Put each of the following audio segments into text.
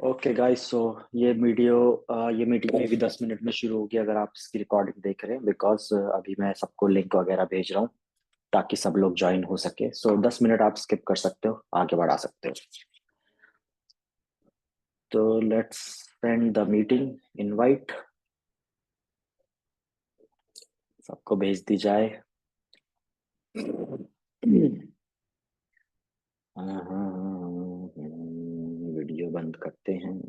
Okay guys, सो ये meeting में भी 10 मिनट में शुरू होगी अगर आप इसकी रिकॉर्डिंग देख रहे हैं, बिकॉज अभी मैं सबको लिंक वगैरह भेज रहा हूँ ताकि सब लोग ज्वाइन हो सके। सो 10 मिनट आप स्किप कर सकते हो, आगे बढ़ा सकते हो। तो let's send the meeting invite, सबको भेज दी जाए। वीडियो बंद करते हैं।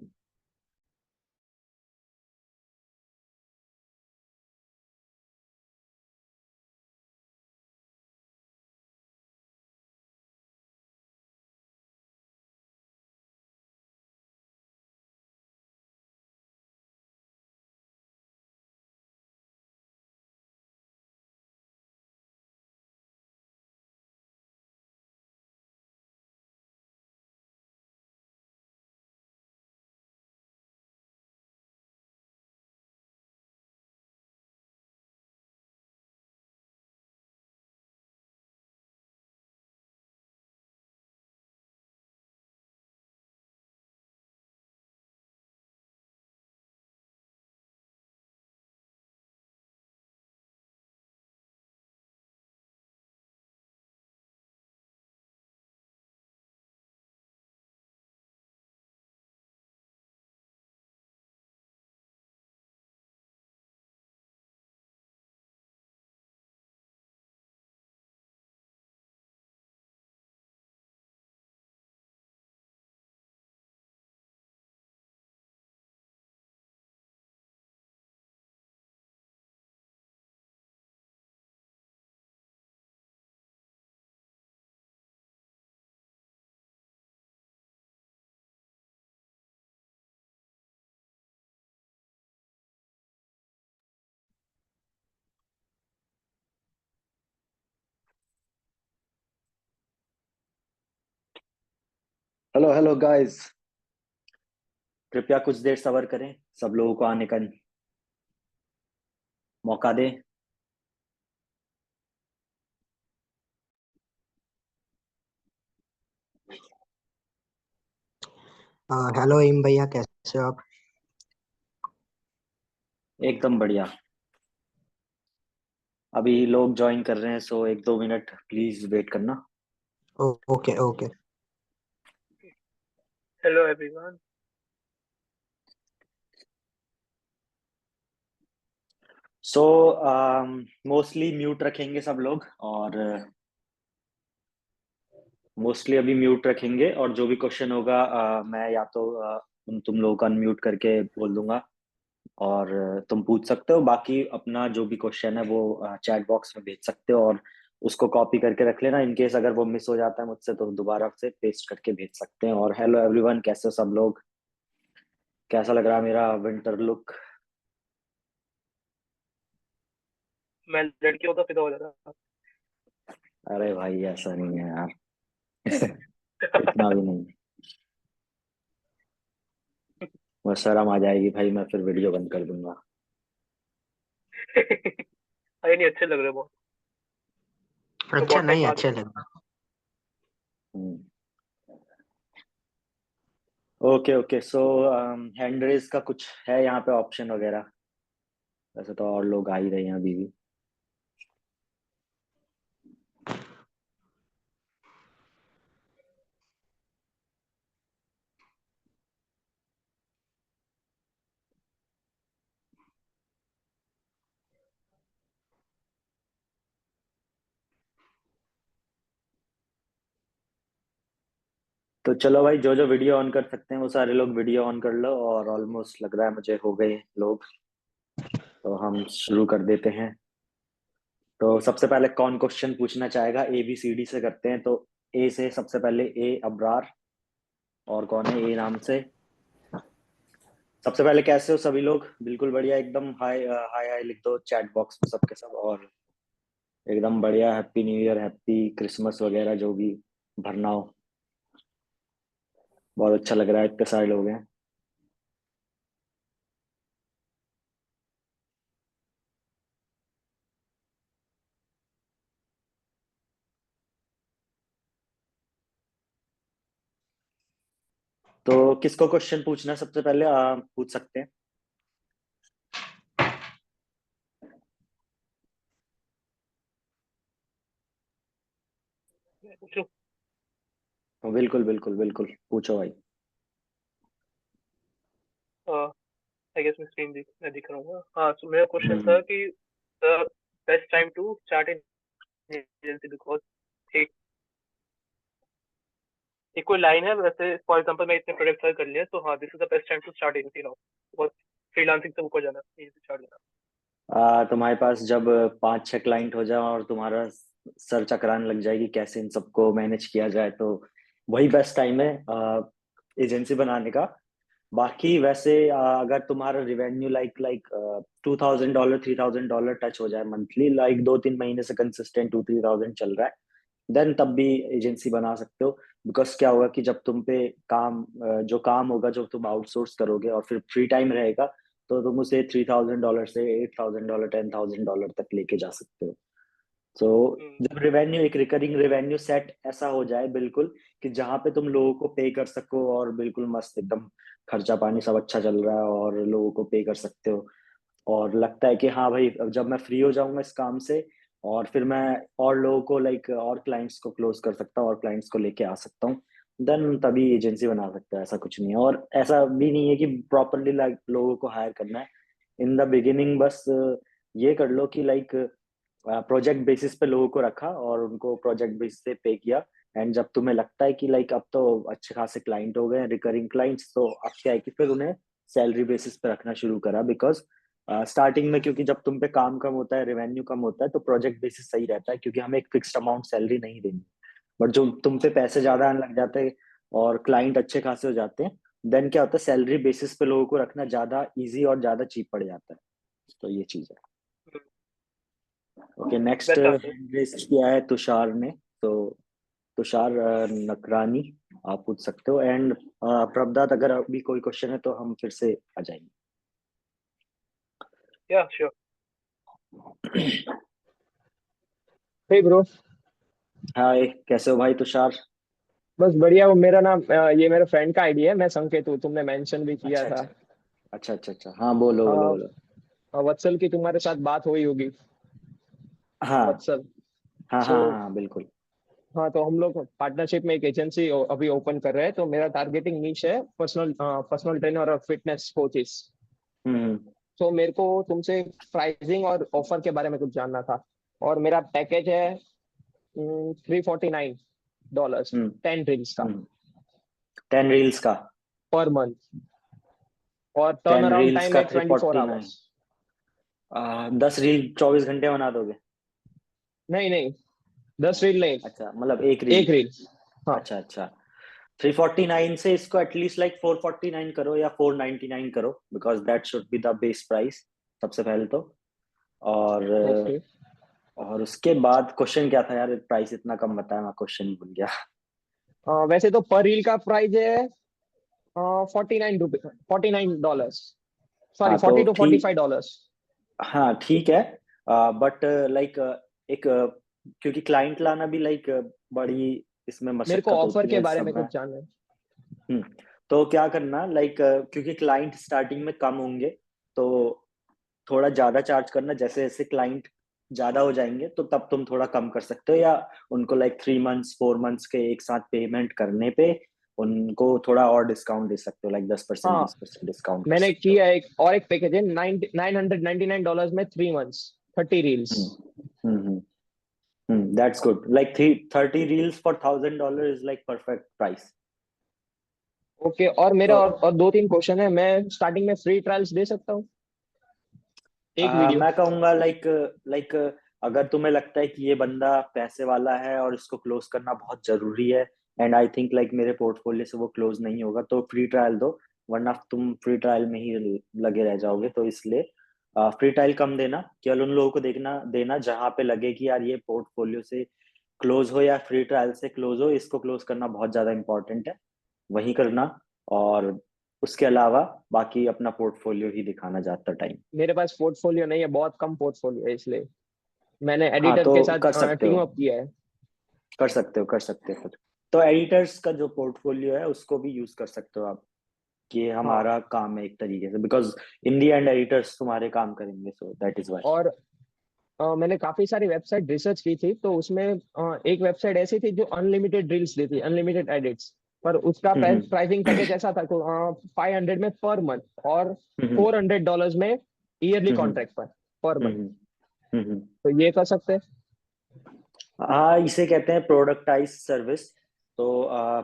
हेलो हेलो गाइस, कृपया कुछ देर सब्र करें, सब लोगों को आने का मौका दें। हेलो इम भैया, कैसे हो आप? एकदम बढ़िया। अभी लोग ज्वाइन कर रहे हैं, सो 1-2 मिनट प्लीज वेट करना। Okay okay. Hello everyone. So mostly mute रखेंगे सब लोग, और मोस्टली अभी म्यूट रखेंगे, और जो भी क्वेश्चन होगा मैं या तो तुम लोगों को अनम्यूट करके बोल दूंगा, और तुम पूछ सकते हो। बाकी अपना जो भी क्वेश्चन है वो चैट बॉक्स में भेज सकते हो, और उसको कॉपी करके रख लेना। इन केस अगर वो मिस हो जाता है मुझसे तो दोबारा से पेस्ट करके भेज सकते हैं। और हेलो एवरीवन, कैसे हो सब लोग? कैसा लग रहा है मेरा विंटर लुक? मैं लड़कियों का फिदा हो जाता। अरे भाई, ऐसा नहीं है यार। इतना भी नहीं। वो शर्म आ जाएगी भाई, मैं फिर वीडियो बंद कर दूंगा। अरे नहीं, अच्छे लग रहे हो बहुत। तो अच्छा, बहुत टाइम नहीं बाद। अच्छे लग रहा। Okay okay, so hand raise का कुछ है यहाँ पे ऑप्शन वगैरह? वैसे तो और लोग आ ही रहे हैं अभी भी। तो चलो भाई, जो जो वीडियो ऑन कर सकते हैं वो सारे लोग वीडियो ऑन कर लो, और ऑलमोस्ट लग रहा है मुझे हो गए लोग, तो हम शुरू कर देते हैं। तो सबसे पहले कौन क्वेश्चन पूछना चाहेगा? ए बी सी डी से करते हैं, तो ए से सबसे पहले ए अब्रार। और कौन है ए नाम से? सबसे पहले कैसे हो सभी लोग? बिल्कुल बढ़िया, एकदम हाय हाय हाय लिख दो चैट बॉक्स में सबके सब। और एकदम बढ़िया, happy new year, happy Christmas वगैरह जो भी भरना हो। बहुत अच्छा लग रहा है, इतने सारे लोग हैं। तो किसको क्वेश्चन पूछना है सबसे पहले, पूछ सकते हैं। पूछो। तो बिल्कुल बिल्कुल बिल्कुल पूछो भाई। आई गेस मैं दिख रहा हूँ। हाँ, तो मेरा क्वेश्चन हम्म था कि the best time to start in agency, because एक एक कोई लाइन है वैसे, फॉर एग्जांपल मैं इतने प्रोडक्ट कर लिए तो हाँ, this is the best time to start agency now, because freelancing से ऊपर जाना, एजेंसी स्टार्ट करना। तुम्हारे पास जब 5-6 क्लाइंट हो जाए और तुम्हारा सर चकराने लग जाएगी कैसे इन सबको मैनेज किया जाए, तो वही बेस्ट टाइम है एजेंसी बनाने का। बाकी वैसे अगर तुम्हारा रिवेन्यू लाइक लाइक $2,000 $3,000 टच हो जाए मंथली, लाइक 2-3 महीने से कंसिस्टेंट 2-3 thousand चल रहा है, देन तब भी एजेंसी बना सकते हो। बिकॉज क्या होगा कि जब तुम पे जो काम होगा जो तुम आउटसोर्स करोगे और फिर फ्री टाइम रहेगा, तो तुम उसे $3,000 से $8,000 $10,000 तक लेके जा सकते हो। तो जब रिवेन्यू एक रिकरिंग रिवेन्यू सेट ऐसा हो जाए बिल्कुल, कि जहाँ पे तुम लोगों को पे कर सको और बिल्कुल मस्त एकदम खर्चा पानी सब अच्छा चल रहा है और लोगों को पे कर सकते हो, और लगता है कि हाँ भाई अब जब मैं फ्री हो जाऊंगा इस काम से और फिर मैं और लोगों को लाइक और क्लाइंट्स को क्लोज कर सकता हूँ और क्लाइंट्स को लेके आ सकता हूँ, देन तभी एजेंसी बना सकता है। ऐसा कुछ नहीं है, और ऐसा भी नहीं है कि प्रॉपरली लाइक लोगों को हायर करना है इन द बिगिनिंग। बस ये कर लो कि लाइक प्रोजेक्ट बेसिस पे लोगों को रखा और उनको प्रोजेक्ट बेसिस पे पे किया, एंड जब तुम्हें लगता है कि लाइक अब तो अच्छे खासे क्लाइंट हो गए रिकरिंग क्लाइंट्स, तो अब क्या है कि फिर उन्हें सैलरी बेसिस पे रखना शुरू करा। बिकॉज स्टार्टिंग में क्योंकि जब तुम पे काम कम होता है रेवेन्यू कम होता है, तो प्रोजेक्ट बेसिस सही रहता है क्योंकि हमें एक फिक्स्ड अमाउंट सैलरी नहीं देनी। बट जो तुम पे पैसे ज्यादा आने लग जाते हैं और क्लाइंट अच्छे खासे हो जाते हैं, देन क्या होता है सैलरी बेसिस पे लोगों को रखना ज्यादा इजी और ज्यादा चीप पड़ जाता है। तो ये चीज है। Okay, next best answer. Hand raise किया है तुषार ने। तो तुषार नकरानी, आप पूछ सकते हो। एंड प्रभदात, अगर अभी कोई क्वेश्चन है तो हम फिर से आ जाएंगे। या श्योर। हे ब्रो। हाय, कैसे हो भाई तुषार? बस बढ़िया। वो मेरा नाम ये मेरे फ्रेंड का आईडी है, मैं संकेत हूँ, तुमने मेंशन भी किया अच्छा था। अच्छा अच्छा अच्छा अच्छा, हाँ बोलो बोलो अ, बोलो। वत्सल की तुम्हारे साथ बात हुई होगी। हाँ वत्सल। हाँ सो हाँ हाँ बिल्कुल। हाँ, तो हम लोग पार्टनरशिप में एक एजेंसी अभी ओपन कर रहे हैं, तो मेरा टारगेटिंग नीश है पर्सनल ट्रेनर और फिटनेस कोचेस। हम्म तो मेरे को तुमसे प्राइसिंग और ऑफर के बारे में कुछ जानना था। और मेरा पैकेज है $349, हम्म 10 रील्स का हम्म 10 रील्स का। Per month. और टर्न 10 अराउंड रील्स टाइम का है थ्री 24 आवर्स। फोर्टी 10 रील 24 घंटे बना दोगे? नहीं नहीं, 10 रील नहीं, अच्छा, मतलब एक रील। एक रील। हाँ। अच्छा अच्छा, 349 से इसको एटलीस्ट लाइक 449 करो या 499 करो, because that should be the base price सबसे पहले तो। और ओके। और उसके बाद क्वेश्चन क्या था यार, प्राइस इतना कम बताया, मैं क्वेश्चन ही भूल गया। वैसे तो पर रील का प्राइस है 49 रुपये, $49। सॉरी, हाँ तो $40 to $45। हाँ ठीक है, बट लाइक एक क्योंकि क्लाइंट लाना भी लाइक बड़ी इसमें मेरे को मशक्कत ऑफर होती के है बारे सब में में। कुछ जानना है। हम्म तो क्या करना लाइक क्योंकि क्लाइंट स्टार्टिंग में कम होंगे, तो थोड़ा ज्यादा चार्ज करना। जैसे जैसे क्लाइंट ज्यादा हो जाएंगे तो तब तुम थोड़ा कम कर सकते हो, या उनको लाइक 3 months 4 months के एक साथ पेमेंट करने पे उनको थोड़ा और डिस्काउंट दे सकते हो, लाइक 10% हाँ, 20% डिस्काउंट कर मैंने सकते हो। किया एक पैकेज है $999 में 3 months, 30 reels. Hmm that's good, like 30 reels for $1,000 is like perfect price. Okay. और मेरा तो और 2-3 क्वेश्चन है। मैं स्टार्टिंग में फ्री ट्रायल्स दे सकता हूँ, एक वीडियो? मैं कहूंगा लाइक लाइक अगर तुम्हें लगता है कि ये बंदा पैसे वाला है और इसको क्लोज करना बहुत जरूरी है, एंड आई थिंक लाइक मेरे पोर्टफोलियो से वो क्लोज नहीं होगा, तो फ्री ट्रायल दो। वरना तुम फ्री ट्रायल में ही लगे रह जाओगे। तो इसलिए फ्री ट्रायल कम देना, केवल उन लोगों को देखना देना जहां पे लगे कि यार ये पोर्टफोलियो से क्लोज हो या फ्री ट्रायल से क्लोज हो, इसको क्लोज करना बहुत ज्यादा इंपॉर्टेंट है, वही करना। और उसके अलावा बाकी अपना पोर्टफोलियो ही दिखाना ज्यादा टाइम। मेरे पास पोर्टफोलियो नहीं है, बहुत कम पोर्टफोलियो है, इसलिए मैंने हाँ एडिटर तो के साथ कर सकते टीम हो, अप किया है। कर सकते हो, कर सकते हो फिर। तो एडिटर्स का जो पोर्टफोलियो है उसको भी यूज कर सकते हो आप, कि ये हमारा काम है एक तरीके से, because in the and editors तुम्हारे काम करेंगे, सो दैट इज वाई। और मैंने काफी सारी वेबसाइट रिसर्च की थी, तो उसमें एक वेबसाइट ऐसी थी जो अनलिमिटेड रील्स देती, अनलिमिटेड एडिट्स, पर उसका हम्म प्राइसिंग पैकेज ऐसा था, 500 में पर मंथ और हम्म $400 में ईयरली हम्म कॉन्ट्रैक्ट पर मंथ। हम्म हम्म। तो ये कर सकते हैं। हाँ, इसे कहते हैं प्रोडक्टाइज सर्विस। तो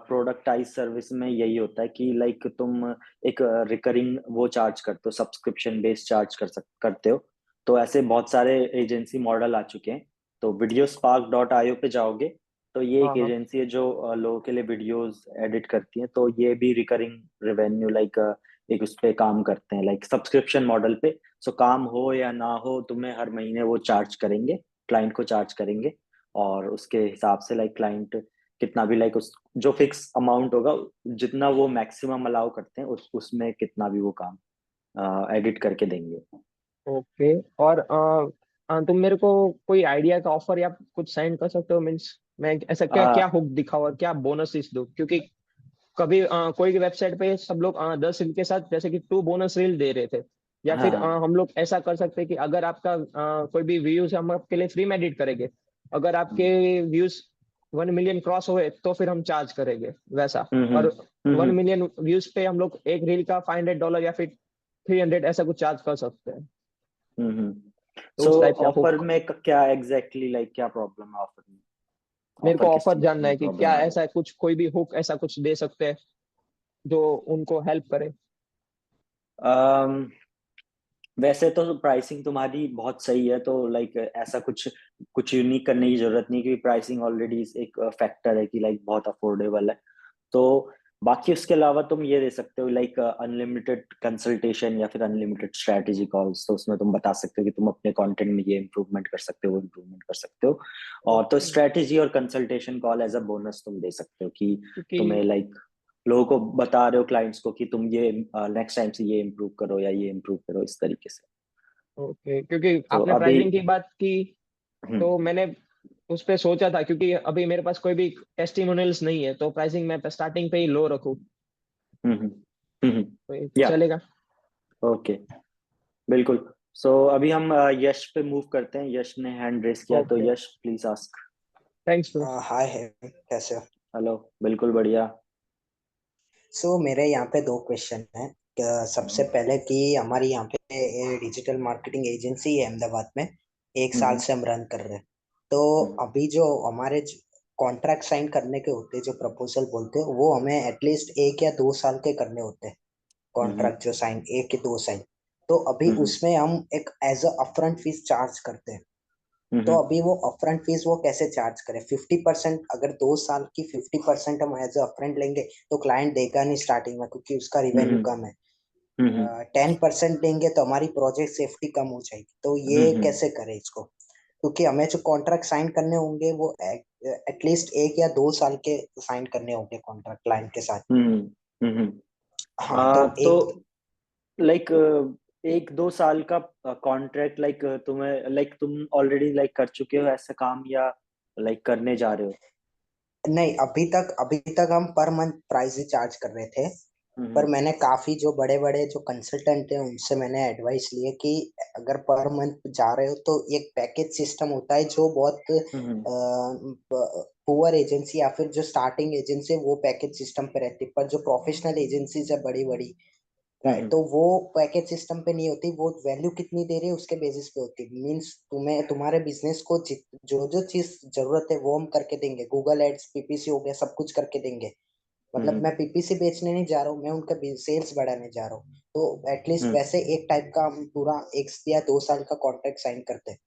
प्रोडक्टाइज सर्विस में यही होता है कि लाइक तुम एक रिकरिंग वो चार्ज करते हो, सब्सक्रिप्शन बेस्ड चार्ज करते हो। तो ऐसे बहुत सारे एजेंसी मॉडल आ चुके हैं। तो videospark.io पे जाओगे तो ये एक हाँ हाँ। एजेंसी है जो लोगों के लिए वीडियोस एडिट करती है। तो ये भी रिकरिंग रेवेन्यू लाइक एक उस पे काम करते हैं, लाइक सब्सक्रिप्शन मॉडल पे। सो काम हो या ना हो, तुम्हें हर महीने वो चार्ज करेंगे, क्लाइंट को चार्ज करेंगे। और उसके हिसाब से लाइक क्लाइंट कितना भी लाइक उस जो फिक्स अमाउंट होगा, जितना वो मैक्सिमम अलाउ करते हैं उसमें कितना भी वो काम एडिट करके देंगे। ओके। और तुम मेरे को कोई आइडिया का ऑफर या कुछ सेंड कर सकते हो? मीन्स मैं ऐसा क्या आ, क्या हुक दिखाऊं और क्या बोनस दूं, क्योंकि कभी कोई वेबसाइट पे सब लोग 10 रील के साथ जैसे कि 2 बोनस रील दे रहे थे। या हाँ फिर हाँ। हम लोग ऐसा कर सकते हैं कि अगर आपका कोई भी व्यूज हम आपके लिए फ्री में एडिट करेंगे, अगर आपके व्यूज 1 मिलियन क्रॉस हुए तो फिर हम चार्ज करेंगे वैसा। और वन हम्म। मिलियन व्यूज पे हम लोग एक रील का $500 या फिर 300 ऐसा कुछ चार्ज कर सकते हैं। तो सो उस टाइप का ऑफर हुक। में क्या एग्जैक्टली लाइक क्या प्रॉब्लम है ऑफर में? मेरे को ऑफर किस ऑफर चीज जानना में है कि प्रॉब्लम क्या आ रहा ऐसा है, कुछ कोई भी हुक ऐसा कुछ दे सकते हैं जो उनको हेल्प करे। है? वैसे तो प्राइसिंग तुम्हारी बहुत सही है, तो लाइक ऐसा कुछ कुछ यूनिक करने की जरूरत नहीं, क्योंकि प्राइसिंग ऑलरेडी एक फैक्टर है कि लाइक बहुत अफोर्डेबल है। तो बाकी उसके अलावा तुम ये दे सकते हो लाइक अनलिमिटेड कंसल्टेशन या फिर अनलिमिटेड स्ट्रैटेजी कॉल्स। तो उसमें तुम बता सकते हो कि तुम अपने कंटेंट में ये इम्प्रूवमेंट कर सकते हो, वो इम्प्रूवमेंट कर सकते हो। और तो ओके। स्ट्रैटेजी और consultation call as a bonus तुम दे सकते हो कि तुम्हें क्योंकि लाइक लोगों को बता रहे हो, क्लाइंट्स को, कि तुम ये नेक्स्ट टाइम से ये इम्प्रूव करो या ये इम्प्रूव करो, इस तरीके से। ओके, क्योंकि तो आपने अभी प्राइसिंग की बात की, हम्म तो मैंने उस पे सोचा था, क्योंकि अभी मेरे पास कोई भी टेस्टिमोनियल्स नहीं है, तो प्राइसिंग मैं स्टार्टिंग पे ही लो रखूं हम्म हम्म। तो ये या चलेगा। ओके, बिल्कुल। सो अभी हम यश पे मूव करते हैं। यश ने हैंड रेस किया, तो okay. Yash please ask. Thanks bro. Hi है, कैसे हो? हेलो, बिल्कुल बढ़िया। सो मेरे यहाँ पे दो क्वेश्चन हैं। सबसे पहले कि हमारी यहाँ पे डिजिटल मार्केटिंग एजेंसी है अहमदाबाद में, 1 साल हम्म से हम रन कर रहे हैं। तो हम्म अभी जो हमारे कॉन्ट्रैक्ट साइन करने के होते हैं, जो प्रपोजल बोलते हैं, वो हमें एटलीस्ट 1 या 2 साल के करने होते हैं। हम्म कॉन्ट्रैक्ट जो साइन 1 या 2 साइन, तो अभी हम्म उसमें हम एक as a upfront fee charge करते हैं। तो हम्म अभी वो अपफ्रंट फीस वो कैसे चार्ज करें? 50%, अगर 2 साल की 50% हम एज अपफ्रंट लेंगे तो क्लाइंट देगा नहीं स्टार्टिंग में, क्योंकि उसका रिवेन्यू हम्म कम है। हम्म 10% देंगे तो हमारी प्रोजेक्ट सेफ्टी कम हो जाएगी। तो ये हम्म कैसे करें इसको? क्योंकि हमें जो कॉन्ट्रैक्ट साइन करने होंगे वो एटलीस्ट 1 या 2 साल के साइन करने होंगे कॉन्ट्रैक्ट क्लाइंट के साथ। हम्म हम्म। हाँ, तो तो एक लाइक 1-2 साल का कॉन्ट्रैक्ट, लाइक तुम्हें लाइक तुम ऑलरेडी लाइक कर चुके हो ऐसा काम, या लाइक करने जा रहे हो? नहीं, अभी तक हम पर मंथ प्राइस ही चार्ज कर रहे थे। पर हम्म मैंने काफी जो बड़े बड़े जो कंसल्टेंट हैं उनसे मैंने एडवाइस लिए कि अगर पर मंथ जा रहे हो तो एक पैकेज सिस्टम होता है जो हम्म बहुत पुअर एजेंसी या फिर जो स्टार्टिंग एजेंसी है वो पैकेज सिस्टम पे रहती है, पर जो प्रोफेशनल एजेंसीज है बड़ी बड़ी, हम्म तो वो पैकेज सिस्टम पे नहीं होती। वो वैल्यू कितनी दे रही है उसके बेसिस पे होती है। मींस तुम्हें तुम्हारे बिजनेस को जो जो चीज जरूरत है वो हम करके देंगे। गूगल एड्स, पीपीसी हो गया, सब कुछ करके देंगे। मतलब हम्म मैं पीपीसी बेचने नहीं जा रहा हूँ, मैं उनका सेल्स बढ़ाने जा रहा हूँ। तो एटलीस्ट हम्म वैसे एक टाइप का हम पूरा 1 या 2 साल का कॉन्ट्रैक्ट साइन करते हैं।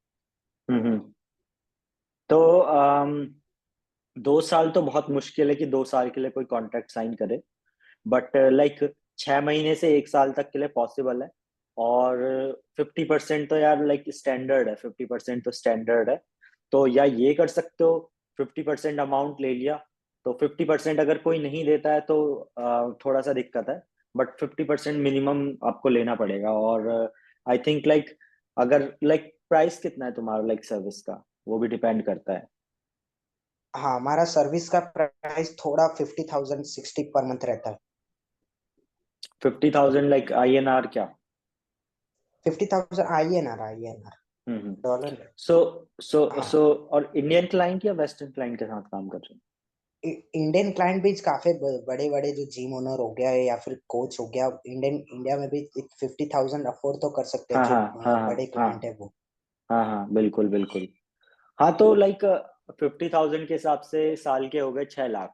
हम्म। तो 2 साल तो बहुत मुश्किल है कि 2 साल के लिए कोई कॉन्ट्रैक्ट साइन करे। बट लाइक 6 महीने से 1 साल तक के लिए पॉसिबल है। और 50% तो यार लाइक स्टैंडर्ड है, 50% तो स्टैंडर्ड है। तो या ये कर सकते हो, 50% अमाउंट ले लिया। तो 50% अगर कोई नहीं देता है तो थोड़ा सा दिक्कत है। बट 50% मिनिमम आपको लेना पड़ेगा। और आई थिंक लाइक अगर लाइक प्राइस कितना है तुम्हारा लाइक सर्विस का, वो भी डिपेंड करता है। हाँ, हमारा सर्विस का प्राइस थोड़ा 50,000 60 पर मंथ रहता है। 50,000 लाइक INR क्या? 50,000 INR हम्म। डॉलर। सो सो हाँ, सो और इंडियन क्लाइंट या वेस्टर्न क्लाइंट के साथ काम कर रहे इंडियन क्लाइंट भी काफी बड़े बड़े जो जिम ओनर हो गया है या फिर कोच हो गया, इंडिया में भी 50,000 अफोर्ड तो कर सकते हो? हैं, हाँ जो हाँ हाँ बड़े हाँ हाँ क्लाइंट है वो। हाँ हाँ, बिल्कुल बिल्कुल। हाँ तो लाइक 50,000 के हिसाब से साल के हो गए 6 लाख।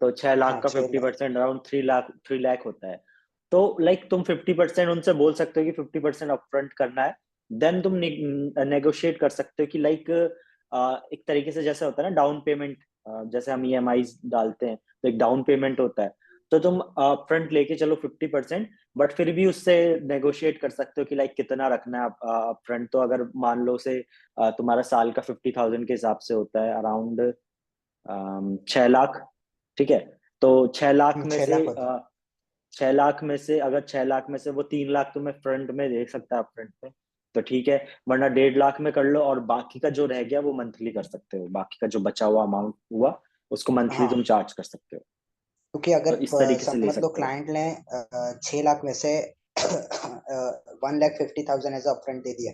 तो 6 लाख हाँ, का 6 लाख। 50% अराउंड 3 लाख, 3 लाख होता है। तो लाइक तुम 50% उनसे बोल सकते हो कि 50% अपफ्रंट करना है। देन तुम नेगोशिएट कर सकते हो कि लाइक एक तरीके से जैसे होता है ना डाउन पेमेंट, जैसे हम EMI डालते हैं तो एक डाउन पेमेंट होता है। तो तुम अपफ्रंट लेके चलो 50%, बट फिर भी उससे नेगोशिएट कर सकते हो कि लाइक कितना रखना है अपफ्रंट। तो अगर मान लो से तुम्हारा साल का 50,000 के हिसाब से होता है अराउंड 6 लाख, ठीक है। तो 6 लाख में 6 से लाख होता है। 6 लाख में से अगर 6 लाख में से वो 3 लाख तुम्हें फ्रंट में दे सकता है फ्रंट में, तो ठीक है। वरना 1.5 लाख में कर लो, और बाकी का जो रह गया वो मंथली कर सकते हो। बाकी का जो बचा हुआ अमाउंट हुआ उसको मंथली हाँ, तुम चार्ज कर सकते हो। क्योंकि अगर तो इस तरीके से ले समझ लो सकते हो। क्लाइंट ने 6 लाख में से 1,50,000 एज अपफ्रंट दे दिया,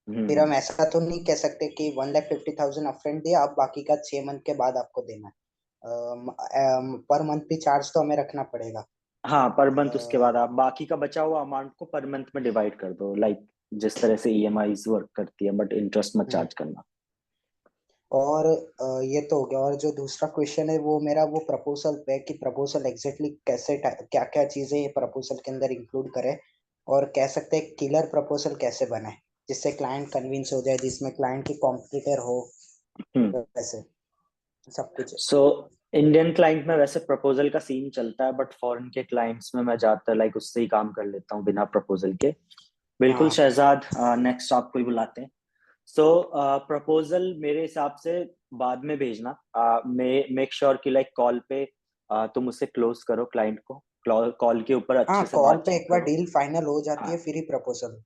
फिर हम्म। हम ऐसा तो नहीं कह सकते कि 1,50,000 अपफ्रंट दिया, अब बाकी का 6 मंथ के बाद आपको देना है। पर मंथ भी चार्ज तो हमें रखना पड़ेगा। हाँ, पर मंथ उसके बाद अ, आप बाकी का बचा हुआ अमाउंट को पर मंथ में डिवाइड कर दो, लाइक जिस तरह से EMI वर्क करती है, बट इंटरेस्ट मत हम्म। चार्ज करना। और ये तो हो गया। और जो दूसरा क्वेश्चन है वो मेरा वो प्रपोजल पे, कि प्रपोजल एग्जैक्टली कैसे, क्या क्या चीजें ये प्रपोजल के अंदर इंक्लूड करें, और कह सकते हैं किलर प्रपोजल कैसे बनाए जिससे क्लाइंट कन्विंस हो जाए, जिसमें क्लाइंट की कॉम्पिटिटर हो, हम्म। वैसे सब कुछ। सो इंडियन क्लाइंट में वैसे प्रपोजल का सीन चलता है, बट फॉरेन के क्लाइंट्स में मैं ज्यादातर लाइक उससे ही काम कर लेता हूँ बिना प्रपोजल के। बिल्कुल हाँ, शहजाद, नेक्स्ट आपको ही बुलाते हैं। सो प्रपोजल मेरे हिसाब से बाद में भेजना। मेक श्योर कि लाइक कॉल पे तुम उससे क्लोज करो क्लाइंट को। कॉल के ऊपर हाँ, अच्छे से कॉल पे बातचीत एक बार करो। डील फाइनल हो जाती हाँ है फिर ही प्रपोजल।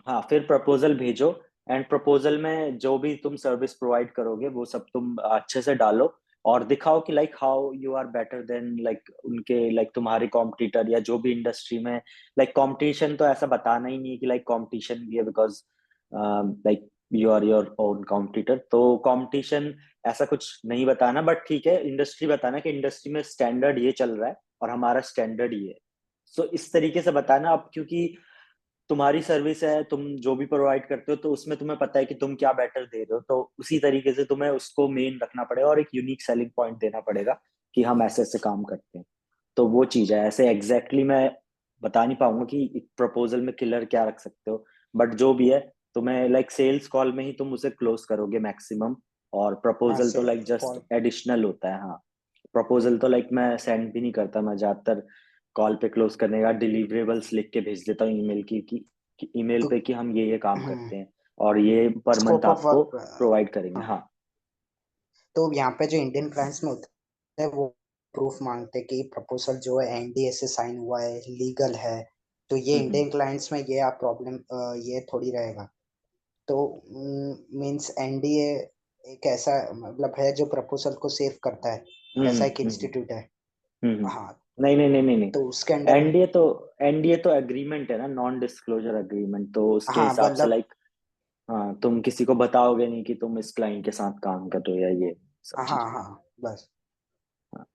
हाँ, फिर प्रपोजल भेजो। एंड प्रपोजल में जो भी तुम सर्विस प्रोवाइड करोगे वो सब तुम अच्छे से डालो, और दिखाओ कि like how you are better than like उनके, लाइक तुम्हारे कॉम्पिटिटर या जो भी इंडस्ट्री में। लाइक कंपटीशन तो ऐसा बताना ही नहीं है कि लाइक कंपटीशन भी है, because like you are your own competitor. तो कंपटीशन ऐसा कुछ नहीं बताना, बट ठीक है इंडस्ट्री बताना कि इंडस्ट्री में स्टैंडर्ड ये चल रहा है और हमारा स्टैंडर्ड ये है। सो इस तरीके से बताना। अब क्योंकि तुम्हारी सर्विस है, तुम जो भी प्रोवाइड करते हो, तो उसमें तुम्हें पता है कि तुम क्या बेटर दे रहे हो, तो उसी तरीके से तुम्हें उसको मेन रखना पड़ेगा और एक यूनिक सेलिंग पॉइंट देना पड़ेगा कि हम ऐसे ऐसे काम करते हैं। तो वो चीज है। ऐसे एग्जैक्टली मैं बता नहीं पाऊंगा कि प्रपोजल में किलर क्या रख सकते हो, बट जो भी है तुम्हें लाइक सेल्स कॉल में ही तुम उसे क्लोज करोगे मैक्सिमम। और हाँ, प्रपोजल तो से लाइक जस्ट कॉल। एडिशनल होता है। हाँ, प्रपोजल तो लाइक मैं सेंड भी नहीं करता, मैं ज्यादातर कॉल पे क्लोज करने का डिलीवरेबल्स लिख के भेज देता हूँ ईमेल कि ईमेल पे कि हम ये काम करते हैं और ये पर मंथ स्कोप ऑफ आपको वर्क। प्रोवाइड करेंगे। हाँ। तो यहाँ पे जो इंडियन क्लाइंट्स में होता है वो प्रूफ मांगते हैं कि प्रपोजल जो है NDA से साइन हुआ है, लीगल है। तो ये हम्म। इंडियन क्लाइंट्स में ये आप प्रॉब्लम ये थोड़ी रहेगा। तो मींस NDA एक ऐसा मतलब है जो प्रपोजल को सेव करता है, हम्म। ऐसा एक हम्म। इंस्टीट्यूट है। हम्म। हाँ, नहीं नहीं नहीं नहीं नहीं। तो उसके अंडर में। एनडीए तो एनडीए तो एग्रीमेंट है ना, नॉन डिस्क्लोजर एग्रीमेंट। तो उसके हाँ, हिसाब से मतलब। लाइक हाँ, तुम किसी को बताओगे नहीं कि तुम इस क्लाइंट के साथ काम कर रहे हो या ये सब हाँ, चीजें। हाँ, बस। हाँ।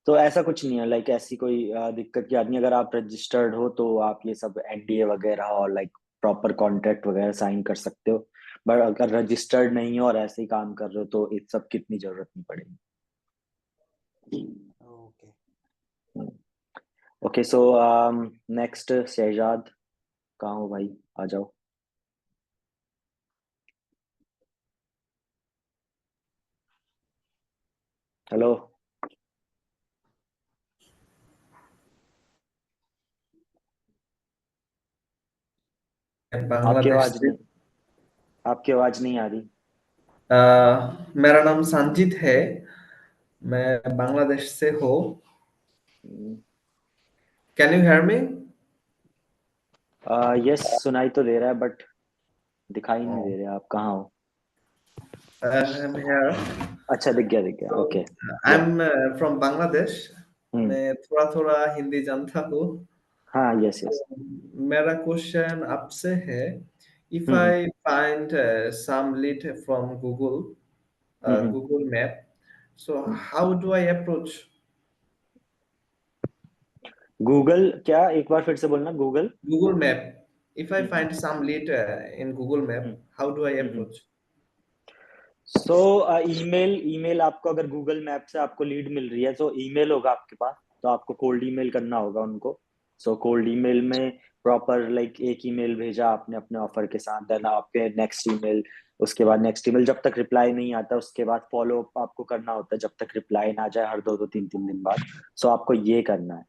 तो ऐसा कुछ नहीं है, लाइक ऐसी कोई दिक्कत की बात नहीं। अगर आप रजिस्टर्ड हो तो आप ये सब एनडीए वगैरह और लाइक प्रॉपर कॉन्ट्रैक्ट वगैरह साइन कर सकते हो। बट अगर रजिस्टर्ड नहीं हो और ऐसे ही काम कर रहे हो तो इस सब की इतनी जरूरत नहीं पड़ेगी। Okay. Okay so next Shahzad, कहाँ हो भाई? आ जाओ। हेलो। आपकी बांग्लादेश आवाज से। नहीं, आपकी आवाज नहीं आ रही। मेरा नाम संजीत है। मैं बांग्लादेश से हूँ। Can you hear me? Yes, सुनाई तो दे रहा है बट दिखाई नहीं दे रहा। आप कहाँ हो? I'm here. अच्छा, दिख गया, So, okay. I'm from Bangladesh. हम्म, मैं थोड़ा थोड़ा हिंदी जानता हूँ। हाँ, यस यस। मेरा क्वेश्चन आपसे है, if hmm I find some lead from hmm Google Map, so how do I approach? Google क्या, एक बार फिर से बोलना, Google. Google Map. If I hmm find some lead in Google Map, hmm how do I hmm approach? So email आपको, अगर Google map से आपको lead मिल रही है तो ईमेल होगा आपके पास, तो आपको कोल्ड ईमेल करना होगा उनको। सो कोल्ड ईमेल में प्रॉपर लाइक एक ईमेल भेजा आपने अपने ऑफर के साथ, देन आपके नेक्स्ट ईमेल, उसके बाद नेक्स्ट ईमेल, जब तक रिप्लाई नहीं आता उसके बाद फॉलो अप आपको करना होता है, जब तक रिप्लाई ना जाए हर 2-2 3-3 दिन बाद। सो आपको ये करना है।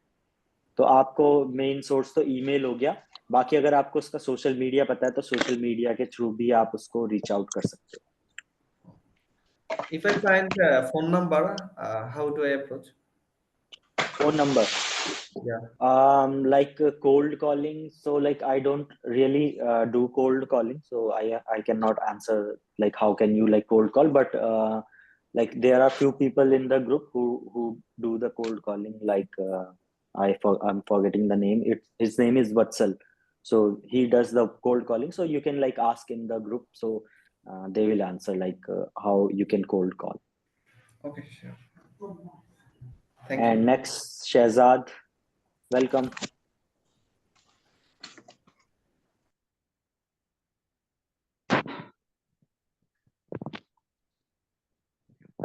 तो आपको मेन सोर्स तो ईमेल हो गया। बाकी अगर आपको उसका सोशल मीडिया पता है तो सोशल मीडिया के थ्रू भी आप उसको रीच आउट कर सकते If I find a phone number, how do I approach? हो। Phone number, Yeah. like cold calling, so like I don't really do cold calling, so I cannot answer like how can you like cold call, but like there are few people in the group who do the cold calling, like I'm forgetting the name, his name is Vatsal, so he does the cold calling, so you can like ask in the group, so they will answer like how you can cold call. Okay, sure. Thank And you. next, Shehzad, welcome.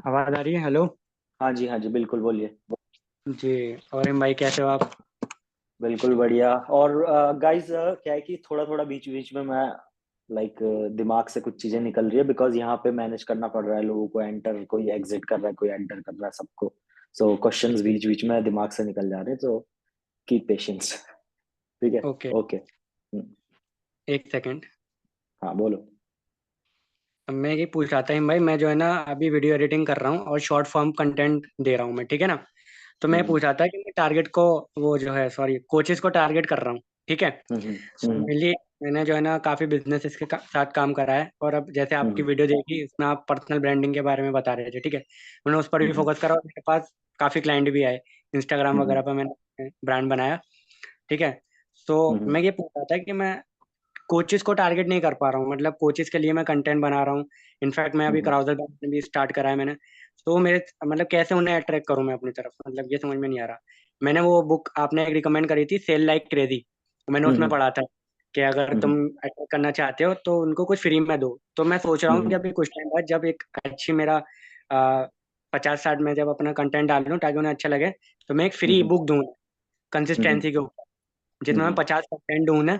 आवाज आ रही है? Hello हाँ जी बिल्कुल, बोलिए। जी। और भाई कैसे हो आप? बिल्कुल बढ़िया। और गाइस, क्या है कि थोड़ा थोड़ा बीच बीच में मैं लाइक दिमाग से कुछ चीजें निकल रही है, बिकॉज यहाँ पे मैनेज करना पड़ रहा है लोगों को, एंटर कोई एग्जिट कर रहा है, कोई एंटर कर रहा है, सबको। सो क्वेश्चंस बीच बीच में दिमाग से निकल जा रहे हैं, तो कीप पेशेंस। ठीक है, ओके, ओके। एक सेकंड। हाँ, बोलो। मैं ये पूछ रहा था भाई, मैं जो है ना अभी वीडियो एडिटिंग कर रहा हूँ और शॉर्ट फॉर्म कंटेंट दे रहा हूँ मैं, ठीक है ना? तो मैं हम्म पूछ रहा था कि मैं टारगेट को, वो जो है सॉरी कोचेस को टारगेट कर रहा हूँ, ठीक है? हम्म तो हम्म मेनली मैंने जो है ना काफी बिजनेस के साथ काम करा है, और अब जैसे आपकी हम्म वीडियो देखी इसमें आप पर्सनल ब्रांडिंग के बारे में बता रहे थे, ठीक है? मैंने उस पर भी हम्म फोकस करा और मेरे पास काफी क्लाइंट भी आए, इंस्टाग्राम हम्म वगैरह पर मैंने ब्रांड बनाया, ठीक है? तो हम्म मैं ये पूछ रहा था कि मैं कोचेस को टारगेट नहीं कर पा रहा हूँ, मतलब कोचेस के लिए मैं कंटेंट बना रहा हूँ। इनफैक्ट मैं अभी हम्म कराउजल बैंक में भी स्टार्ट करा है मैंने। तो मेरे मतलब कैसे उन्हें अट्रैक्ट करूँ मैं अपनी तरफ, मतलब ये समझ में नहीं आ रहा। मैंने वो बुक आपने एक रिकमेंड करी थी, सेल लाइक क्रेजी, मैंने उसमें हम्म पढ़ा था कि अगर हम्म तुम अट्रैक्ट करना चाहते हो तो उनको कुछ फ्री में दो। तो मैं सोच रहा हूँ कि हम्म अभी कुछ टाइम बाद जब एक अच्छी मेरा 50-60 में जब अपना कंटेंट डाल लूँ ताकि उन्हें अच्छा लगे, तो मैं एक फ्री हम्म बुक दूँ हम्म कंसिस्टेंसी के ऊपर, जिसमें मैं हम्म 50 कंटेंट दूँ ना,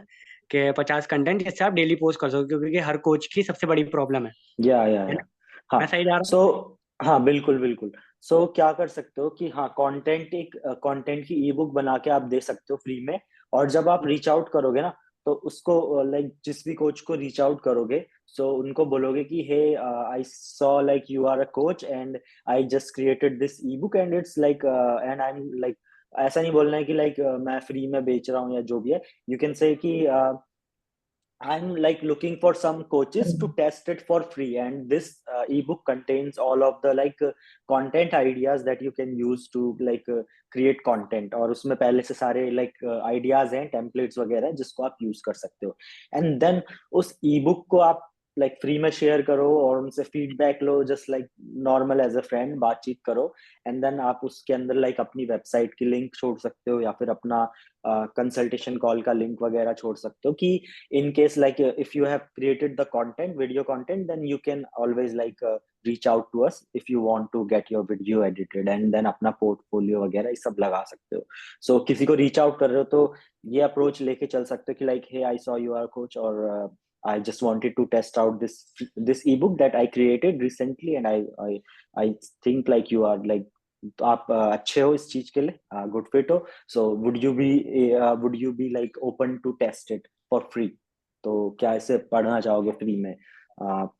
कि 50 कंटेंट जिससे आप डेली पोस्ट कर सको, क्योंकि हर कोच की सबसे बड़ी प्रॉब्लम है या ना? हाँ। मैं सही जा रहा हूँ? सो हाँ, बिल्कुल बिल्कुल। सो क्या कर सकते हो कि हाँ, कंटेंट की ई बुक बना के आप दे सकते हो फ्री में। और जब आप रीच आउट करोगे ना, तो उसको लाइक जिस भी कोच को रीच आउट करोगे, सो उनको बोलोगे कि hey, I saw like you are a coach and I just created this e book and it's like and I am like, ऐसा नहीं बोलना है कि लाइक मैं फ्री में बेच रहा हूँ या जो भी है। यू कैन से कि I'm like looking for some coaches to test it for free, and this ebook contains all of the like content ideas that you can use to like create content, और उसमें पहले से सारे like ideas हैं, templates वगैरह हैं, जिसको आप use कर सकते हो। And then उस ebook को आप like फ्री में शेयर करो और उनसे फीडबैक लो, just like normal as a friend बातचीत करो। एंड देन आप उसके अंदर लाइक अपनी वेबसाइट की लिंक छोड़ सकते हो, या फिर अपना कंसल्टेशन कॉल का लिंक वगैरह छोड़ सकते हो, कि in case like if you have created the content, video content, then you can always like reach out to us if you want to get your video edited, and then अपना portfolio वगैरह ये सब लगा सकते हो। So किसी को reach out कर रहे हो तो ये approach लेके चल सकते हो कि like hey, I saw you are a coach, or I just wanted to test out this ebook that I created recently, and I think like you are like, तो आप अच्छे हो इस चीज के लिए, गुड फिट हो, so would you be like open to test it for free, तो क्या ऐसे पढ़ना चाहोगे फ्री में?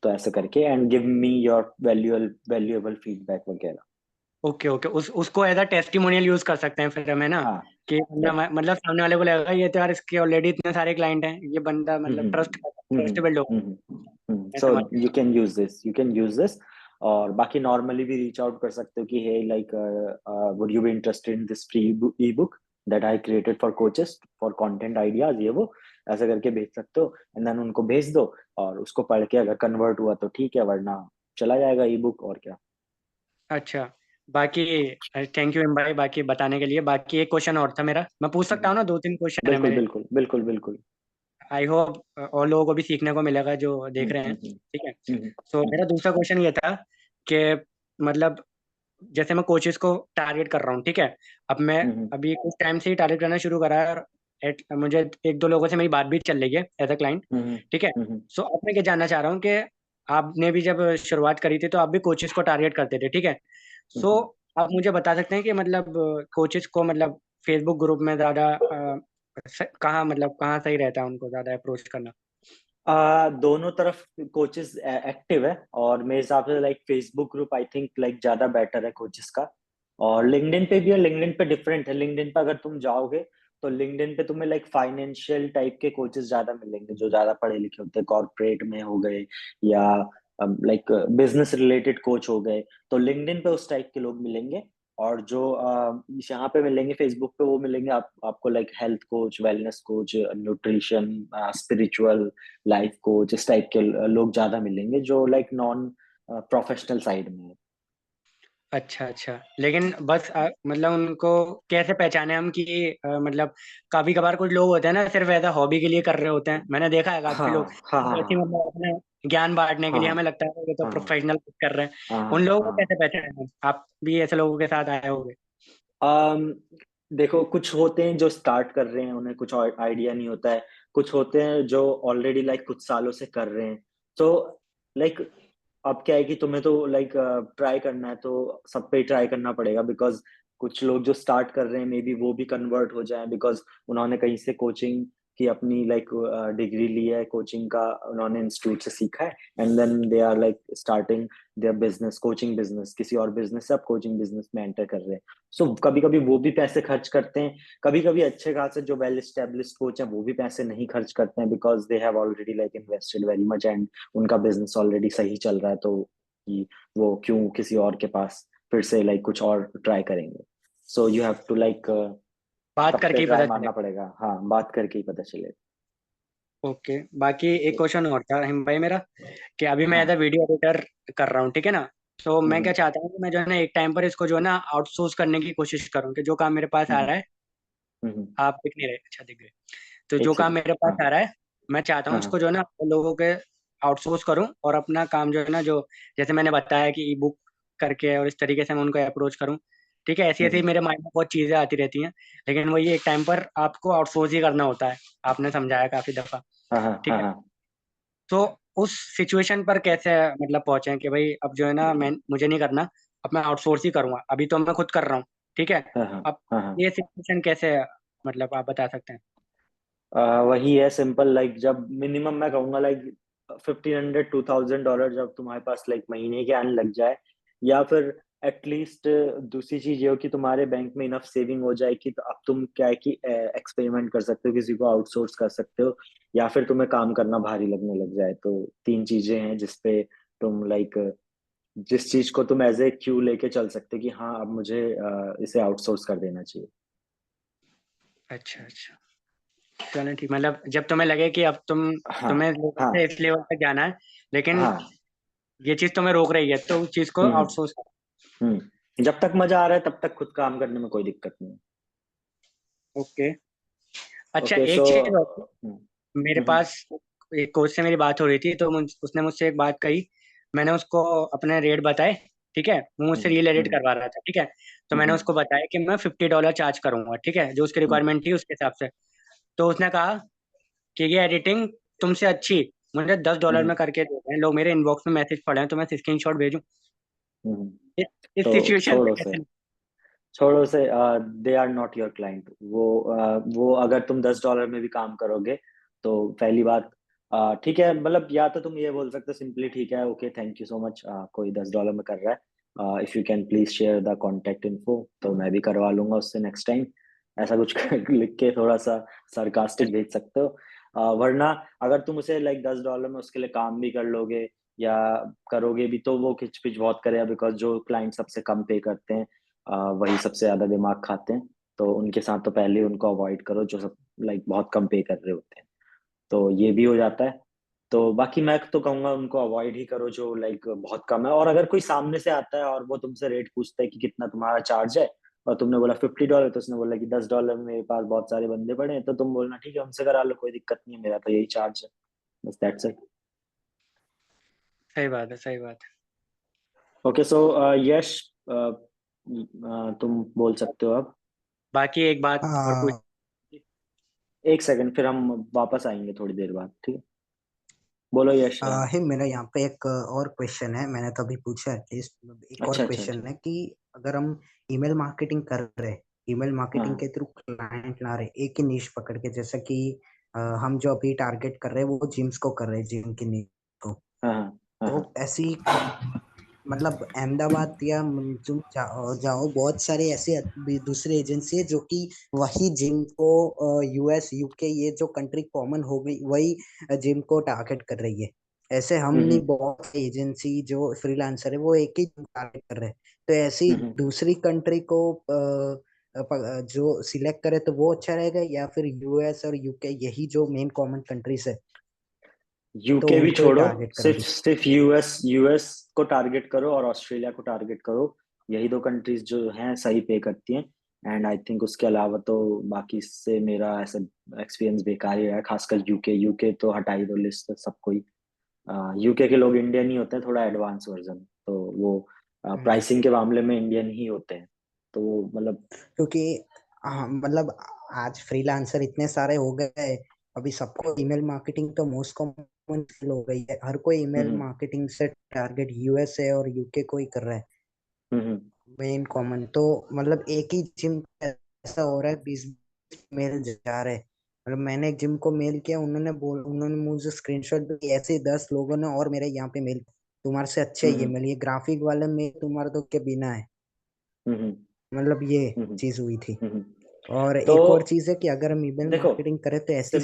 तो ऐसे करके and give me your valuable feedback वगैरह। ओके ओके, उसको एज अ टेस्टिमोनियल यूज कर सकते हैं फिर हमें ना, हाँ, कि बंदा राइट। मतलब सामने वाले को लगेगा ये तो यार इसके ऑलरेडी इतने सारे क्लाइंट हैं, ये बंदा मतलब ट्रस्ट बिल्ड होगा। मैं सो समझ यू कैन यूज दिस। और बाकी नॉर्मली भी रीच आउट कर सकते हो कि hey like would you be interested in this free ebook that I created for coaches for content ideas, ये वो ऐसा करके भेज सकते हो। एंड देन उनको भेज दो और उसको पढ़ के अगर कन्वर्ट हुआ तो ठीक है, वरना चला जाएगा ई बुक, और क्या। अच्छा, बाकी थैंक यू भाई बाकी बताने के लिए। बाकी एक क्वेश्चन और था मेरा, मैं पूछ सकता हूँ ना? 2-3 क्वेश्चन है बिल्कुल मेरे। बिल्कुल बिल्कुल बिल्कुल। आई होप और लोगों को भी सीखने को मिलेगा जो देख रहे हैं, ठीक है? तो मेरा दूसरा क्वेश्चन ये था कि मतलब जैसे मैं कोचेस को टारगेट कर रहा हूँ, ठीक है? अब मैं अभी कुछ टाइम से ही टारगेट करना शुरू करा है, और मुझे 1-2 लोगों से मेरी बात भी चल रही है एज अ क्लाइंट, ठीक है? सो अब मैं क्या जानना चाह रहा हूँ कि आपने भी जब शुरुआत करी थी तो आप भी कोचेस को टारगेट करते थे, ठीक है? सो आप मुझे बता सकते हैं कि मतलब कोचेस को मतलब फेसबुक ग्रुप में ज्यादा कहाँ मतलब कहाँ सही रहता है उनको ज्यादा अप्रोच करना? दोनों तरफ कोचेस एक्टिव है, और मेरे हिसाब से like Facebook group I think like ज्यादा बेटर है कोचेस का। और लिंक्डइन पे भी है, लिंक्डइन पे डिफरेंट है। लिंक्डइन पे अगर तुम जाओगे तो लिंक्डइन पे तुम्हें लाइक फाइनेंशियल टाइप के कोचेस ज्यादा मिलेंगे, जो ज्यादा पढ़े लिखे होते हैं, कॉर्पोरेट में हो गए या लाइक बिजनेस रिलेटेड कोच हो गए, तो लिंक्डइन पे उस टाइप के लोग मिलेंगे। और जो यहाँ पे मिलेंगे फेसबुक पे, वो मिलेंगे आपको like health coach, wellness coach, nutrition, spiritual life coach, इस टाइप के लोग ज्यादा मिलेंगे जो लाइक नॉन प्रोफेशनल साइड में है। अच्छा अच्छा, लेकिन बस मतलब उनको कैसे पहचाने हम कि मतलब कभी कभार कुछ लोग होते हैं ना सिर्फ ऐसा हॉबी के लिए कर रहे होते हैं, मैंने देखा है काफी लोग हाँ हाँ हाँ ऐसे ही हाँ मतलब अपने ज्ञान बांटने के लिए, हाँ हमें लगता है कि ये तो हाँ प्रोफेशनल कर रहे हैं। हाँ उन लोगों को हाँ कैसे पहचाने? आप भी ऐसे लोगों के साथ आए होंगे। um, देखो, कुछ होते हैं जो स्टार्ट कर रहे हैं, उन्हें कुछ आइडिया नहीं होता है। कुछ होते हैं जो ऑलरेडी लाइक कुछ सालों से कर रहे हैं। तो लाइक अब क्या है कि तुम्हें तो लाइक ट्राई करना है, तो सब पे ट्राई करना पड़ेगा, बिकॉज कुछ लोग जो स्टार्ट कर रहे हैं मे बी वो भी कन्वर्ट हो जाए, बिकॉज उन्होंने कहीं से कोचिंग की अपनी लाइक डिग्री ली है, कोचिंग का उन्होंने इंस्टीट्यूट से सीखा है, and then they are like starting their business, coaching business, किसी और बिजनेस से अब कोचिंग बिजनेस में एंटर कर रहे हैं। सो कभी कभी वो भी पैसे खर्च करते हैं, कभी कभी अच्छे खासे जो वेल एस्टेब्लिश्ड कोच है वो भी पैसे नहीं खर्च करते हैं, because they have already like invested very much and उनका बिजनेस ऑलरेडी सही चल रहा है, तो कि वो क्यों किसी और के पास फिर से लाइक कुछ और ट्राई करेंगे। So you have to like बात सब पे करके ही ट्राई पता मारना चलेगा। पड़ेगा, हाँ, बात करके ही पता चलेगा। ओके, बाकी एक क्वेश्चन और था हिम भाई मेरा कि अभी मैं एज हाँ। अ वीडियो एडिटर कर रहा हूँ, ठीक है ना? तो मैं हम्म क्या चाहता हूँ कि मैं जो है ना एक टाइम पर इसको जो है ना आउटसोर्स करने की कोशिश करूँ, कि जो काम मेरे पास आ हम्म रहा है, हम्म, आप दिख नहीं रहे, अच्छा दिख गए, तो एक जो काम सेकेंड। मेरे हाँ पास आ रहा है मैं चाहता हूँ हाँ हाँ उसको जो है ना लोगों के आउटसोर्स करूँ, और अपना काम जो है ना जो जैसे मैंने बताया कि ई बुक करके और इस तरीके से मैं उनको अप्रोच करूँ, ठीक है? ऐसी ऐसी हम्म, मेरे माइंड में बहुत चीजें आती रहती हैं, लेकिन वो ये एक टाइम पर आपको आउटसोर्स ही करना होता है, आपने समझाया काफी दफा, हाँ हाँ ठीक हाँ है? हाँ तो उस सिचुएशन पर कैसे मतलब पहुंचे कि भाई अब जो है ना मैं मुझे नहीं करना, अब मैं आउटसोर्स ही करूंगा, अभी तो मैं खुद कर रहा हूँ, ठीक है? हाँ हाँ अब हाँ हाँ। ये सिचुएशन कैसे मतलब आप बता सकते हैं? वही है सिंपल, लाइक जब मिनिमम मैं कहूंगा लाइक $1,500 जब तुम्हारे पास लाइक महीने के आने लग जाए, या फिर एटलीस्ट दूसरी चीज ये हो कि तुम्हारे बैंक में इनफ सेविंग हो जाए कि तो अब तुम क्या है कि एक्सपेरिमेंट कर सकते हो, किसी को आउटसोर्स कर सकते हो, या फिर तुम्हें काम करना भारी लगने लग जाए। तो तीन चीजें हैं जिसपे तुम लाइक जिस चीज को तुम एज ए क्यू लेके चल सकते हो कि हाँ अब मुझे इसे आउटसोर्स कर देना चाहिए। अच्छा अच्छा, चलो ठीक, मतलब जब तुम्हें लगे कि अब हाँ तुम्हें लेवल हाँ से इस लेवल तक जाना है, लेकिन हाँ। ये चीज तुम्हें रोक रही है, तो उस चीज को हम्म आउटसोर्स। जब तक मजा आ रहा है तब तक खुद काम करने में कोई दिक्कत नहीं। ओके, अच्छा ओके सो एक चीज और थी, मेरे हम्म पास एक कोच से मेरी बात हो रही थी, तो उसने मुझसे एक बात कही, मैंने उसको अपने रेट बताए, ठीक है? वो मुझसे रील एडिट हम्म करवा रहा था, ठीक है? तो मैंने हम्म उसको बताया कि मैं $50 चार्ज करूंगा, ठीक है? जो उसकी हम्म रिक्वायरमेंट थी उसके हिसाब से। तो उसने कहा कि ये एडिटिंग तुमसे अच्छी मुझे $10 हम्म में करके दे रहे हैं लोग, मेरे इनबॉक्स में मैसेज पड़े हैं, तो मैं स्क्रीन शॉट भेजूं? हम्म। इस तो सिचुएशन में छोड़ो से, कैसे? छोड़ो से, they are not your client. वो अगर तुम $10 में भी काम करोगे तो पहली बात, ठीक है, मतलब या तो तुम ये बोल सकते हो सिंपली, ठीक है okay thank you so much, कोई $10 में कर रहा है, if you can please share the contact info, तो मैं भी करवा लूंगा उससे नेक्स्ट टाइम, ऐसा कुछ लिख के थोड़ा सा सरकास्टिक भेज सकते हो। वरना अगर तुम उसे लाइक $10 में उसके लिए काम भी कर लोगे या करोगे भी तो वो खिचपिच बहुत करेगा, बिकॉज जो क्लाइंट सबसे कम पे करते हैं वही सबसे ज्यादा दिमाग खाते हैं। तो उनके साथ तो पहले ही उनको अवॉइड करो जो सब लाइक बहुत कम पे कर रहे होते हैं। तो ये भी हो जाता है। तो बाकी मैं तो कहूंगा उनको अवॉइड ही करो जो लाइक बहुत कम है। और अगर कोई सामने से आता है और वो तुमसे रेट पूछता है कि कितना तुम्हारा चार्ज है, और तुमने बोला $50, तो उसने बोला कि $10 में मेरे पास बहुत सारे बंदे पड़े हैं, तो तुम बोलना ठीक है उनसे करा लो, कोई दिक्कत नहीं है, मेरा तो यही चार्ज है, बस दैट्स इट। सही बात है, सही बात है। ओके सो यश, तुम बोल सकते हो अब। बाकी एक बात और पूछ। एक सेकंड, फिर हम वापस आएंगे थोड़ी देर बाद, ठीक है? बोलो यश। है मेरा यहाँ पे एक और क्वेश्चन है, मैंने तो अभी पूछा एटलीस्ट। एक और अच्छा अच्छा क्वेश्चन अच्छा। है कि अगर हम ईमेल मार्केटिंग कर रहे हैं, ईमेल मार्केटिंग हाँ के थ्रू क्लाइंट ला रहे हैं एक ही नीश पकड़ के, जैसा कि हम जो अभी टारगेट कर रहे हैं वो जिम्स को कर रहे हैं, जिम की नीश को। हाँ हाँ हाँ तो ऐसी मतलब अहमदाबाद या तुम जाओ बहुत सारे ऐसे भी दूसरे एजेंसी है जो कि वही जिम को यूएस यूके ये जो कंट्री कॉमन हो गई वही जिम को टारगेट कर रही है। ऐसे हम हम्म नहीं, बहुत एजेंसी जो फ्रीलांसर है वो एक ही टारगेट कर रहे हैं। तो ऐसी हम्म। दूसरी कंट्री को जो सिलेक्ट करे तो वो अच्छा रहेगा, या फिर यूएस और यूके यही जो मेन कॉमन कंट्रीज है तो यूके भी उनको ही छोड़ो, टारगेट करें? सिर्फ सिर्फ यूएस यूएस को टारगेट करो और ऑस्ट्रेलिया को टारगेट करो। यही दो कंट्रीज जो हैं सही पे करती हैं। एंड आई थिंक उसके अलावा तो बाकी से मेरा ऐसा एक्सपीरियंस बेकार ही रहा है, खासकर यूके। यूके तो हटा ही दो लिस्ट से सब कोई। यूके के लोग इंडियन ही होते हैं, थोड़ा एडवांस वर्जन, तो वो हम्म। प्राइसिंग के मामले में इंडियन ही होते हैं। तो वो मतलब क्योंकि मतलब आज फ्रीलांसर इतने सारे हो गए, अभी सबको ईमेल मार्केटिंग तो मोस्ट कॉमन हो गई है, हर कोई ईमेल हम्म मार्केटिंग से टारगेट यूएसए और यूके को ही कर रहा है हम्म मेन कॉमन। तो मतलब एक ही जिम ऐसा हो रहा है 20 मेल जा रहे हैं। मतलब मैंने एक जिम को मेल किया, उन्होंने मुझे स्क्रीनशॉट भी ऐसे 10 लोगों ने और मेरे यहाँ पे मेल, तुम्हारे से अच्छे ये हम्म मेल, ये ग्राफिक वाले मेल तुम्हारे तो के बिना है। हम्म मतलब ये हम्म चीज हुई थी। हम्म। और तो एक और चीज है कि अगर हम ईमेल देखो, मार्केटिंग करें तो ऐसी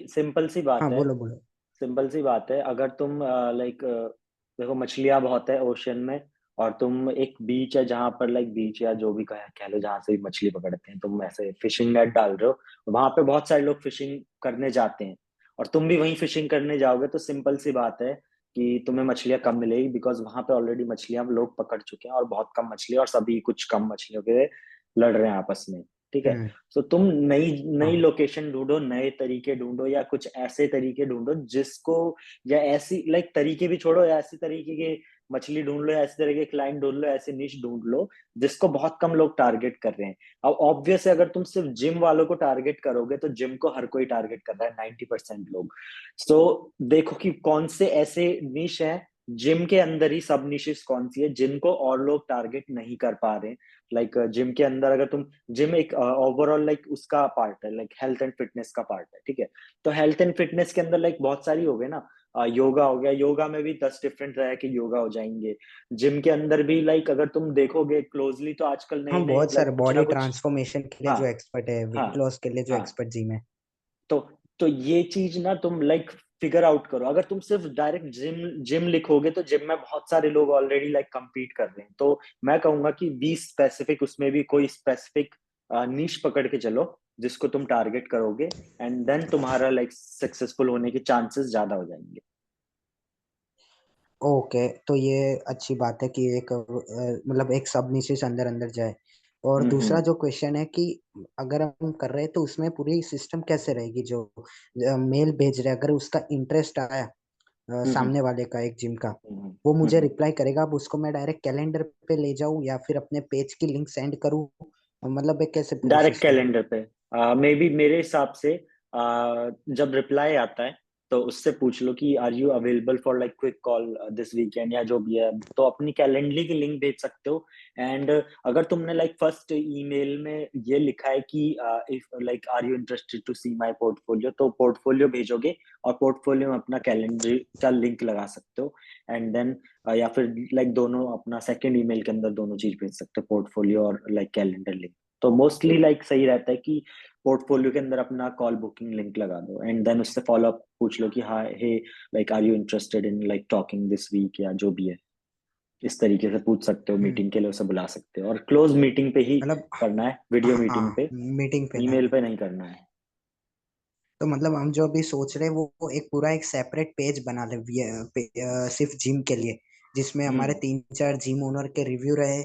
सिंपल सी बात हाँ है। बोलो बोलो। सिंपल सी बात है, अगर तुम लाइक देखो मछलियां बहुत है ओशन में, और तुम एक बीच है जहां पर लाइक बीच या जो भी कह लो जहां से भी मछली पकड़ते हैं, तुम ऐसे फिशिंग नेट डाल रहे हो, वहां पे बहुत सारे लोग फिशिंग करने जाते हैं, और तुम भी वहीं फिशिंग करने जाओगे, तो सिंपल सी बात है कि तुम्हें मछलियां कम मिलेगी, बिकॉज वहां पे ऑलरेडी मछलियां लोग पकड़ चुके हैं और बहुत कम मछलियां, और सभी कुछ कम मछलियों के लिए लड़ रहे हैं आपस में। ठीक है? हम्म। तो तुम नई नई हाँ लोकेशन ढूंढो, नए तरीके ढूंढो, या कुछ ऐसे तरीके ढूंढो जिसको, या ऐसी लाइक तरीके भी छोड़ो, या ऐसी तरीके के मछली ढूंढ लो, या ऐसे तरह के क्लाइंट ढूंढ लो, ऐसे निश ढूंढ लो जिसको बहुत कम लोग टारगेट कर रहे हैं। अब ऑब्वियस है, अगर तुम सिर्फ जिम वालों को टारगेट करोगे तो जिम को हर कोई टारगेट कर रहा है, 90% लोग। सो देखो कि कौन से ऐसे निश है, जिम के अंदर ही सब निशेस कौन सी है जिनको और लोग टारगेट नहीं कर पा रहे हैं। लाइक जिम के अंदर अगर तुम, जिम एक ओवरऑल लाइक उसका पार्ट है, लाइक हेल्थ एंड फिटनेस का पार्ट है, ठीक है? तो हेल्थ एंड फिटनेस के अंदर लाइक बहुत सारी हो गई ना, योगा हो गया, योगा में भी 10 डिफरेंट तरह के योगा हो जाएंगे। जिम के अंदर भी लाइक अगर तुम देखोगे क्लोजली तो आजकल नई हम नई बहुत सारे लाइक कुछ ना बॉडी कुछ। ट्रांसफॉर्मेशन के लिए हाँ जो एक्सपर्ट है, हाँ वेट लॉस के लिए जो हाँ। एक्सपर्ट जिम है। तो तो ये चीज ना तुम लाइक फिगर आउट करो। अगर तुम सिर्फ डायरेक्ट जिम जिम लिखोगे तो जिम में बहुत सारे लोग ऑलरेडी लाइक compete कर रहे हैं। तो मैं कहूंगा कि बी स्पेसिफिक, उसमें भी कोई स्पेसिफिक नीश पकड़ के चलो जिसको तुम टारगेट करोगे, एंड देन तुम्हारा लाइक सक्सेसफुल होने के चांसेस ज्यादा हो जाएंगे। ओके, तो ये अच्छी बात है कि एक मतलब एक सब निशेष अंदर अंदर जाए। और दूसरा हम्म। जो क्वेश्चन है कि अगर हम कर रहे हैं तो उसमें पूरी सिस्टम कैसे रहेगी, जो मेल भेज रहे हैं, अगर उसका इंटरेस्ट आया हम्म सामने वाले का एक जिम का, हम्म वो मुझे हम्म। रिप्लाई करेगा, अब उसको मैं डायरेक्ट कैलेंडर पे ले जाऊं या फिर अपने पेज की लिंक सेंड करूं? मतलब एक कैसे पूरी डायरेक्ट सिस्टम? कैलेंडर पे। मे बी मेरे हिसाब से जब रिप्लाई आता है तो उससे पूछ लो कि are you available for like quick call this weekend, या जो भी है, तो अपनी कैलेंडर की लिंक भेज सकते हो। एंड अगर तुमने लाइक फर्स्ट ईमेल में ये लिखा है कि if like are you interested to see my portfolio, तो पोर्टफोलियो भेजोगे और पोर्टफोलियो में अपना कैलेंडर का लिंक लगा सकते हो। एंड देन या फिर लाइक दोनों अपना सेकेंड ईमेल के अंदर दोनों चीज भेज सकते हो, पोर्टफोलियो और लाइक कैलेंडर लिंक। तो मोस्टली लाइक सही रहता है कि पोर्टफोलियो के अंदर अपना कॉल बुकिंग लिंक लगा दो, एंड देन उससे फॉलो अप पूछ लो कि हाँ hey like are you interested in like talking this week, या जो भी है इस तरीके से पूछ सकते हो। मीटिंग के लिए उसे बुला सकते हो, और क्लोज मीटिंग पे ही मतलब करना है, वीडियो मीटिंग हाँ पे, मीटिंग पे ना। ईमेल पे नहीं करना है। तो मतलब हम जो अभी सोच रहे हैं वो एक पूरा एक सेपरेट पेज बना ले सिर्फ जिम के लिए, जिसमें हमारे 3-4 जिम ओनर के रिव्यू रहे,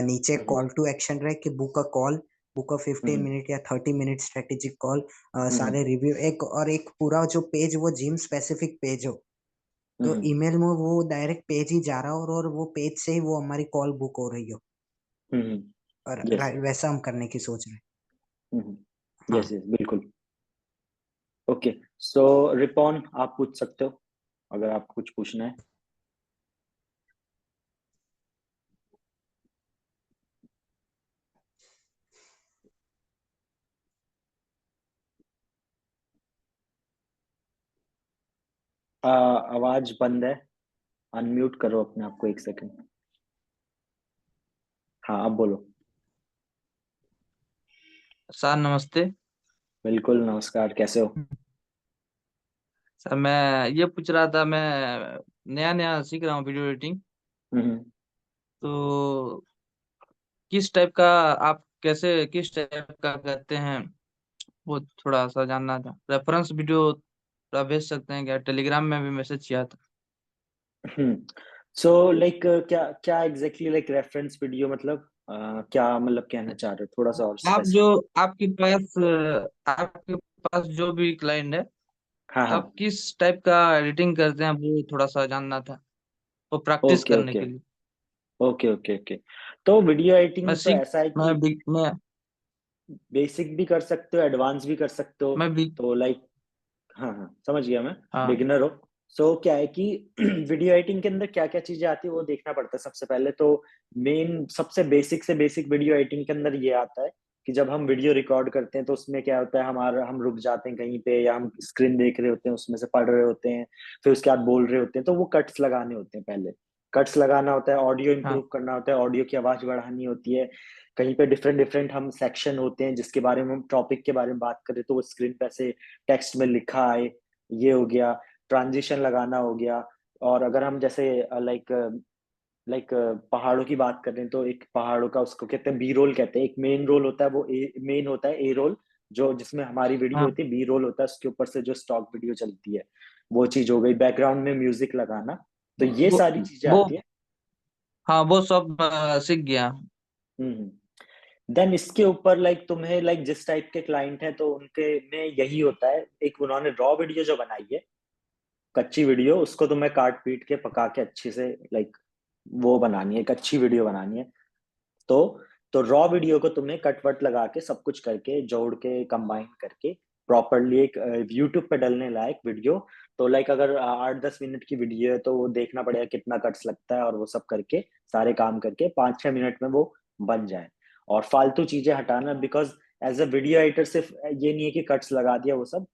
नीचे कॉल टू एक्शन रहे कि book a call, book a 15 minute या 30 मिनट स्ट्रेटेजिक कॉल, सारे रिव्यू एक, और एक पूरा जो पेज वो जिम स्पेसिफिक पेज हो, तो ईमेल में वो डायरेक्ट पेज ही जा रहा हो, और वो पेज से ही वो हमारी कॉल बुक हो रही हो, और यस वैसा हम करने की सोच रहे हैं। हाँ यस यस बिल्कुल। ओके, सो रिपॉन आप पूछ सकते हो अगर आप कुछ पूछना है। आवाज बंद है, अनम्यूट करो अपने आप को 1 सेकंड। हाँ अब बोलो। सर नमस्ते। बिल्कुल नमस्कार, कैसे हो? सर मैं ये पूछ रहा था, मैं नया नया सीख रहा हूँ वीडियो एडिटिंग, हम्म तो किस टाइप का आप कैसे किस टाइप का करते हैं वो थोड़ा सा जानना था। रेफरेंस वीडियो थोड़ा भेज सकते हैं क्या? टेलीग्राम में भी मैसेज किया था। सो लाइक क्या क्या एग्जैक्टली लाइक रेफरेंस वीडियो मतलब क्या मतलब कहना चाह रहे हो, थोड़ा सा और आप जो स्पेसिफिक। आपके पास जो भी क्लाइंट है, हाँ तो हाँ। आप किस टाइप का एडिटिंग करते हैं वो थोड़ा सा जानना था, वो प्रैक्टिस ओके करने ओके के लिए। Okay okay okay. तो वीडियो मैं एडिटिंग तो सीख ऐसा है कि मैं बेसिक भी कर सकते हो, एडवांस भी कर सकते हो। मैं भी तो लाइक हाँ हाँ समझ गया मैं, हाँ बिगिनर हो। सो क्या है कि वीडियो एडिटिंग के अंदर क्या क्या चीजें आती है वो देखना पड़ता है सबसे पहले तो। मेन सबसे बेसिक से बेसिक वीडियो एडिटिंग के अंदर ये आता है कि जब हम वीडियो रिकॉर्ड करते हैं तो उसमें क्या होता है, हमारा हम रुक जाते हैं कहीं पे, या हम स्क्रीन देख रहे होते हैं उसमें से पढ़ रहे होते हैं, फिर उसके बाद बोल रहे होते हैं, तो वो कट्स लगाने होते हैं। पहले कट्स लगाना होता है, ऑडियो हाँ इंप्रूव करना होता है, ऑडियो की आवाज बढ़ानी होती है। कहीं पे डिफरेंट डिफरेंट हम सेक्शन होते हैं जिसके बारे में हम टॉपिक के बारे में बात करें तो वो स्क्रीन पे ऐसे टेक्स्ट में लिखा आए, ये हो गया। ट्रांजिशन लगाना हो गया। और अगर हम जैसे लाइक लाइक पहाड़ों की बात कर रहे हैं तो एक पहाड़ों का उसको कहते हैं बी रोल कहते हैं। एक मेन रोल होता है, वो मेन होता है ए रोल, जो जिसमें हमारी वीडियो हाँ होती है। बी रोल होता है उसके ऊपर से जो स्टॉक वीडियो चलती है, वो चीज हो गई। बैकग्राउंड में म्यूजिक लगाना, तो ये वो सारी चीजें वो आती है। हाँ वो सब सीख गया। देन इसके ऊपर लाइक तुम्हें लाइक जिस टाइप के क्लाइंट है तो उनके में यही होता है। एक उन्होंने रॉ वीडियो जो बनाई है, कच्ची वीडियो, उसको तुम्हें काट पीट के पका के अच्छे से लाइक वो बनानी है, एक अच्छी वीडियो बनानी है। तो तो रॉ वीडियो को तुम्हें कट वट लगा के सब कुछ करके जोड़ के कंबाइन करके प्रॉपरली एक यूट्यूब पे डलने लायक वीडियो। तो लाइक अगर 8-10 मिनट की वीडियो है तो वो देखना पड़ेगा कितना कट्स लगता है, और वो सब करके सारे काम करके 5-6 मिनट में वो बन जाए। और फालतू चीजें हटाना, because as a video editor सिर्फ ये नहीं है कि कट्स लगा दिया वो सब।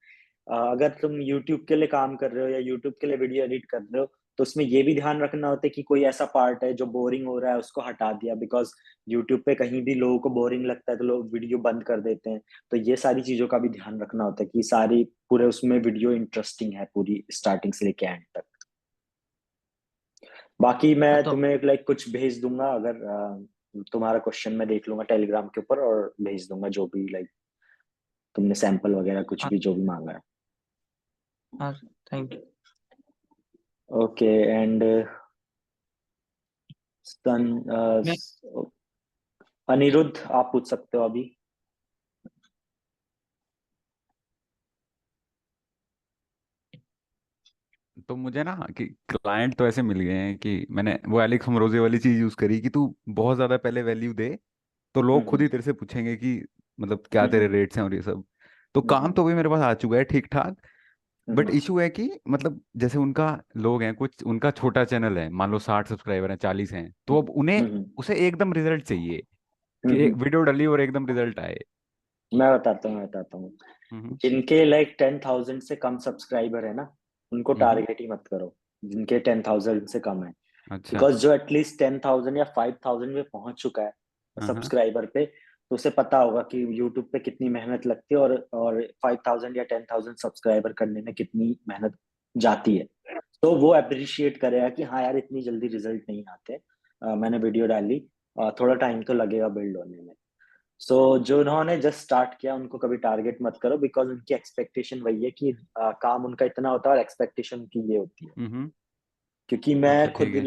अगर तुम यूट्यूब के लिए काम कर रहे हो या यूट्यूब के लिए वीडियो एडिट कर रहे हो तो उसमें ये भी ध्यान रखना होता है कि कोई ऐसा पार्ट है जो बोरिंग हो रहा है उसको हटा दिया। बिकॉज यूट्यूब पे कहीं भी लोगों को बोरिंग लगता है तो लोग वीडियो बंद कर देते हैं। तो ये सारी चीजों का भी ध्यान रखना होता है कि सारी पूरे उसमें वीडियो इंटरेस्टिंग है पूरी स्टार्टिंग से लेके एंड तक। बाकी मैं तो तुम्हें लाइक कुछ भेज दूंगा, अगर तुम्हारा क्वेश्चन मैं देख लूंगा टेलीग्राम के ऊपर और भेज दूंगा जो भी लाइक तुमने सैंपल वगैरह कुछ हाँ भी जो भी मांगा है। हाँ थैंक यू। ओके एंड सन मैं अनिरुद्ध आप पूछ सकते हो अभी। तो मुझे ना कि क्लाइंट तो ऐसे मिल गए हैं कि मैंने वो एलेक्स हमरोजे वाली चीज यूज करी कि तू बहुत ज्यादा पहले वैल्यू दे, तो लोग खुद हम्म ही तेरे से पूछेंगे कि मतलब क्या तेरे हम्म रेट्स हैं और ये सब। तो काम हम्म तो भी मेरे पास आ चुका है ठीक ठाक। बट हम्म इशू है कि मतलब जैसे उनका लोग हैं, कुछ उनका छोटा चैनल है, मान लो 60 सब्सक्राइबर हैं, 40 हैं, तो अब उन्हें हम्म उसे एकदम रिजल्ट चाहिए कि एक हम्म। वीडियो डली और एकदम रिजल्ट आए। मैं बताता हूँ। हम्म जिनके लाइक 10,000 से कम सब्सक्राइबर है ना, उनको हम्म। टारगेट ही मत करो, जिनके 10,000 से कम है। अच्छा। बिकॉज जो एटलीस्ट 10,000 या 5,000 पे पहुंच चुका है हाँ हाँ। सब्सक्राइबर पे, तो उसे पता होगा कि यूट्यूब पे कितनी मेहनत लगती है और 5000 या 10,000 सब्सक्राइबर करने में कितनी मेहनत जाती है। तो वो अप्रिशिएट करेगा कि हाँ यार इतनी जल्दी रिजल्ट नहीं आते। मैंने वीडियो डाली, थोड़ा टाइम तो लगेगा बिल्ड होने में। सो जो उन्होंने जस्ट स्टार्ट किया उनको कभी टारगेट मत करो, बिकॉज उनकी एक्सपेक्टेशन वही है कि काम उनका इतना होता है और एक्सपेक्टेशन की ये होती है। क्योंकि अच्छा मैं ठीक खुद है।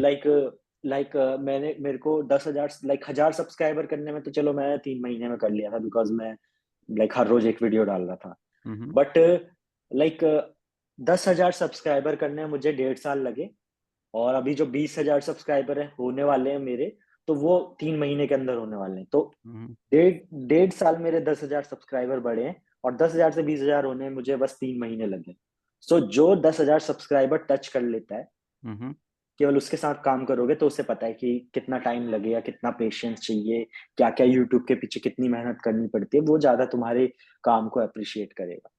लाइक मेरे को 10,000 लाइक 1,000 सब्सक्राइबर करने में तो चलो मैं 3 महीने में कर लिया था, बिकॉज मैं लाइक हर रोज एक वीडियो डाल रहा था। बट लाइक 10,000 सब्सक्राइबर करने में मुझे 1.5 साल लगे, और अभी जो 20,000 सब्सक्राइबर है होने वाले हैं मेरे, तो वो 3 महीने के अंदर होने वाले हैं। तो डेढ़ साल मेरे 10,000 सब्सक्राइबर बढ़े हैं, और 10,000 से 20,000 होने में मुझे बस 3 महीने लगे। सो जो 10,000 सब्सक्राइबर टच कर लेता है, केवल उसके साथ काम करोगे तो उसे पता है कि कितना टाइम लगेगा, कितना पेशेंस चाहिए, क्या क्या यूट्यूब के पीछे कितनी मेहनत करनी पड़ती है, वो ज्यादा तुम्हारे काम को अप्रिशिएट करेगा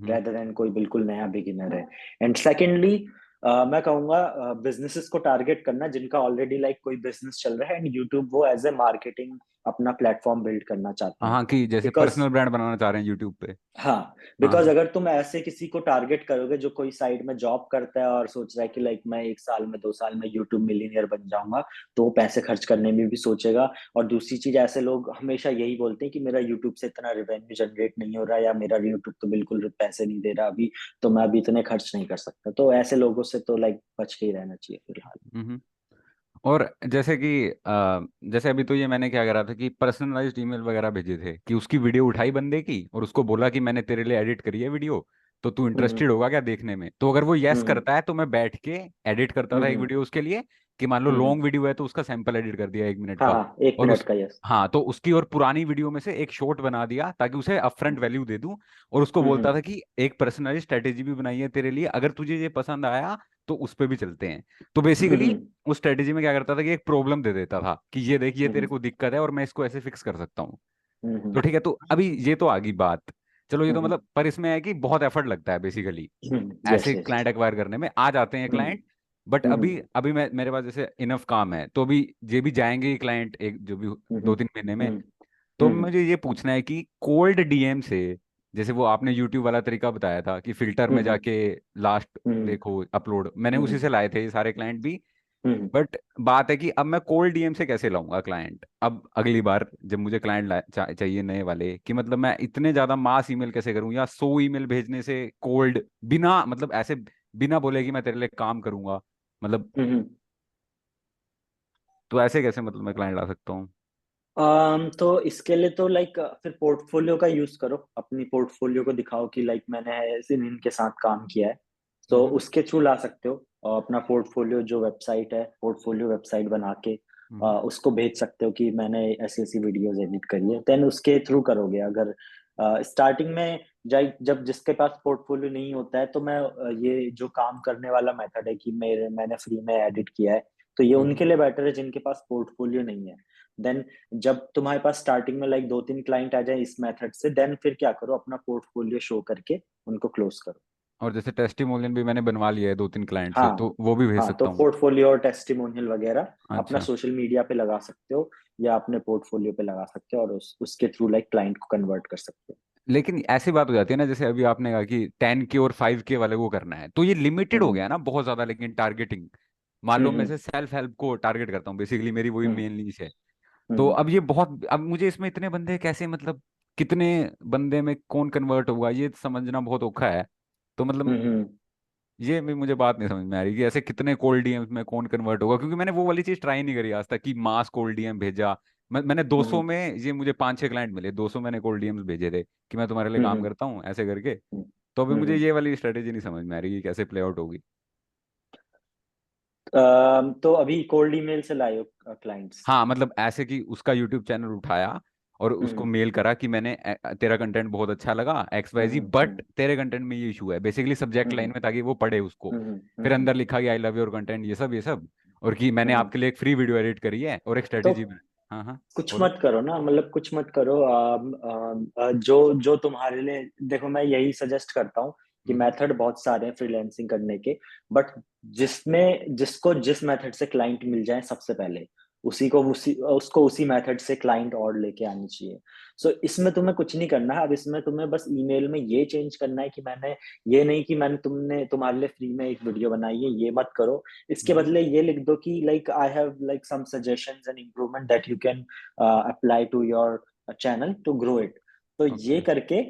रेदर देन कोई बिल्कुल नया बिगिनर है। एंड सेकेंडली मैं कहूंगा बिजनेसेस को टारगेट करना जिनका ऑलरेडी लाइक कोई बिजनेस चल रहा है, एंड यूट्यूब वो एज ए मार्केटिंग अपना प्लेटफॉर्म बिल्ड करना चाहते हैं। हाँ कि जैसे बिकॉज पर्सनल ब्रांड बनाना चाह रहे हैं यूट्यूब पे। हाँ, बिकॉज हाँ। अगर तुम ऐसे किसी को टारगेट करोगे जो कोई साइड में जॉब करता है और सोच रहा है कि लाइक मैं 1 साल में 2 साल में यूट्यूब मिलियनियर बन जाऊंगा, तो वो पैसे खर्च करने में भी सोचेगा। और दूसरी चीज, ऐसे लोग हमेशा यही बोलते हैं कि मेरा यूट्यूब से इतना रेवेन्यू जनरेट नहीं हो रहा, या मेरा यूट्यूब तो बिल्कुल पैसे नहीं दे रहा अभी, तो मैं अभी इतने खर्च नहीं कर सकता। तो ऐसे लोगों से तो लाइक बच के ही रहना चाहिए फिलहाल। और जैसे कि जैसे अभी तो ये मैंने क्या करा था कि पर्सनलाइज्ड ईमेल वगैरह भेजे थे कि उसकी वीडियो उठाई बंदे की और उसको बोला कि मैंने तेरे लिए एडिट करी है वीडियो, तो तू हम्म इंटरेस्टेड होगा क्या देखने में। तो अगर वो यस हम्म करता है तो मैं बैठ के एडिट करता था एक हम्म वीडियो उसके लिए, कि मान लो हम्म लॉन्ग वीडियो है तो उसका सैंपल एडिट कर दिया 1 मिनट हाँ का। हाँ, एक और मिनट उस का, यस। हाँ तो उसकी और पुरानी वीडियो में से एक शॉर्ट बना दिया ताकि उसे अपफ्रंट वैल्यू दे दूं। और उसको बोलता था कि एक पर्सनलाइज स्ट्रेटेजी भी बनाई है तेरे लिए, अगर तुझे ये पसंद आया तो उस पर भी चलते हैं। तो बेसिकली उस स्ट्रेटेजी में क्या करता था कि एक प्रॉब्लम दे देता था कि ये देख ये तेरे को दिक्कत है और मैं इसको ऐसे फिक्स कर सकता हूँ। तो ठीक है, तो अभी ये तो आ गई बात। चलो ये तो मतलब, पर इसमें है कि बहुत एफर्ट लगता है बेसिकली यस ऐसे यस। क्लाइंट एक्वायर करने में। आ जाते हैं क्लाइंट, बट अभी अभी मेरे पास जैसे इनफ काम है, तो अभी ये भी जाएंगे क्लाइंट एक जो भी 2-3 महीने में। तो मुझे ये पूछना है कि कोल्ड डीएम से, जैसे वो आपने यूट्यूब वाला तरीका बताया था कि फिल्टर में जाके लास्ट देखो अपलोड, मैंने उसी से लाए थे ये सारे क्लाइंट भी। बट बात है कि अब मैं कोल्ड डीएम से कैसे लाऊंगा क्लाइंट, अब अगली बार जब मुझे क्लाइंट चाहिए नए वाले, कि मतलब मैं इतने ज्यादा मास ईमेल कैसे करूं, या 100 ईमेल भेजने से कोल्ड, बिना मतलब ऐसे बिना बोले कि मैं तेरे लिए काम करूंगा, मतलब तो ऐसे कैसे मतलब मैं क्लाइंट ला सकता हूँ। तो इसके लिए तो लाइक फिर पोर्टफोलियो का यूज करो, अपनी पोर्टफोलियो को दिखाओ कि लाइक मैंने इनके साथ काम किया है, तो उसके थ्रू ला सकते हो। और अपना पोर्टफोलियो जो वेबसाइट है, पोर्टफोलियो वेबसाइट बना के उसको भेज सकते हो कि मैंने ऐसी ऐसी वीडियोस एडिट करी है, देन उसके थ्रू करोगे। अगर स्टार्टिंग में जब जिसके पास पोर्टफोलियो नहीं होता है, तो मैं ये जो काम करने वाला मेथड है कि मैंने फ्री में एडिट किया है, तो ये उनके लिए बेटर है जिनके पास पोर्टफोलियो नहीं है। देन जब तुम्हारे पास स्टार्टिंग में लाइक 2-3 क्लाइंट आ जाए इस मेथड से, देन फिर क्या करो, अपना पोर्टफोलियो शो करके उनको क्लोज करो। और जैसे टेस्टिमोनियल भी मैंने बनवा लिया है 2-3 क्लाइंट से, हाँ तो वो भी भेज हाँ, तो सकता हूँ। पोर्टफोलियो और टेस्टिमोनियल वगैरह अपना अच्छा। सोशल मीडिया पे लगा सकते हो, या अपने पोर्टफोलियो पे लगा सकते हो, और उसके थ्रू लाइक क्लाइंट को कन्वर्ट कर सकते हो। लेकिन ऐसी बात हो जाती है ना, जैसे अभी आपने कहा कि 10K और 5K वाले वो करना है, तो ये लिमिटेड हो हम्म गया ना बहुत ज्यादा। लेकिन टारगेटिंग, मान लो मैं हम्म से सेल्फ हेल्प को टारगेट करता हूँ, बेसिकली मेरी वही हम्म मेन नीश है। तो हम्म अब ये बहुत, अब मुझे इसमें इतने बंदे कैसे, मतलब कितने बंदे में कौन कन्वर्ट होगा ये समझना बहुत औखा है। तो मतलब हम्म ये भी मुझे बात नहीं समझ में आ रही कि ऐसे कितने कोल्ड डीएम्स में कौन कन्वर्ट होगा, क्योंकि मैंने वो वाली चीज ट्राई नहीं करी आज तक कि मास कोल्ड डीएम भेजा। मैंने 200 हम्म में, ये मुझे 5-6 क्लाइंट मिले, 200 मैंने कोल्ड डीएम्स भेजे थे कि मैं तुम्हारे लिए काम हम्म करता हूँ ऐसे करके। हम्म तो अभी मुझे हम्म ये वाली स्ट्रेटेजी नहीं समझ में आ रही कि कैसे प्ले आउट होगी। तो अभी कोल्ड ईमेल से लाए हो क्लाइंट्स? हाँ मतलब ऐसे कि उसका यूट्यूब चैनल उठाया और उसको हम्म मेल करा कि मैंने तेरा कंटेंट बहुत अच्छा लगा XYZ, हम्म बट तेरे कंटेंट में ये इशू है, बेसिकली सब्जेक्ट लाइन हम्म में, ताकि वो पढ़े उसको। फिर हम्म अंदर लिखा कि आई लव योर कंटेंट, ये सब, और कि मैंने हम्म आपके लिए एक फ्री वीडियो एडिट करी है और एक तो स्ट्रेटेजी में। हाँ हाँ। कुछ बोलो। मत करो ना, मतलब कुछ मत करो। जो जो तुम्हारे लिए, देखो मैं यही सजेस्ट करता हूँ कि हम्म मेथड बहुत सारे हैं फ्रीलैंसिंग करने के, बट जिसको जिस मेथड से क्लाइंट मिल जाए सबसे पहले उसको उसी मेथड से क्लाइंट और लेके आनी चाहिए। सो इसमें तुम्हें कुछ नहीं करना है, अब इसमें तुम्हें बस ईमेल में ये चेंज करना है कि मैंने ये नहीं कि मैंने तुम्हारे लिए फ्री में एक वीडियो बनाई है, ये मत करो। इसके बदले ये लिख दो कि like I have like some suggestions and improvement that you can apply to your channel to grow it. तो ये करके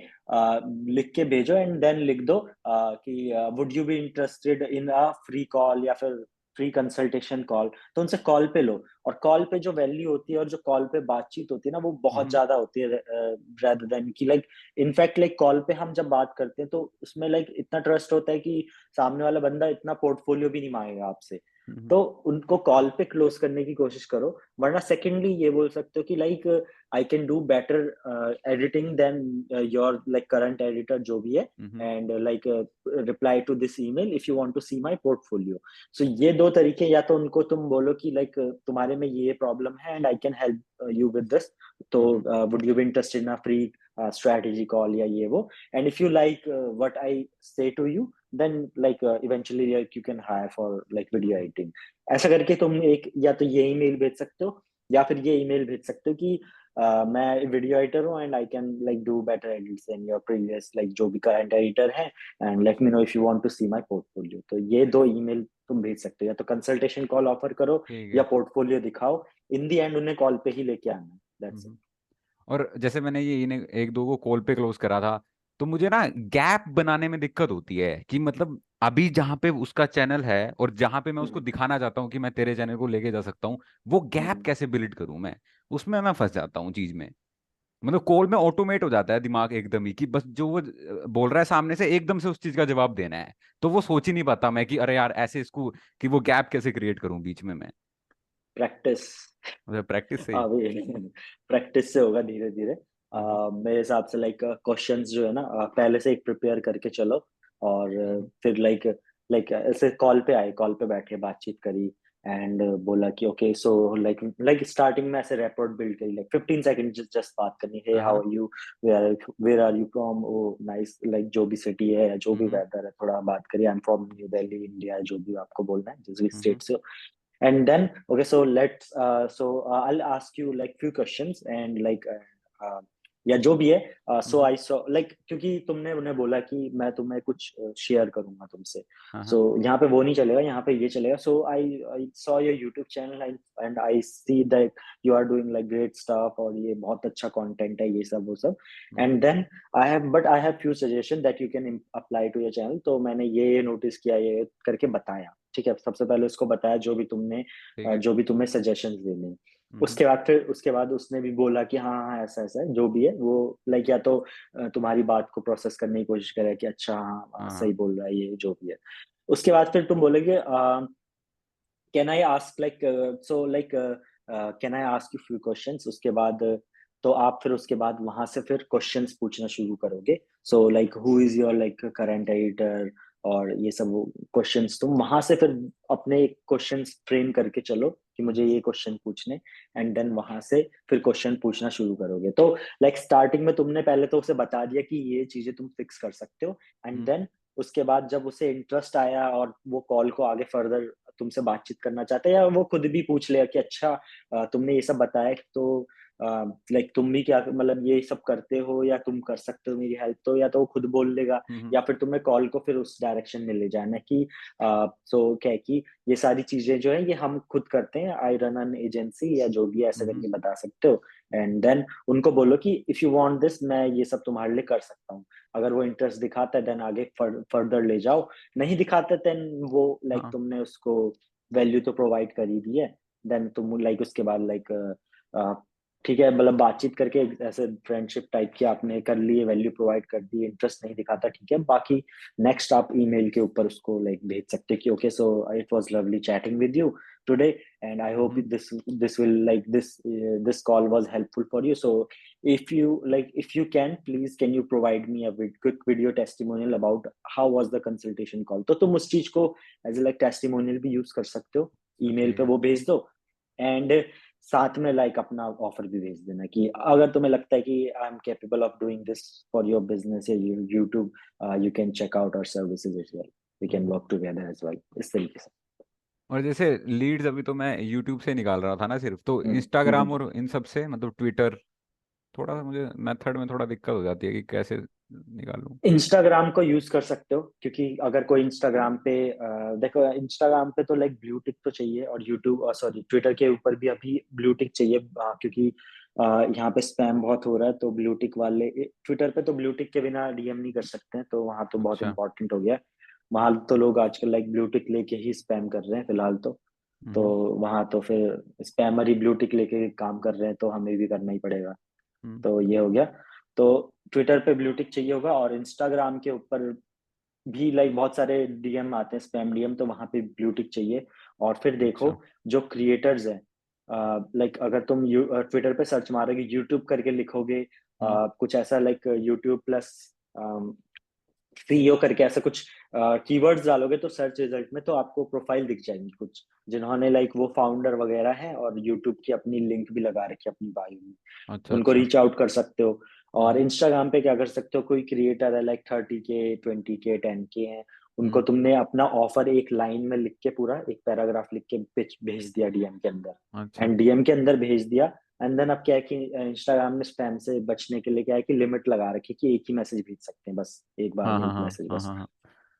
लिख के भेजो एंड देन लिख दो कि would you be interested in a free call या फिर फ्री कंसल्टेशन कॉल। तो उनसे कॉल पे लो, और कॉल पे जो वैल्यू होती है और जो कॉल पे बातचीत होती है ना, वो बहुत ज्यादा होती है रेदर देन की लाइक इनफैक्ट लाइक कॉल पे हम जब बात करते हैं तो उसमें लाइक इतना ट्रस्ट होता है कि सामने वाला बंदा इतना पोर्टफोलियो भी नहीं मांगेगा आपसे। तो उनको कॉल पे क्लोज करने की कोशिश करो। वरना सेकेंडली ये बोल सकते हो कि like I can do better editing than your like current editor जो भी है, and like reply to this email if you want to see my portfolio. So ये दो तरीके, या तो उनको तुम बोलो कि लाइक तुम्हारे में ये प्रॉब्लम है and I can help you with this, तो would you be interested in a free strategy call या ये वो, and if you like what I say to you then like eventually like you can hire for like video editing। ऐसा करके तुम एक या तो ये ईमेल भेज सकते हो या फिर ये ईमेल भेज सकते हो कि मैं वीडियो एडिटर हूँ and I can like do better edits than your previous like जो भी करंट एडिटर है, and let me know if you want to see my portfolio. तो ये दो ईमेल तुम भेज सकते हो, या तो कंसल्टेशन कॉल ऑफर करो या पोर्टफोलियो दिखाओ। इन दी एंड उन्हें कॉल पे ही लेके आना, दैट्स इट। और जैसे मैंने ये इन्हें एक दो को कॉल पे क्लोज करा था, तो मुझे ना गैप बनाने में दिक्कत होती है कि मतलब अभी जहां पे उसका चैनल है और जहां पे मैं उसको दिखाना चाहता हूँ कि मैं तेरे चैनल को लेके जा सकता हूँ, वो गैप कैसे बिल्ड करूं मैं, उसमें मैं फंस जाता हूँ चीज में। मतलब कॉल में ऑटोमेट हो जाता है दिमाग एकदम ही कि बस जो वो बोल रहा है सामने से एकदम से उस चीज का जवाब देना है, तो वो सोच ही नहीं पाता मैं कि अरे यार ऐसे इसको कि वो गैप कैसे क्रिएट करूं बीच में मैं। प्रैक्टिस, मतलब प्रैक्टिस से प्रैक्टिस से होगा धीरे धीरे। मेरे हिसाब से लाइक क्वेश्चंस जो है ना पहले से एक प्रिपेयर करके चलो, और फिर लाइक ऐसे कॉल पे बैठे बातचीत करी एंड बोला कि ओके सो लाइक स्टार्टिंग में ऐसे रैपोर्ट बिल्ड करी, लाइक 15 सेकंड जस्ट बात करनी है, how are you, where are you from, oh nice, like जो भी सिटी है या जो भी वेदर है थोड़ा बात करिए, I am from new Delhi India, जो भी आपको बोलना है जिस भी स्टेट से हो। And then okay, so I'll ask you like few questions and like या जो भी है, so I saw like क्योंकि तुमने उन्हें बोला कि मैं तुम्हें कुछ शेयर करूंगा तुमसे, so यहाँ पे वो नहीं चलेगा, यहाँ पे ये चलेगा। So I saw your YouTube channel and I see that you are doing like great stuff और ये बहुत अच्छा content है, ये सब वो सब। And then I have few suggestions that you can apply to your channel। तो मैंने ये नोटिस किया, ये करके बताया, ठीक है। सबसे पहले उसको बताया जो भी तुम्हें सजेशंस देने। उसके बाद उसने भी बोला कि हाँ हाँ ऐसा ऐसा है, जो भी है वो लाइक या तो तुम्हारी बात को प्रोसेस करने की कोशिश करे कि अच्छा हाँ सही बोल रहा है ये, जो भी है। उसके बाद फिर तुम बोलोगे can I ask like so like can I ask you few questions. उसके बाद तो आप फिर उसके बाद वहां से फिर क्वेश्चंस पूछना शुरू करोगे। So like who is your like current editor, और ये सब क्वेश्चंस तुम वहां से फिर अपने क्वेश्चंस फ्रेम करके चलो कि मुझे ये क्वेश्चन पूछने, एंड देन वहां से फिर क्वेश्चन पूछना शुरू करोगे। तो लाइक स्टार्टिंग में तुमने पहले तो उसे बता दिया कि ये चीजें तुम फिक्स कर सकते हो, एंड देन उसके बाद जब उसे इंटरेस्ट आया और वो कॉल को आगे फर्दर तुमसे बातचीत करना चाहते हैं, या वो खुद भी पूछ ले कि अच्छा तुमने ये सब बताया तो लाइक तुम भी क्या मतलब ये सब करते हो या तुम कर सकते हो मेरी हेल्प, तो या तो वो खुद बोल लेगा, या फिर तुम्हें कॉल को फिर उस डायरेक्शन में ले जाना कि सो क्या है कि ये सारी चीजें जो है ये हम खुद करते हैं, आई रन एन एजेंसी या जो भी ऐसे करके बता सकते हो। एंड देन उनको बोलो कि इफ यू वांट दिस, मैं ये सब तुम्हारे लिए कर सकता हूँ। अगर वो इंटरेस्ट दिखाता है देन आगे फर्दर ले जाओ, नहीं दिखाता देन वो लाइक तुमने उसको वैल्यू तो प्रोवाइड कर ही दी है, देन तुम लाइक उसके बाद लाइक ठीक है, मतलब बातचीत करके ऐसे फ्रेंडशिप टाइप की आपने कर ली, वैल्यू प्रोवाइड कर दी, इंटरेस्ट नहीं दिखाता ठीक है, बाकी नेक्स्ट आप ईमेल के ऊपर उसको लाइक भेज सकते हो कि okay so it was lovely chatting with you today and I hope this will like this call was helpful for you, so if you can you provide me a quick video testimonial about how was the consultation call। तो तुम उस चीज को as like testimonial भी use कर सकते हो, email पे वो भेज दो, एंड साथ में लाइक अपना ऑफर भी भेज देना कि अगर तुम्हें लगता है कि I am capable of doing this for your business या YouTube, you can check out our services as well, we can work together as well, इस तरीके से। और जैसे लीड्स अभी तो मैं यूट्यूब से निकाल रहा था ना सिर्फ, तो इंस्टाग्राम और इन सब से मतलब ट्विटर, थोड़ा मुझे मेथड में थोड़ा दिक्कत हो जाती है कि कैसे निकालूं। इंस्टाग्राम को यूज कर सकते हो, क्योंकि अगर कोई इंस्टाग्राम पे देखो इंस्टाग्राम पे तो लाइक ब्लू टिक तो चाहिए, और यूट्यूब सॉरी ट्विटर के ऊपर भी अभी ब्लू टिक चाहिए, क्योंकि यहाँ पे स्पैम बहुत हो रहा है, तो ब्लू टिक वाले ट्विटर पे तो ब्लू टिक के बिना डीएम नहीं कर सकते हैं, तो वहाँ तो बहुत अच्छा। इंपॉर्टेंट हो गया है। वहां तो लोग आजकल लाइक ब्लू टिक लेके ही स्पैम कर रहे हैं फिलहाल तो हम्म। वहां तो फिर स्पैमर ही ब्लू टिक लेके काम कर रहे हैं, तो हमें भी करना ही पड़ेगा। हम्म। तो ये हो गया। तो ट्विटर पे ब्लू टिक चाहिए होगा, और इंस्टाग्राम के ऊपर भी लाइक बहुत सारे डीएम आते हैं, स्पैम डीएम, तो वहां पे ब्लू टिक चाहिए। और फिर देखो अच्छा। जो क्रिएटर्स हैं, लाइक अगर तुम ट्विटर पे सर्च मारोगे यूट्यूब करके लिखोगे, हम्म। कुछ ऐसा लाइक यूट्यूब प्लस सीईओ करके ऐसा कुछ कीवर्ड्स डालोगे तो सर्च रिजल्ट में, तो आपको प्रोफाइल दिख जाएंगी कुछ जिन्होंने लाइक वो फाउंडर वगैरह हैं, और यूट्यूब की अपनी लिंक भी लगा रखी है अपनी बायो में, अच्छा। उनको अच्छा। रीच आउट कर सकते हो। और हम्म। इंस्टाग्राम पे क्या कर सकते हो, कोई क्रिएटर है लाइक 30K 20K 10K है, उनको हम्म। तुमने अपना ऑफर एक लाइन में लिख के पूरा एक पैराग्राफ लिख के पिच भेज दिया डीएम के अंदर, अच्छा। एंड डीएम के अंदर भेज दिया। एंड देन अब क्या है कि इंस्टाग्राम ने स्पैम से बचने के लिए क्या है कि लिमिट लगा रखी है कि एक ही मैसेज भेज सकते हैं, बस एक बार हाँ में हाँ एक हाँ मैसेज हाँ बस। हाँ हाँ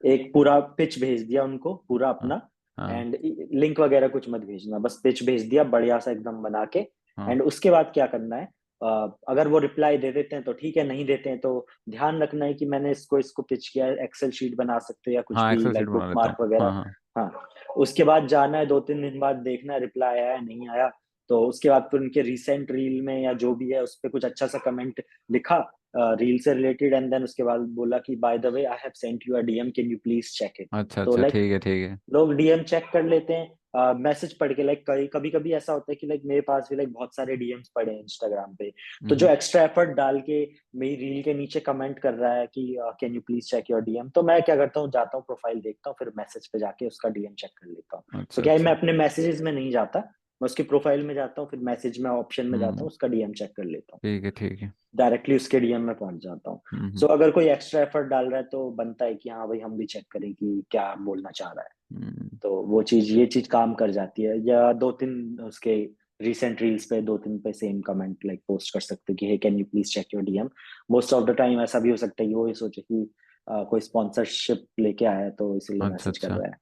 एक पूरा पिच भेज दिया उनको पूरा हाँ अपना, हाँ एंड लिंक वगैरह कुछ मत भेजना, बस पिच भेज दिया बढ़िया सा एकदम बना के। हाँ एंड उसके बाद क्या करना है, अगर वो रिप्लाई दे देते हैं तो ठीक है, नहीं देते हैं तो ध्यान रखना है कि मैंने इसको इसको पिच किया है, एक्सेल शीट बना सकते हो या कुछ हाँ, भी एक्सेल शीट लाइक बना बुक लेता मार्क हूँ। हाँ वगैरह। हाँ। हाँ, उसके बाद जाना है 2-3 दिन बाद, देखना है रिप्लाई आया नहीं आया, तो उसके बाद फिर उनके रिसेंट रील में या जो भी है उस पर कुछ अच्छा सा कमेंट लिखा रील से रिलेटेड, एंड देन उसके बाद बोला कि by the way I have sent you a DM, can you please check it. अच्छा तो अच्छा, लाइक ठीक है ठीक है। लोग डीएम चेक कर लेते हैं, मैसेज पढ़ के, लाइक कभी कभी ऐसा होता है कि लाइक मेरे पास भी लाइक बहुत सारे डीएम्स पड़े हैं इंस्टाग्राम पे, तो जो हम्म। एक्स्ट्रा एफर्ट डाल के मेरी रील के नीचे कमेंट कर रहा है कि can you please check your DM, तो मैं क्या करता हूँ, जाता हूँ प्रोफाइल देखता हूँ, फिर मैसेज पे जाके उसका डीएम चेक कर लेता हूँ। तो अच्छा क्या है, मैं अच्छा। अपने मैसेजेस में नहीं जाता, मैं उसके प्रोफाइल में जाता हूँ, फिर मैसेज में ऑप्शन में जाता हूँ, हम्म। उसका डीएम चेक कर लेता हूँ, ठीक है ठीक है। डायरेक्टली उसके डीएम में पहुंच जाता हूँ। हम्म। सो अगर कोई एक्स्ट्रा एफर्ट डाल रहा है तो बनता है कि हाँ भाई हम भी चेक करें कि क्या बोलना चाह रहा है, हम्म। तो वो चीज ये चीज काम कर जाती है। या 2-3 उसके रिसेंट रील्स पे 2-3 पे सेम कमेंट लाइक पोस्ट कर सकते हो कि hey can you please check your DM. Most of the time ऐसा भी हो सकता है कि वो ये सोचे कि कोई स्पॉन्सरशिप लेके आया है तो इसीलिए अच्छा मैसेज कर अच्छा। रहा है,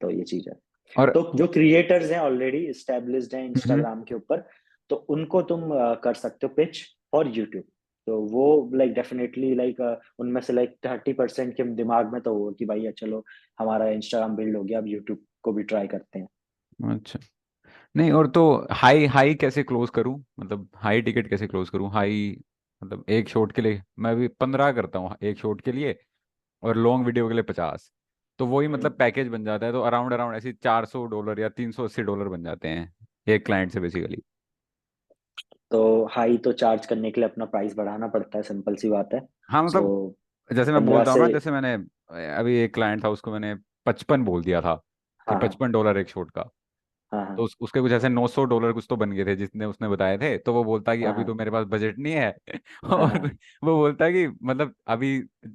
तो ये चीज है। और तो जो क्रिएटर्स हैं ऑलरेडी इस्टेब्लिश्ड हैं हम्म। इंस्टाग्राम के ऊपर, तो उनको तुम कर सकते हो पिच फॉर यूट्यूब, तो वो लाइक डेफिनेटली लाइक उनमें से लाइक 30% के दिमाग में तो हो कि भाई चलो हमारा इंस्टाग्राम बिल्ड हो गया, अब यूट्यूब को भी ट्राई करते हैं। अच्छा। नहीं, और तो हाई हाई कैसे क्लोज करूं, मतलब हाई टिकट कैसे क्लोज करूं, हाई मतलब एक शॉट के लिए मैं भी 15 करता हूँ एक शॉट के लिए, और लॉन्ग वीडियो के लिए 50। तो वही मतलब पैकेज बन जाता है, तो अराउंड अराउंड ऐसे $400 या $380 बन जाते हैं एक क्लाइंट से बेसिकली। तो हाई तो चार्ज करने के लिए अपना प्राइस बढ़ाना पड़ता है, सिंपल सी बात है। हाँ सो मतलब जैसे मैं 15 बोलता हूँ से ना, जैसे मैंने अभी एक क्लाइंट था उसको मैंने 55 बोल दिया था कि हाँ हाँ $55 एक शॉट का। हाँ तो हाँ उसके कुछ ऐसे $900 कुछ तो बन गए थे जितने उसने बताए थे, तो वो बोलता कि हाँ अभी हाँ तो मेरे पास बजट नहीं है हाँ और हाँ। वो बोलता कि मतलब अभी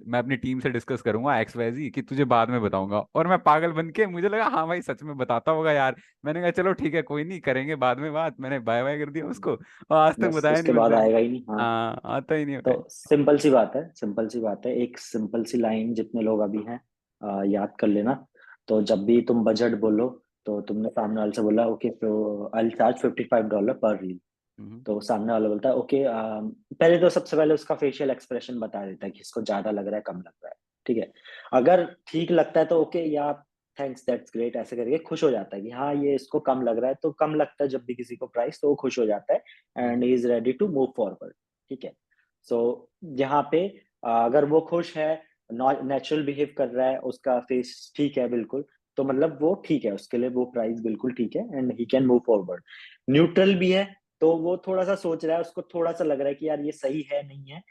मैं अपनी टीम से डिस्कस करूंगा XYZ कि तुझे बाद में बताऊंगा, और मैं पागल बन के मुझे लगा हाँ भाई सच में बताता होगा यार। मैंने कहा चलो ठीक है कोई नहीं, करेंगे बाद में बात, मैंने बाय बाय कर दिया उसको, और आज तक बस बताया उसके नहीं मेरे बाद से। आएगा ही नहीं, हाँ। हाँ, आता ही नहीं तो होता है। सिंपल सी बात है, सिंपल सी बात है, एक सिंपल सी लाइन जितने लोग अभी हैं याद कर लेना। तो जब भी तुम बजट बोलो, तो तुमने सामने वाले से बोला ओके तो आई चार्ज $55 पर रील, हम्म। तो सामने वाला बोलता है ओके, पहले तो सबसे पहले उसका फेशियल एक्सप्रेशन बता देता है कि इसको ज्यादा लग रहा है कम लग रहा है, ठीक है। अगर ठीक लगता है तो ओके या थैंक्स दैट्स ग्रेट ऐसे करके खुश हो जाता है कि हाँ ये इसको कम लग रहा है, तो कम लगता है जब भी किसी को प्राइस, तो वो खुश हो जाता है and hmm. He is ready to move forward, ठीक है। सो यहाँ पे अगर वो खुश है, नेचुरल बिहेव कर रहा है, उसका फेस ठीक है बिल्कुल, तो मतलब वो ठीक है, उसके लिए वो प्राइस बिल्कुल ठीक है and he can move forward. Neutral भी है, तो वो थोड़ा सा सोच रहा है, उसको थोड़ा सा लग रहा है कि यार ये सही है नहीं है,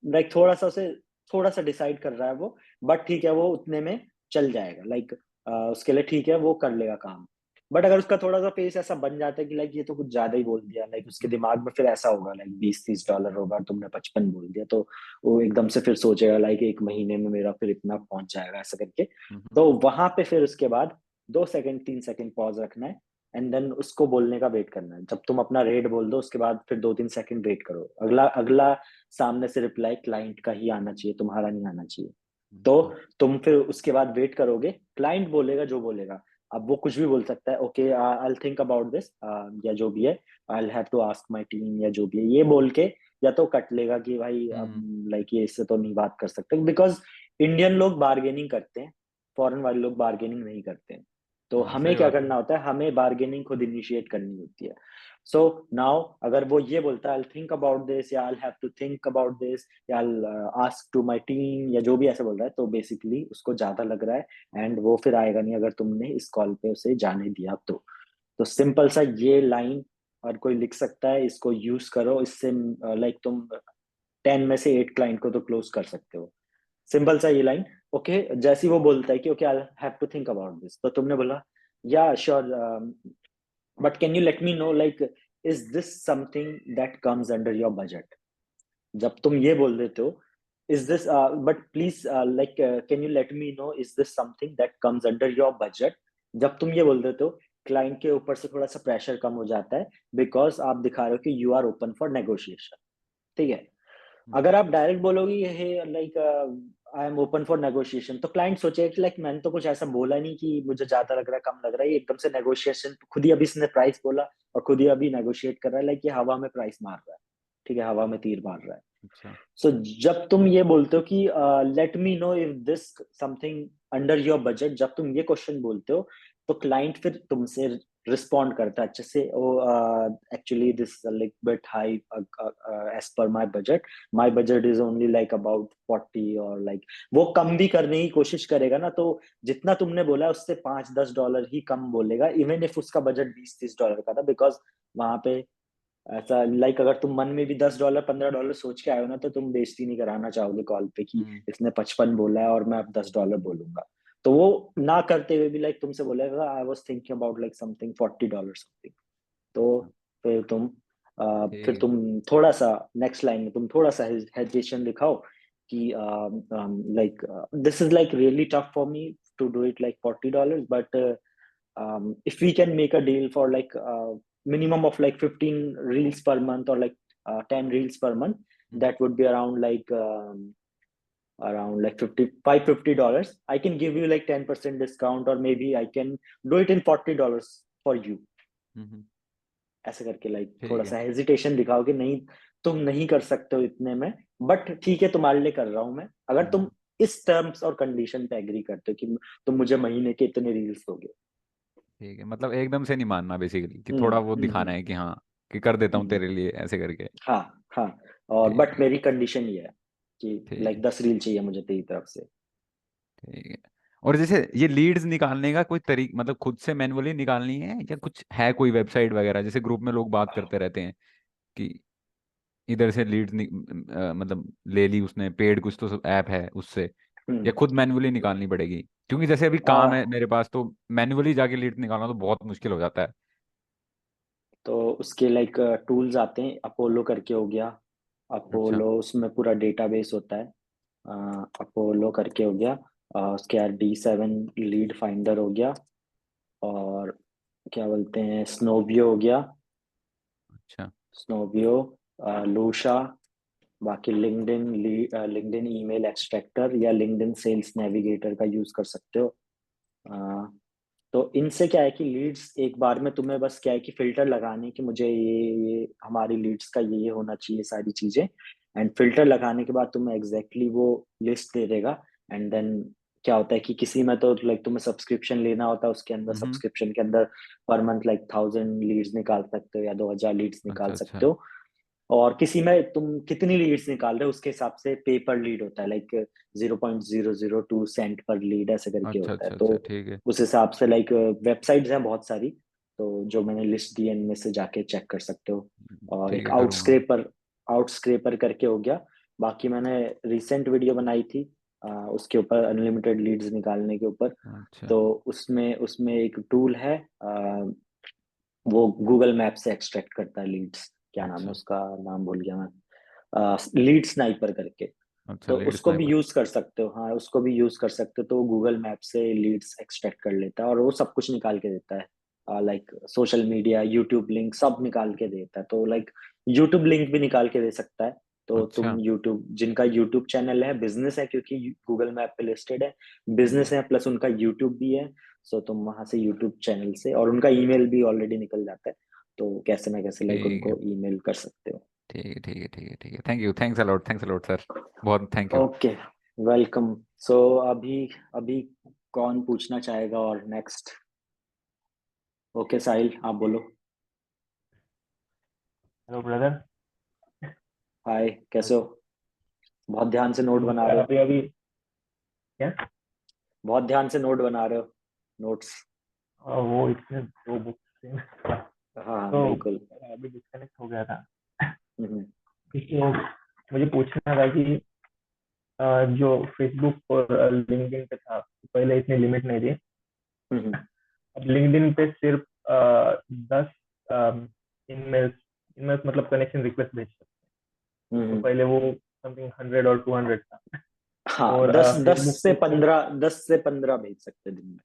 लाइक थोड़ा सा उसे थोड़ा सा डिसाइड कर रहा है वो, बट ठीक है वो उतने में चल जाएगा, लाइक उसके लिए ठीक है, वो कर लेगा काम। बट अगर उसका थोड़ा सा फेस ऐसा बन जाता है कि लाइक ये तो कुछ ज्यादा ही बोल दिया, लाइक उसके दिमाग में फिर ऐसा होगा लाइक $20-30 होगा, तुमने 55 बोल दिया, तो वो एकदम से फिर सोचेगा लाइक एक महीने में मेरा फिर इतना पहुंच जाएगा ऐसा करके। हम्म। तो वहां पे फिर उसके बाद 2 सेकंड 3 सेकंड पॉज रखना है एंड देन उसको बोलने का वेट करना है। जब तुम अपना रेट बोल दो उसके बाद फिर 2-3 सेकंड वेट करो। अगला अगला सामने से रिप्लाई क्लाइंट का ही आना चाहिए, तुम्हारा नहीं आना चाहिए। तो तुम फिर उसके बाद वेट करोगे, क्लाइंट बोलेगा जो बोलेगा। अब वो कुछ भी बोल सकता है, okay I will think about this, या जो भी है, I will have to ask my team, या जो भी है, ये बोल के या तो कट लेगा कि भाई अब लाइक ये इससे तो नहीं बात कर सकते, बिकॉज इंडियन लोग बार्गेनिंग करते हैं, फॉरेन वाले लोग बार्गेनिंग नहीं करते हैं। तो हमें सही क्या बात है। करना होता है, हमें बार्गेनिंग खुद इनिशिएट करनी होती है। सो नाउ अगर वो ये बोलता है आई थिंक अबाउट दिस, या I have to think about this, या आस्क टू माय टीम, या जो भी ऐसे बोल रहा है, तो बेसिकली उसको ज्यादा लग रहा है एंड वो फिर आएगा नहीं अगर तुमने इस कॉल पे उसे जाने दिया तो सिंपल सा ये लाइन और कोई लिख सकता है, इसको यूज करो, इससे लाइक तुम 10 में से 8 क्लाइंट को तो क्लोज कर सकते हो। सिंपल सा ये लाइन। ओके जैसे ही वो बोलता है कि okay I have to think about this, तो तुमने बोला या sure, but can you let me know like is this something that comes under your budget. जब तुम ये बोल देते हो is this, but please like can you let me know is this something that comes under your budget, जब तुम ये बोल देते हो क्लाइंट के ऊपर से थोड़ा सा प्रेशर कम हो जाता है, बिकॉज आप दिखा रहे हो कि you are open for negotiation. ठीक है। अगर आप डायरेक्ट बोलोगे hey like I am open for negotiation, तो क्लाइंट सोचेगा कि लाइक मैंने तो कुछ ऐसा बोला नहीं कि मुझे ज्यादा लग रहा है कम लग रहा है, ये एकदम से नेगोशिएशन, खुद ही अभी इसने प्राइस बोला और खुद ही अभी नेगोशिएट कर रहा है, लाइक ये हवा में प्राइस मार रहा है। ठीक है, हवा में तीर मार रहा है। अच्छा। सो जब तुम ये बोलते हो कि late me know if this something under your budget, जब तुम ये क्वेश्चन बोलते हो तो क्लाइंट फिर तुमसे रिस्पॉन्ड करता है अच्छे से, oh actually this like bit high edge पर my budget is only like about 40, और लाइक वो कम भी करने की कोशिश करेगा ना, तो जितना तुमने बोला उससे $5-10 ही कम बोलेगा, इवन इफ उसका बजट $20-30 का था, बिकॉज वहां पे ऐसा लाइक अगर तुम मन में भी $10-15 सोच के आए हो ना, तो तुम बेइज्जती नहीं कराना चाहोगे कॉल पे कि इसने 55 बोला है और मैं अब $10 बोलूंगा। तो वो ना करते हुए भी लाइक तुमसे बोलेगा I was thinking about like something $40 something. तो फिर ठीक है। तुम थोड़ा सा नेक्स्ट लाइन में तुम थोड़ा सा हेजिटेशन दिखाओ कि like this is like really tough for me to do it like $40, but if we can make a deal for like minimum of like 15 reels per month, or like 10 reels per month, that would be around like $50 I can give you like 10% discount, or maybe I can do it in $40 for you। ऐसे करके like ठीक थोड़ा है। सा hesitation दिखाओ कि नहीं तुम नहीं कर सकते हो इतने में, बट ठीक है तुम्हारे लिए कर रहा हूं मैं, अगर तुम इस टर्म्स और कंडीशन पे एग्री करते हो कि तुम मुझे महीने के इतने रील्स दोगे। ठीक है, मतलब एकदम से नहीं मानना बेसिकली, कि थोड़ा वो दिखाना है कि हाँ कि कर देता हूँ तेरे लिए ऐसे करके। हाँ हाँ। और ठीक बट है। मेरी कंडीशन ये है कि ठीक लाइक है। 10 रील चाहिए मुझे तेरी तरफ से। ठीक है। और जैसे ये लीड्स निकालने का कोई तरीका, मतलब खुद से मैन्युअली निकालनी है या कुछ है कोई वेबसाइट वगैरह, जैसे ग्रुप में लोग बात करते रहते हैं कि इधर से लीड्स मतलब ले ली उसने, पेड कुछ तो ऐप है उससे, या खुद मैन्युअली निकालनी पड़ेगी? क्योंकि जैसे अभी काम है मेरे पास, तो मैन्युअली जाके लीड निकालना तो बहुत मुश्किल हो जाता है। तो उसके लाइक टूल्स आते हैं, अपोलो करके हो गया, अच्छा। अपोलो उसमें पूरा डेटाबेस होता है, अपोलो करके हो गया, उसके बाद D7 लीड फाइंडर हो गया, और क्या बोलते हैं स्नोवियो हो गया, अच्छा। स्नोवियो, लूशा, बाकी लिंक्डइन ईमेल एक्सट्रैक्टर या लिंक्डइन सेल्स नेविगेटर का यूज कर सकते हो। अ, तो इनसे क्या है कि लीड्स एक बार में तुम्हें बस क्या है कि फिल्टर लगाने की, मुझे ये हमारी लीड्स का ये होना चाहिए सारी चीजें, एंड फिल्टर लगाने के बाद तुम्हें एग्जैक्टली वो लिस्ट दे देगा। एंड देन क्या होता है कि किसी में तो लाइक तुम्हें सब्सक्रिप्शन लेना होता है, उसके अंदर सब्सक्रिप्शन के अंदर पर मंथ लाइक 1000 लीड्स निकाल सकते हो या 2000 लीड्स निकाल अच्छा। सकते हो, और किसी में तुम कितनी लीड्स निकाल रहे हो उसके हिसाब से पे पर लीड होता है, लाइक 0.002 सेंट पर लीड ऐसे करके अच्छा। होता है। अच्छा। तो अच्छा। ठीक है। उस हिसाब से लाइक वेबसाइट्स हैं बहुत सारी, तो जो मैंने लिस्ट दी है इनमें से जाके चेक कर सकते हो। और ठीक एक है, करूँगा। आउटस्क्रेपर करके हो गया। बाकी मैंने रिसेंट वीडियो बनाई थी उसके ऊपर अनलिमिटेड लीड्स निकालने के ऊपर। अच्छा। तो उसमें उसमें एक टूल है, वो गूगल मैप से एक्सट्रैक्ट करता है लीड्स, क्या नाम है अच्छा। उसका, नाम भूल गया मैं, लीड स्नाइपर करके। अच्छा, तो लेड उसको भी स्नाइपर। यूज कर सकते हो। हाँ, उसको भी यूज कर सकते हो। तो गूगल मैप से लीड्स एक्सट्रैक्ट कर लेता है और वो सब कुछ निकाल के देता है। Like social media, YouTube link सब निकाल के देता है। तो लाइक यूट्यूब लिंक भी निकाल के दे सकता है। तो अच्छा। तुम यूट्यूब, जिनका यूट्यूब चैनल है, बिजनेस है क्योंकि गूगल मैप पे लिस्टेड है, बिजनेस है प्लस उनका यूट्यूब भी है। सो तुम वहां से यूट्यूब चैनल से, और उनका ईमेल भी ऑलरेडी निकल जाता है, तो कैसे ना कैसे लाइक ठीक है, उनको ईमेल कर सकते हो। ठीक है, ठीक है, ठीक है, ठीक है। Thank you, thanks a lot, thanks a lot sir, बहुत thank you. Okay, welcome. So अभी अभी कौन पूछना चाहेगा और नेक्स्ट? ओके साहिल, आप बोलो। Hello brother. हाय, कैसे हो? बहुत ध्यान से नोट बना रहे हो। अभी अभी क्या? बहुत ध्यान से नोट बना रहे हो, नोट्स। वो इसमें दो बुक्स थे, हाँ तो बिल्कुल। अभी डिस्कनेक्ट हो गया था। हम्म, तो मुझे पूछना था कि जो फेसबुक और लिंक्डइन पे था, पहले इतनी लिमिट नहीं थी। हम्म, अब लिंक्डइन पे सिर्फ 10 ईमेल्स ईमेल्स मतलब कनेक्शन रिक्वेस्ट भेज सकते हैं। तो हम्म। पहले वो समथिंग 100 और 200 था। हाँ, और 10 फेसबुक से पे तो 15, 10 से 15 भेज सकते दिन में।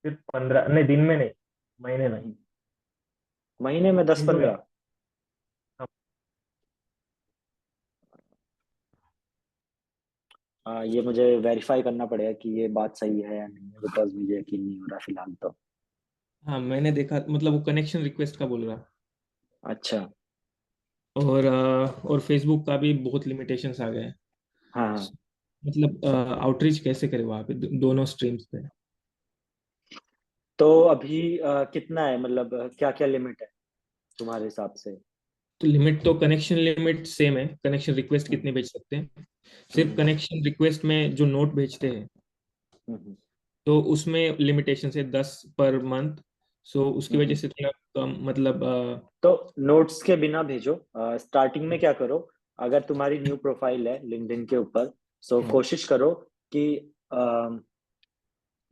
सिर्फ 15, नहीं दिन में नहीं, महीने में। महीने में दस दिन में पंद्रह ये मुझे वेरीफाई करना पड़ेगा कि ये बात सही है या नहीं है, बिकॉज मुझे यकीन नहीं हो रहा फिलहाल तो। हाँ मैंने देखा, मतलब वो कनेक्शन रिक्वेस्ट का बोल रहा। अच्छा। और फेसबुक का भी बहुत लिमिटेशंस आ गए हैं। हाँ हाँ। मतलब आउटरीच कैसे करे वहाँ पे दोनों स्ट्रीम्स पे? तो अभी कितना है, मतलब क्या क्या लिमिट है तुम्हारे हिसाब से? तो लिमिट तो कनेक्शन लिमिट सेम है, कनेक्शन रिक्वेस्ट हम्म, कितने भेज सकते हैं। सिर्फ हम्म, कनेक्शन रिक्वेस्ट में जो नोट भेजते हैं हम्म। तो उसमें लिमिटेशन है 10 पर मंथ। सो उसकी वजह हम्म। से थोड़ा कम, मतलब तो नोट्स के बिना भेजो। स्टार्टिंग में क्या करो, अगर तुम्हारी न्यू प्रोफाइल है लिंक्डइन के ऊपर, सो कोशिश करो कि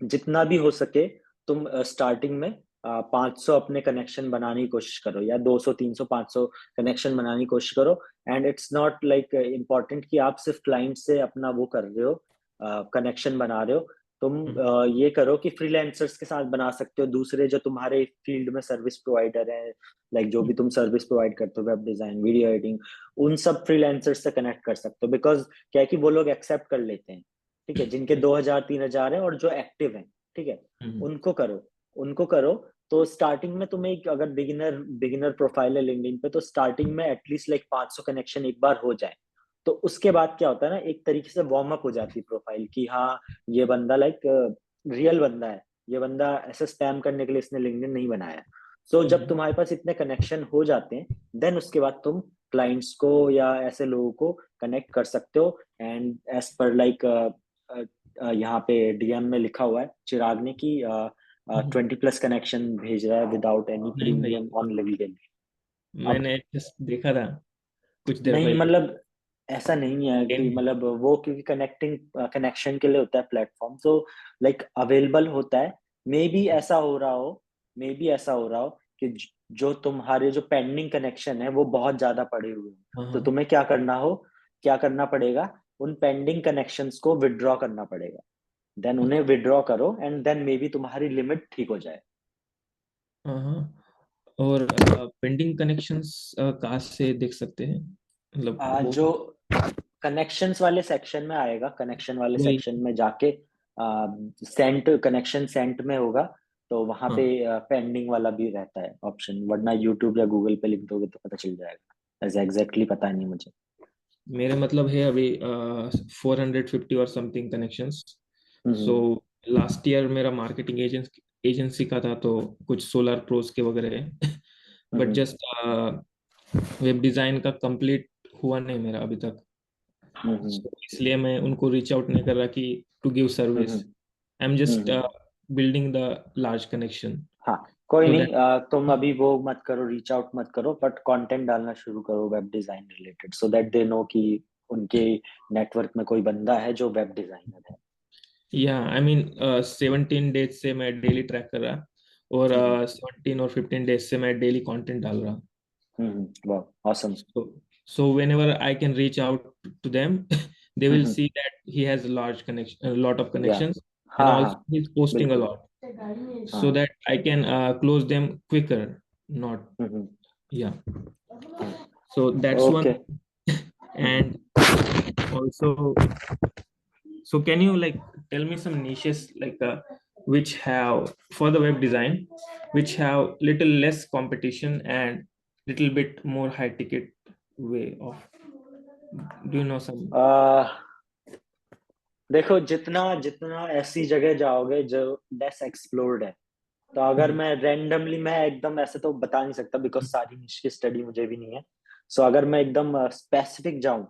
जितना भी हो सके तुम स्टार्टिंग में 500 अपने कनेक्शन बनाने की कोशिश करो, या 200 300 500 कनेक्शन बनाने की कोशिश करो। And it's not like important कि आप सिर्फ क्लाइंट से अपना वो कर रहे हो, कनेक्शन बना रहे हो। तुम ये करो कि फ्रीलांसर्स के साथ बना सकते हो, दूसरे जो तुम्हारे फील्ड में सर्विस प्रोवाइडर हैं, लाइक जो भी तुम सर्विस प्रोवाइड करते हो, वेब डिजाइन, वीडियो एडिटिंग, उन सब फ्रीलांसर्स से कनेक्ट कर सकते हो। बिकॉज क्या है कि वो लोग एक्सेप्ट कर लेते हैं, ठीक है, जिनके 2000 3000 है और जो एक्टिव हैं, ठीक है, उनको करो, उनको करो। तो स्टार्टिंग में तुम्हें अगर बिगिनर बिगिनर प्रोफाइल है लिंक्डइन पे, तो स्टार्टिंग में एटलीस्ट लाइक 500 कनेक्शन एक बार हो जाए। तो उसके बाद क्या होता है ना, एक तरीके से वार्म अप हो जाती है प्रोफाइल की, हाँ ये बंदा लाइक रियल बंदा है, ये बंदा ऐसे स्पैम करने के लिए इसने लिंक्डइन नहीं बनाया है। सो जब तुम्हारे पास इतने कनेक्शन हो जाते हैं, देन उसके बाद तुम क्लाइंट्स को या ऐसे लोगों को कनेक्ट कर सकते हो। एंड एज पर लाइक यहाँ पे डीएम में लिखा हुआ है चिराग ने कि 20+ कनेक्शन भेज रहा है विदाउट एनी नहीं भाई, प्रीमियम ऑन लिंक्डइन। अब मैंने just देखा था कुछ देर नहीं, पहले। मतलब ऐसा नहीं है कि मतलब वो, क्योंकि कनेक्टिंग कनेक्शन के लिए होता है प्लेटफॉर्म, तो लाइक अवेलेबल होता है। मे बी ऐसा हो रहा हो, मे बी ऐसा हो रहा हो कि जो तुम्हारे जो पेंडिंग कनेक्शन है वो बहुत ज्यादा पड़े हुए हैं। तो तुम्हें क्या करना हो, क्या करना पड़ेगा, उन पेंडिंग कनेक्शंस को विड्रॉ करना पड़ेगा। देन उन्हें विड्रॉ करो एंड देन मे बी तुम्हारी लिमिट ठीक हो जाए। हाँ। और पेंडिंग कनेक्शंस कहाँ से देख सकते हैं, मतलब वो? जो कनेक्शंस वाले सेक्शन में आएगा, कनेक्शन वाले वही। सेक्शन में जाके सेंट कनेक्शन सेंट में होगा, तो वहां पे हाँ, पेंडिंग वाला भी रहता है ऑप्शन, वरना यूट्यूब या गूगल पे लिख दोगे तो पता चल जाएगा। ऐसे एग्जैक्टली पता नहीं मुझे। मेरे मतलब है अभी 450 और समथिंग कनेक्शंस। सो हम्म, लास्ट ईयर मेरा मार्केटिंग एजेंसी का था, तो कुछ सोलर प्रोज के वगैरह है। But hmm, just web design का कंप्लीट हुआ नहीं मेरा अभी तक। हम्म, So, इसलिए मैं उनको रीच आउट नहीं कर रहा कि to give hmm, service. I am just hmm. Building the large connection हाँ, कोई सो नहीं, दैट। तुम अभी वो मत करो, रीच आउट मत करो, बट कंटेंट डालना शुरू करो web design related, so that they know कि उनके नेटवर्क में कोई बंदा है जो वेब डिजाइनर है। या आई मीन 17 डेज से मैं डेली ट्रैक कर रहा, और हम्म, 17 और 15 डेज से मैं डेली कंटेंट डाल रहा। वाह, awesome. So, so whenever I can reach out to them, they will see that he has a lot of connections, and हाँ also हाँ he's posting a बिल्कुल lot, so हाँ that I can close them quicker. Not hmm, yeah. हाँ So that's one. Okay And also, so can you like tell me some niches like which have for the web design, which have little less competition and little bit more high ticket way of, do you know some? देखो जितना जितना ऐसी जगह जाओगे जो less explored है, तो अगर मैं रैंडमली, मैं एकदम ऐसे तो बता नहीं सकता बिकॉज सारी निश की स्टडी मुझे भी नहीं है। सो अगर मैं एकदम स्पेसिफिक जाऊं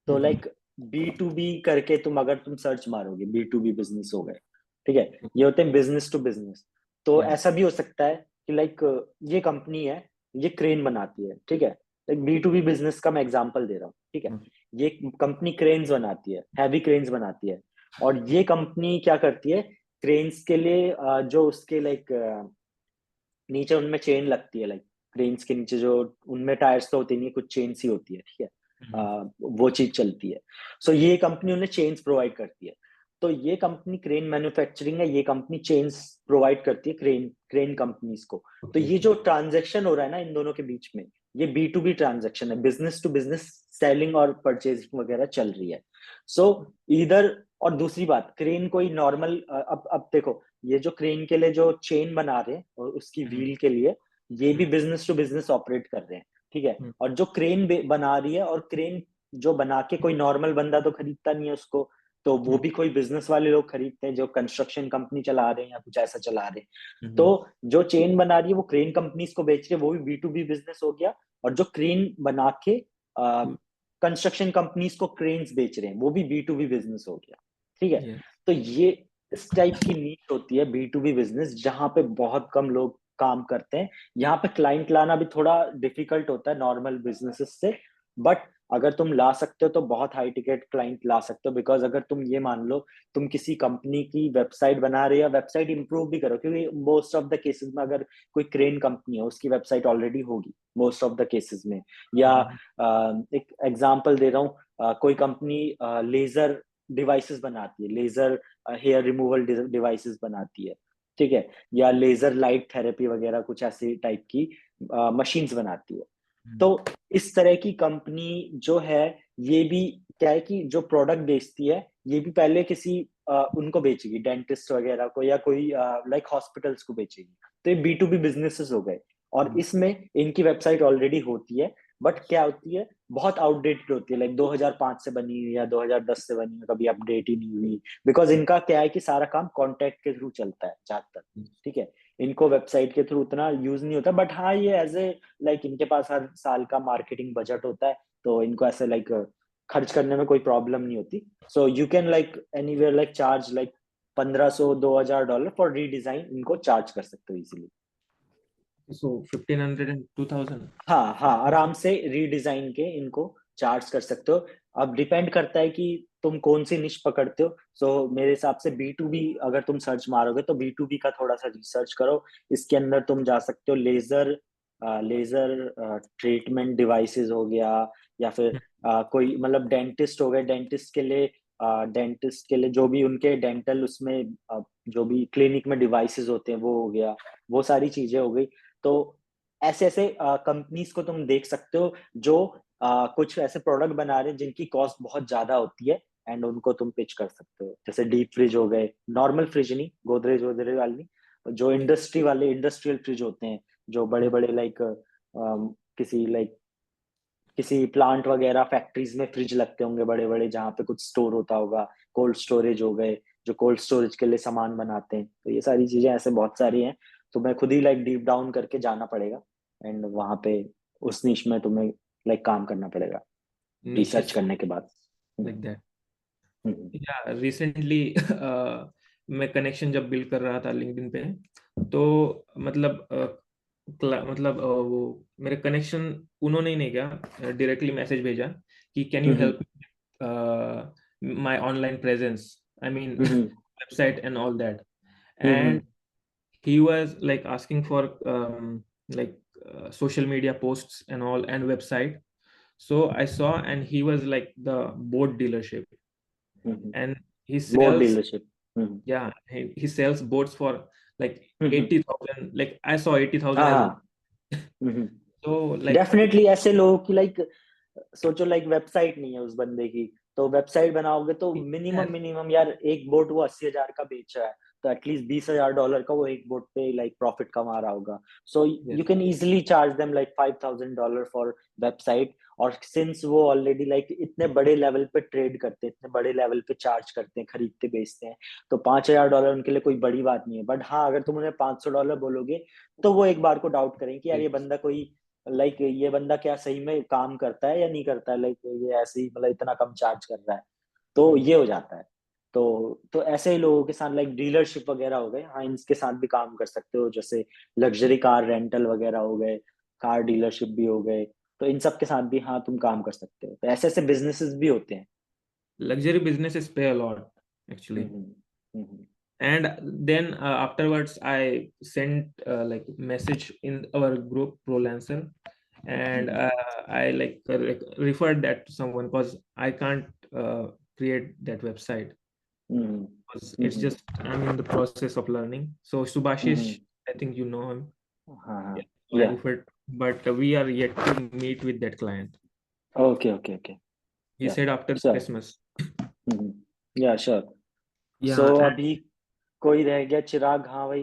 तो लाइक B2B करके अगर तुम सर्च मारोगे, B2B बिजनेस हो गए, ठीक है, ये होते हैं बिजनेस टू बिजनेस। तो ऐसा भी हो सकता है कि लाइक ये कंपनी है, ये क्रेन बनाती है, ठीक है, लाइक B2B बिजनेस का मैं एग्जांपल दे रहा हूँ, ठीक है, ये कंपनी क्रेन्स बनाती है, हैवी क्रेन्स बनाती है, और ये कंपनी क्या करती है, क्रेन्स के लिए जो उसके लाइक नीचे उनमें चेन लगती है, लाइक क्रेन्स के नीचे जो उनमें टायर्स तो होते नहीं है, कुछ चेन सी होती है, ठीक है, वो चीज चलती है। सो ये कंपनी उन्हें चेन्स प्रोवाइड करती है। तो ये कंपनी क्रेन मैन्युफैक्चरिंग है, ये कंपनी चेन्स प्रोवाइड करती है क्रेन कंपनीज को। तो ये जो ट्रांजेक्शन हो रहा है ना इन दोनों के बीच में, ये B2B ट्रांजेक्शन है, बिजनेस टू बिजनेस सेलिंग और परचेजिंग वगैरह चल रही है। सो इधर, और दूसरी बात, क्रेन कोई नॉर्मल, अब देखो ये जो क्रेन के लिए जो चेन बना रहे हैं और उसकी व्हील के लिए, ये भी बिजनेस टू बिजनेस ऑपरेट कर रहे हैं, ठीक है। और जो क्रेन बना रही है, और क्रेन जो बना के कोई नॉर्मल बंदा तो खरीदता नहीं है उसको, तो वो भी कोई बिजनेस वाले लोग खरीदते हैं जो कंस्ट्रक्शन कंपनी चला रहे हैं या कुछ ऐसा चला रहे हैं। तो जो चेन बना रही है वो क्रेन कंपनीज को बेच रही है, वो भी B2B बिजनेस हो गया। और जो क्रेन बना के कंस्ट्रक्शन कंपनीज को क्रेन्स बेच रहे हैं, वो भी B2B बिजनेस हो गया, ठीक है। तो ये इस टाइप की नीड होती है B2B बिजनेस, जहां पे बहुत कम लोग काम करते हैं। यहाँ पे क्लाइंट लाना भी थोड़ा डिफिकल्ट होता है नॉर्मल बिजनेसेस से, बट अगर तुम ला सकते हो तो बहुत हाई टिकट क्लाइंट ला सकते हो। बिकॉज अगर तुम ये मान लो तुम किसी कंपनी की वेबसाइट बना रहे हो, वेबसाइट इंप्रूव भी करो, क्योंकि मोस्ट ऑफ द केसेस में अगर कोई क्रेन कंपनी है उसकी वेबसाइट ऑलरेडी होगी मोस्ट ऑफ द केसेस में। या एक एग्जांपल दे रहा हूँ, कोई कंपनी लेजर डिवाइसेस बनाती है, लेजर हेयर रिमूवल डिवाइसेस बनाती है, ठीक है, या लेजर लाइट थेरेपी वगैरह कुछ ऐसी टाइप की मशीन्स बनाती है। तो इस तरह की कंपनी जो है, ये भी क्या है कि जो प्रोडक्ट बेचती है, ये भी पहले किसी उनको बेचेगी, डेंटिस्ट वगैरह को या कोई लाइक हॉस्पिटल्स को बेचेगी। तो ये B2B बिजनेसेस हो गए, और इसमें इनकी वेबसाइट ऑलरेडी होती है, बट क्या होती है, बहुत आउटडेटेड होती है, लाइक 2005 से बनी हुई या 2010 से बनी हुई, कभी अपडेट ही नहीं हुई। बिकॉज इनका क्या है कि सारा काम कॉन्टैक्ट के थ्रू चलता है ज्यादातर, ठीक है, इनको वेबसाइट के थ्रू उतना यूज नहीं होता। बट हाँ, ये एज ए लाइक इनके पास हर साल का मार्केटिंग बजट होता है, तो इनको ऐसे लाइक खर्च करने में कोई प्रॉब्लम नहीं होती। So you can like anywhere like charge like $1,500-2,000 for redesign, इनको चार्ज कर सकते हो इजीली। So 1,500 and 2,000? हाँ हाँ, आराम से रीडिजाइन के इनको चार्ज कर सकते हो। अब डिपेंड करता है कि तुम कौन सी निश पकड़ते हो। सो मेरे हिसाब से B2B अगर तुम सर्च मारोगे तो B2B का थोड़ा सा रिसर्च करो। इसके अंदर तुम जा सकते हो लेजर ट्रीटमेंट डिवाइसेस हो गया, या फिर कोई मतलब डेंटिस्ट हो गए, डेंटिस्ट के लिए जो भी उनके डेंटल उसमें जो भी क्लिनिक में डिवाइसेस होते हैं वो हो गया, वो सारी चीजें हो गई। तो ऐसे ऐसे कंपनीज को तुम देख सकते हो जो कुछ ऐसे प्रोडक्ट बना रहे हैं जिनकी कॉस्ट बहुत ज्यादा होती है, एंड उनको तुम पिच कर सकते हो। जैसे डीप फ्रिज हो गए, नॉर्मल फ्रिज नहीं, गोदरेज वोदरेज वाली नहीं, जो इंडस्ट्री वाले इंडस्ट्रियल फ्रिज होते हैं, जो बड़े बड़े लाइक किसी प्लांट वगैरह फैक्ट्रीज में फ्रिज लगते होंगे बड़े बड़े, जहाँ पे कुछ स्टोर होता होगा, कोल्ड स्टोरेज हो गए, जो कोल्ड स्टोरेज के लिए सामान बनाते हैं। तो ये सारी चीजें ऐसे बहुत सारी हैं। तो मैं खुद ही लाइक डीप डाउन करके जाना पड़ेगा, एंड वहां पे उस निश में तुम्हें लाइक काम करना पड़ेगा रिसर्च करने के बाद। Like that. Yeah, recently मैं कनेक्शन जब बिल्ड कर रहा था लिंक्डइन पे, तो मतलब वो मेरे कनेक्शन उन्होंने ही नहीं किया, डायरेक्टली मैसेज भेजा कि can you help my online presence, I mean website and all that, and he was like asking for social media posts and all and website. So I saw, and he was like the boat dealership, and he boat sells, dealership. yeah, he sells boats for like hmm 80,000. Like I saw 80,000 हाँ as हाँ well. So like definitely ऐसे लोगों की like सोचो like website नहीं है उस बंदे की, तो वेबसाइट बनाओगे तो मिनिमम यार एक बोट वो 80,000 का बेच रहा है, तो एटलीस्ट $20,000 का वो एक बोट पे लाइक प्रॉफिट कमा रहा होगा. So you can easily charge them like $5,000 for website. और सिंस वो ऑलरेडी लाइक इतने बड़े लेवल पे ट्रेड करते हैं, इतने बड़े लेवल पे चार्ज करते हैं, खरीदते बेचते हैं, तो $5,000 उनके लिए कोई बड़ी बात नहीं है. बट हाँ, अगर तुम उन्हें $500 बोलोगे तो वो एक बार को डाउट करेंगे कि यार ये बंदा कोई लाइक ये बंदा क्या सही में काम करता है या नहीं करता है, लाइक ये ऐसे ही मतलब इतना कम चार्ज कर रहा है. तो ये हो जाता है. तो ऐसे ही लोगों के साथ लाइक डीलरशिप वगैरह हो गए, हाँ इनके साथ भी काम कर सकते हो, जैसे लग्जरी कार रेंटल वगैरह हो गए, कार डीलरशिप भी हो गए, तो इन सब के साथ भी हाँ तुम काम कर सकते हो. तो ऐसे ऐसे बिजनेसेस भी होते हैं. luxury businesses pay a lot actually. And then afterwards I sent like message in our group Prolancer, and I like referred that to someone because I can't create that website because it's just I'm in the process of learning. So Subhashish, I think you know him. हाँ I referred, but we are yet to meet with that client. Okay. He Yeah, said after sure. Christmas. या sure. Yeah, so and अभी कोई रह गया? चिराग. हाँ भाई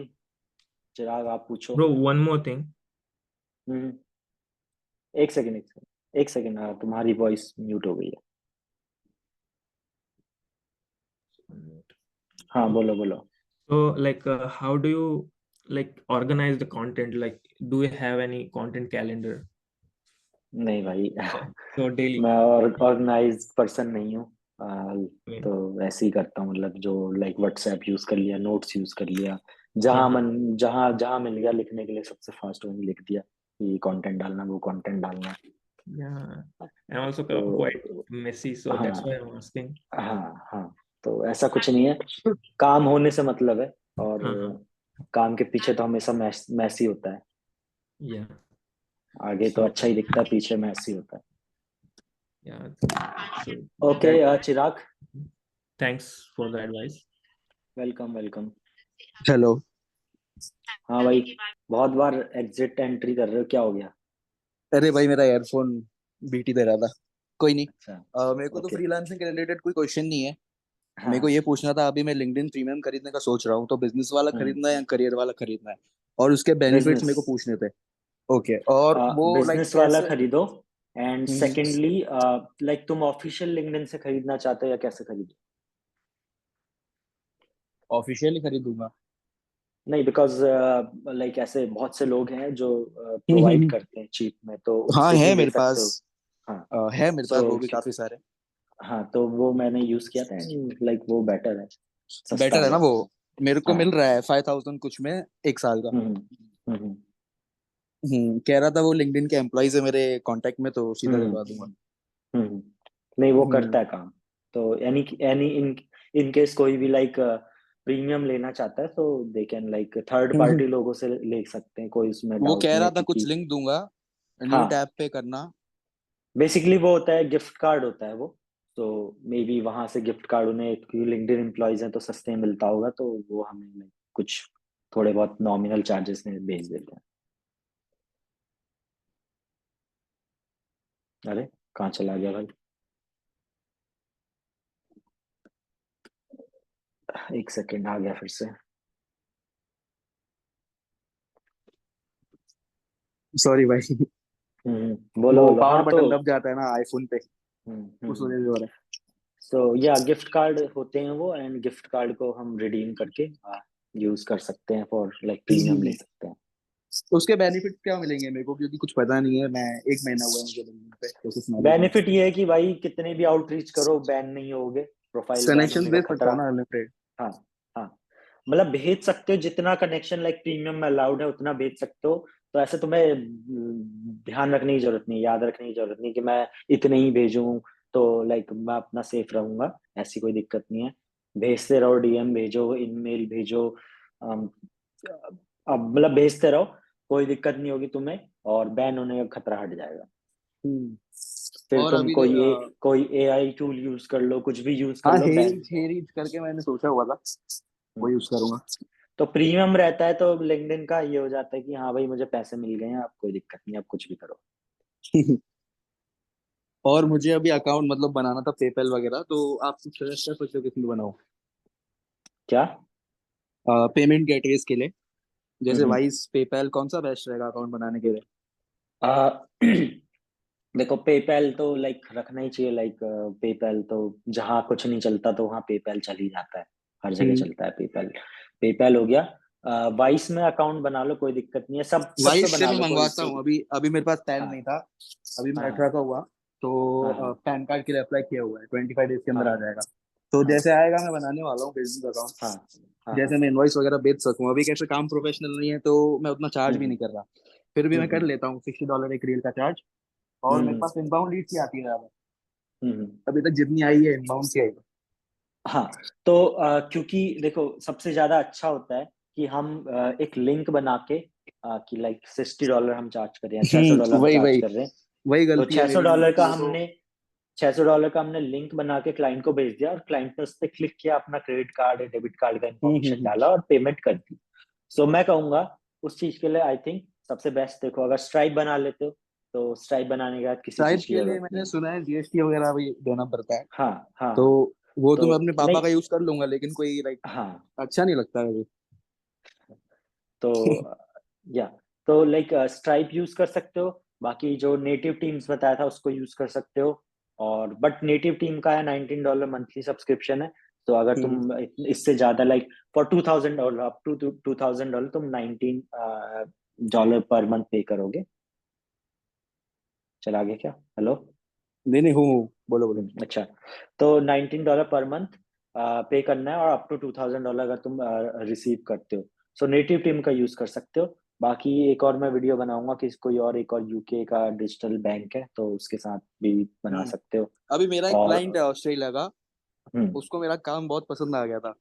चिराग आप पूछो. bro, one more thing. एक सेकंड. हाँ तुम्हारी वॉइस म्यूट हो गई है. हाँ बोलो. So like how do you like organize the content? Like do you have any content calendar? नहीं भाई So daily. मैं ऑर्गेनाइज पर्सन नहीं हूँ. तो ऐसे ही करता हूँ, मतलब जो लाइक व्हाट्सएप यूज कर लिया, नोट्स यूज कर लिया, जहाँ मिल गया लिखने के लिए सबसे फास्ट वही लिख दिया, ये कंटेंट डालना वो कंटेंट डालना. Yeah, I'm also तो quite messy, so that's why I'm asking. हाँ तो ऐसा कुछ नहीं है, काम होने से मतलब है, और काम के पीछे तो हमेशा मैसी होता है. Yeah. आगे तो अच्छा ही दिखता है, पीछे मैसी होता है. Yeah. So okay Chirag. thanks for the advice. Welcome. Hello. हाँ भाई बहुत बार एग्जिट एंट्री कर रहे हो, क्या हो गया? अरे भाई मेरा ईयरफोन बीटी दे रहा था. कोई नहीं. अच्छा. मेरे को तो ओके. फ्रीलांसिंग के रिलेटेड कोई क्वेश्चन नहीं है. हाँ मेरे को ये पूछना था, अभी मैं लिंक्डइन प्रीमियम खरीदने का सोच रहा हूँ, तो बिजनेस वाला खरीदना है या करियर वाला खरीदना है, और उसके बेनिफिट्स मेरे को पूछने थे. ओके. और वो लाइक बिजनेस वाला कैसे? खरीदो. एंड सेकेंडली लाइक तुम ऑफिशियल लिंक्डइन से खरीदना चाहते हो या कैसे खरीदो? ऑफिशियली खरीदूंगा. नहीं, बिकॉज लाइक ऐसे बहुत से लोग हैं जो प्रोवाइड करते हैं चीप में, तो हाँ उनसे है भी ले मेरे सकते हो. पास. हाँ है मेरे पास so, वो भी काफी सारे. हाँ तो वो मैंने यूज किया था, लाइक वो बेटर है, सस्ता बेटर है ना वो. मेरे को हाँ. मिल रहा है 5,000 कुछ में 1 साल का. हम्म. कह रहा था वो लिंक्डइन के एम्प्लॉइज है मेरे कांटेक्ट में, तो सीधा दिलवा दूंगा. नहीं वो करता है काम. तो एनी इन केस कोई भी लाइक प्रीमियम लेना चाहता है तो they can like third party लोगों से ले सकते हैं, कोई उसमें वो डाउट कह नहीं रहा है था कुछ क्योंकि लिंक दूंगा, न्यू हाँ टैब पे करना. बेसिकली वो होता है गिफ्ट कार्ड होता है वो. तो मे बी वहां से गिफ्ट कार्ड उन्हें, लिंक्डइन एम्प्लॉइज हैं तो सस्ते में मिलता होगा, तो वो हमें कुछ थोड़े बहुत नॉमिनल चार्जेस में भेज देते हैं. अरे कहाँ चला गया भाई? एक सेकेंड, आ गया फिर से. सॉरी भाई. बोलो वो बोलो. पावर हाँ तो बटन दब जाता है ना आईफोन पे, उस वजह से हो रहा है. सो या गिफ्ट कार्ड होते हैं वो, एंड गिफ्ट कार्ड को हम रिडीम करके यूज कर सकते हैं फॉर लाइक प्रीमियम ले सकते हैं. तो उसके बेनिफिट क्या मिलेंगे मेरे को, क्योंकि कुछ पता नहीं है. मैं 1 महीना हुआ है मुझे लिंक्डइन पे, तो कुछ नॉलेज नहीं. बेनिफिट ये है कि भाई कितने भी आउटरीच करो बैन नहीं होगे, प्रोफाइल बैन कनेक्शन होने का भेज सकता खतरा. हूँ ना अनलिमिटेड. हाँ हाँ मतलब भेज सकते हो जितना कनेक्शन लाइक प्रीमियम में अलाउड है उतना भेज सकते हो. तो ऐसे तुम्हें ध्यान रखने की जरूरत नहीं, याद रखने की जरूरत नहीं कि मैं इतने ही भेजूं तो लाइक मैं अपना सेफ रहूंगा, ऐसी कोई दिक्कत नहीं है. भेजते रहो, डीएम भेजो, ईमेल भेजो, अब मतलब भेजते रहो, कोई दिक्कत नहीं होगी तुम्हें, और बैन होने का खतरा हट जाएगा. फिर और तुम अभी कोई एआई टूल यूज कर लो, कुछ भी यूज कर हाँ, लो बैंक। हेरीज करके मैंने सोचा हुआ था, वो यूज करूंगा। तो प्रीमियम रहता है तो लिंक्डइन का ये हो जाता है कि हाँ भाई मुझे पैसे मिल गए हैं, आप कोई दिक्कत नहीं, आप कुछ भी करो। और मुझे अभी अकाउंट मतलब बनाना था पेपैल वगैरह, तो आप कुछ सजेस्ट कर सकते हो किस में बनाऊं? क्या? पेमेंट गेटवेज के लिए, जैसे हम्म वाइस, पेपैल, कौन सा बेस्ट रहेगा अकाउंट बनाने के लिए? आ, देखो पेपैल तो लाइक रखना ही चाहिए, लाइक पेपैल तो जहाँ कुछ नहीं चलता तो वहाँ पेपैल चल ही जाता है, हर जगह हम्म। चलता है पेपैल। पेपैल हो गया। वाइस में अकाउंट बना लो, कोई दिक्कत नहीं है, सब पे वाइस से बना मैं लो, कोई मंगवाता कोई हूँ, अभी अभी मेरे पास पैन हाँ नहीं था, अभी मैं हाँ 18 का हुआ, हाँ तो हाँ पैन कार्ड के लिए अप्लाई किया हुआ है, 25 डेज के अंदर आ हाँ जाएगा। तो हाँ जैसे आएगा मैं बनाने वाला हूँ बिजनेस हाँ अकाउंट, हाँ हाँ जैसे मैं इनवॉइस वगैरह बेच सकूँ। अभी कैसे काम प्रोफेशनल नहीं है तो मैं उतना चार्ज भी हम्म नहीं कर रहा, फिर भी मैं कर हम्म लेता हूँ $60 एक रील का चार्ज। और मेरे हम्म पास इनबाउंड लीड्स ही आती है ज्यादा, हम्म। अभी तक जितनी आई है इनबाउंड की आई है। हाँ तो क्योंकि देखो सबसे ज्यादा अच्छा होता है कि हम एक लिंक बना के कि लाइक $60 हम चार्ज कर रहे हैं, $600 हम वही चार्ज वही कर रहे हैं। वही तो गलती है छह सौ मेरी, डॉलर का वो तो। हमने $600 का हमने लिंक बना के क्लाइंट को भेज दिया, और क्लाइंट ने उस पर क्लिक किया, अपना क्रेडिट कार्ड या डेबिट कार्ड का इंफॉर्मेशन हम्म। डाला और पेमेंट कर दी। सो मैं कहूंगा उस चीज के लिए आई थिंक सबसे बेस्ट, देखो अगर स्ट्राइप बना लेते हो तो स्ट्राइप बनाने के बाद किसी स्ट्राइप चीज की के लिए जरूरत मैंने नहीं है। सुना है जीएसटी वगैरह भी देना पड़ता है, हाँ हाँ तो हाँ वो तो तो मैं अपने पापा नहीं, का यूज कर लूंगा, लेकिन कोई लाइक हाँ अच्छा नहीं लगता है मुझे। तो या तो लाइक स्ट्राइप यूज कर सकते हो, बाकी जो नेटिव टीम्स बताया था उसको यूज कर सकते हो। और बट नेटिव टीम का है $19 मंथली सब्सक्रिप्शन है। तो अगर हम्म। तुम इससे ज्यादा लाइक फॉर $2000 अप टू $2000 तुम $19 पर मंथ पे करोगे। चला गया क्या? हेलो? नहीं नहीं, हूँ, बोलो बोलो। अच्छा, तो $19 पर मंथ पे करना है, और अप टू $2000 अगर तुम रिसीव करते हो, सो नेटिव टीम का यूज कर सकते हो। बाकी एक और मैं वीडियो बनाऊंगा कि कोई और एक और यूके का डिजिटल बैंक है तो उसके साथ भी बना हम्म। सकते हो। अभी मेरा एक और क्लाइंट है ऑस्ट्रेलिया का, हम्म उसको मेरा काम बहुत पसंद आ गया था,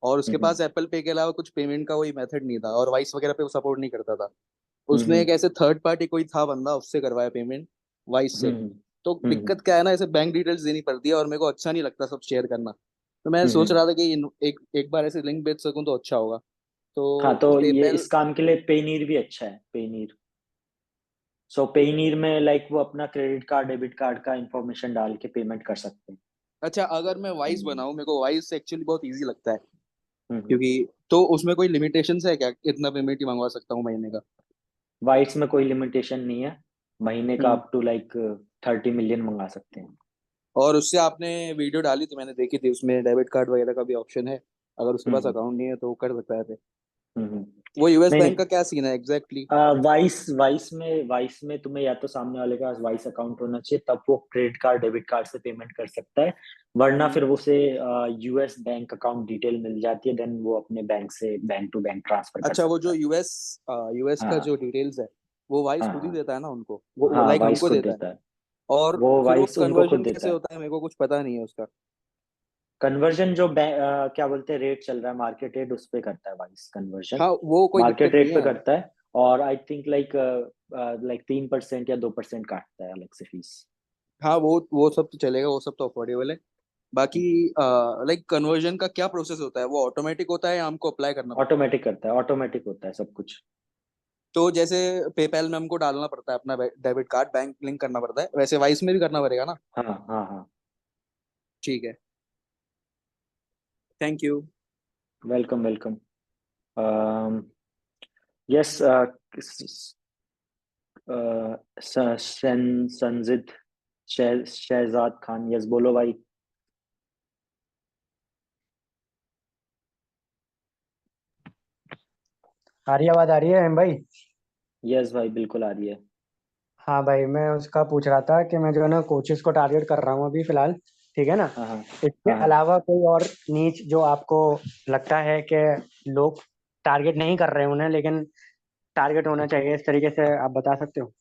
और उसके हम्म पास एप्पल पे के अलावा कुछ पेमेंट का कोई मेथड नहीं था, और वाइस वगैरह पे वो सपोर्ट नहीं करता था। उसने हम्म एक ऐसे थर्ड पार्टी कोई था बंदा, उससे करवाया पेमेंट वाइस से। हम्म तो हम्म दिक्कत क्या है ना, ऐसे बैंक डिटेल्स देनी पड़ती है, और मेरे को अच्छा नहीं लगता सब शेयर करना। तो मैं सोच हम्म। रहा था कि एक बार ऐसे लिंक बेच सकूं तो अच्छा होगा। हाँ तो तो ये पेपैल। इस काम के लिए पेनीर भी अच्छा है, पेनीर। सो पेनीर में लाइक वो अपना क्रेडिट कार्ड डेबिट कार्ड का इंफॉर्मेशन डाल के पेमेंट कर सकते अच्छा, अगर मैं वाइस हैं। बनाऊं, मेरे को वाइस एक्चुअली बहुत इजी लगता है, हम्म। क्योंकि तो उसमें कोई लिमिटेशन है क्या, कितना पेमेंट ही मंगवा सकता हूँ महीने का? वाइट्स में कोई लिमिटेशन नहीं है, महीने का हम्म। अप टू लाइक 30 मिलियन मंगा सकते हैं। और उससे आपने वीडियो डाली थी, मैंने देखी थी, उसमें डेबिट कार्ड वगैरह का भी ऑप्शन है, अगर उसके पास हम्म अकाउंट नहीं है तो वो कर सकता है। हम्म। वो यूएस नहीं बैंक नहीं, का क्या सीन है एग्जैक्टली? वाइस में तुम्हें या तो सामने वाले के पास वाइस अकाउंट होना चाहिए, तब वो क्रेडिट कार्ड डेबिट कार्ड से पेमेंट कर सकता है। वरना हम्म। फिर उसे यूएस बैंक अकाउंट डिटेल मिल जाती है, देन वो अपने बैंक से बैंक टू बैंक ट्रांसफर कर अच्छा, वो सकता जो है। यूएस का जो हाँ डिटेल्स है, वो वाइस हाँ खुद ही हाँ देता है ना उनको, वो हाँ, लाइक वाइस हमको खुद देता है? देता है। और वो फिर वो वाइस उनको खुद कन्वर्जन देता कैसे है। होता है, मेरे को कुछ पता नहीं है उसका। कन्वर्जन जो क्या बोलते हैं, रेट चल रहा है मार्केट रेट, उस पे करता है वाइस कन्वर्जन। हाँ, वो कोई मार्केट दिक्कत नहीं रेट पे है। करता है, और आई थिंक लाइक 3% या 2% काटता है अलग से फीस। हाँ, वो सब तो चलेगा, वो सब तो अफोर्डेबल है। बाकी लाइक कन्वर्जन का क्या प्रोसेस होता है, वो ऑटोमेटिक होता है या हमको अप्लाई करना पड़ता है? ऑटोमेटिक करता है, ऑटोमेटिक होता है सब कुछ। तो जैसे पेपैल में हमको डालना पड़ता है अपना डेबिट कार्ड, बैंक लिंक करना पड़ता है, वैसे वाइस में भी करना पड़ेगा ना? हाँ हाँ हाँ। ठीक है, thank you. Welcome welcome. Yes, Sanjid Shahzad Khan, yes बोलो भाई। आ रही आवाज, आ रही है भाई? यस भाई, बिल्कुल आ रही है। हाँ भाई, मैं उसका पूछ रहा था कि मैं जो है ना कोचेस को टारगेट कर रहा हूँ अभी फिलहाल, ठीक है ना? हाँ हाँ इसके हाँ हाँ। अलावा कोई और नीच जो आपको लगता है कि लोग टारगेट नहीं कर रहे हैं उन्हें, लेकिन टारगेट होना चाहिए, इस तरीके से आप बता सकते हो?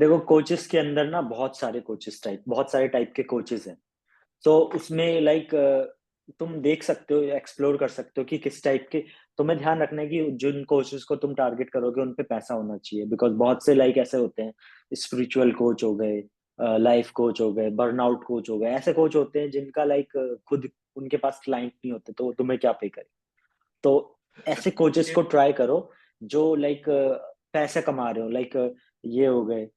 देखो कोचेस के अंदर ना बहुत सारे टाइप के कोचेस हैं। तो उसमें लाइक तुम देख सकते हो, एक्सप्लोर कर सकते हो कि किस टाइप के। तुम्हें ध्यान रखना है कि जिन कोचेस को तुम टारगेट करोगे उन पे पैसा होना चाहिए, बिकॉज बहुत से लाइक ऐसे होते हैं, स्पिरिचुअल कोच हो गए, लाइफ कोच हो गए, बर्नआउट कोच हो गए, ऐसे कोच होते हैं जिनका लाइक खुद उनके पास क्लाइंट नहीं होते, तो तुम्हें क्या पे करे। तो ऐसे कोचेस को ट्राई करो जो लाइक पैसे कमा रहे हो, लाइक ये हो गए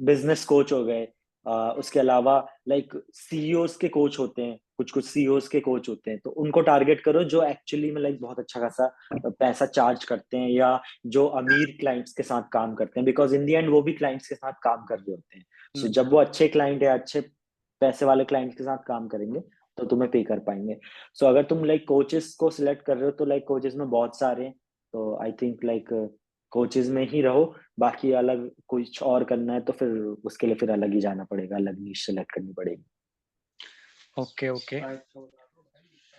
बिजनेस कोच हो गए, उसके अलावा लाइक सीईओज के कोच होते हैं, कुछ कुछ सीईओज के कोच होते हैं, तो उनको टारगेट करो जो एक्चुअली में लाइक बहुत अच्छा खासा पैसा चार्ज करते हैं, या जो अमीर क्लाइंट्स के साथ काम करते हैं, बिकॉज इन दी एंड वो भी क्लाइंट्स के साथ काम कर रहे होते हैं। सो जब वो अच्छे क्लाइंट या अच्छे पैसे वाले क्लाइंट्स के साथ काम करेंगे तो तुम्हें पे कर पाएंगे। सो अगर तुम लाइक कोचेस को सिलेक्ट कर रहे हो तो लाइक कोचेस में बहुत सारे हैं, तो आई थिंक लाइक कोचेस में ही रहो। बाकी अलग कुछ और करना है तो फिर उसके लिए फिर अलग ही जाना पड़ेगा, अलग नीश सेलेक्ट करनी पड़ेगी। ओके ओके,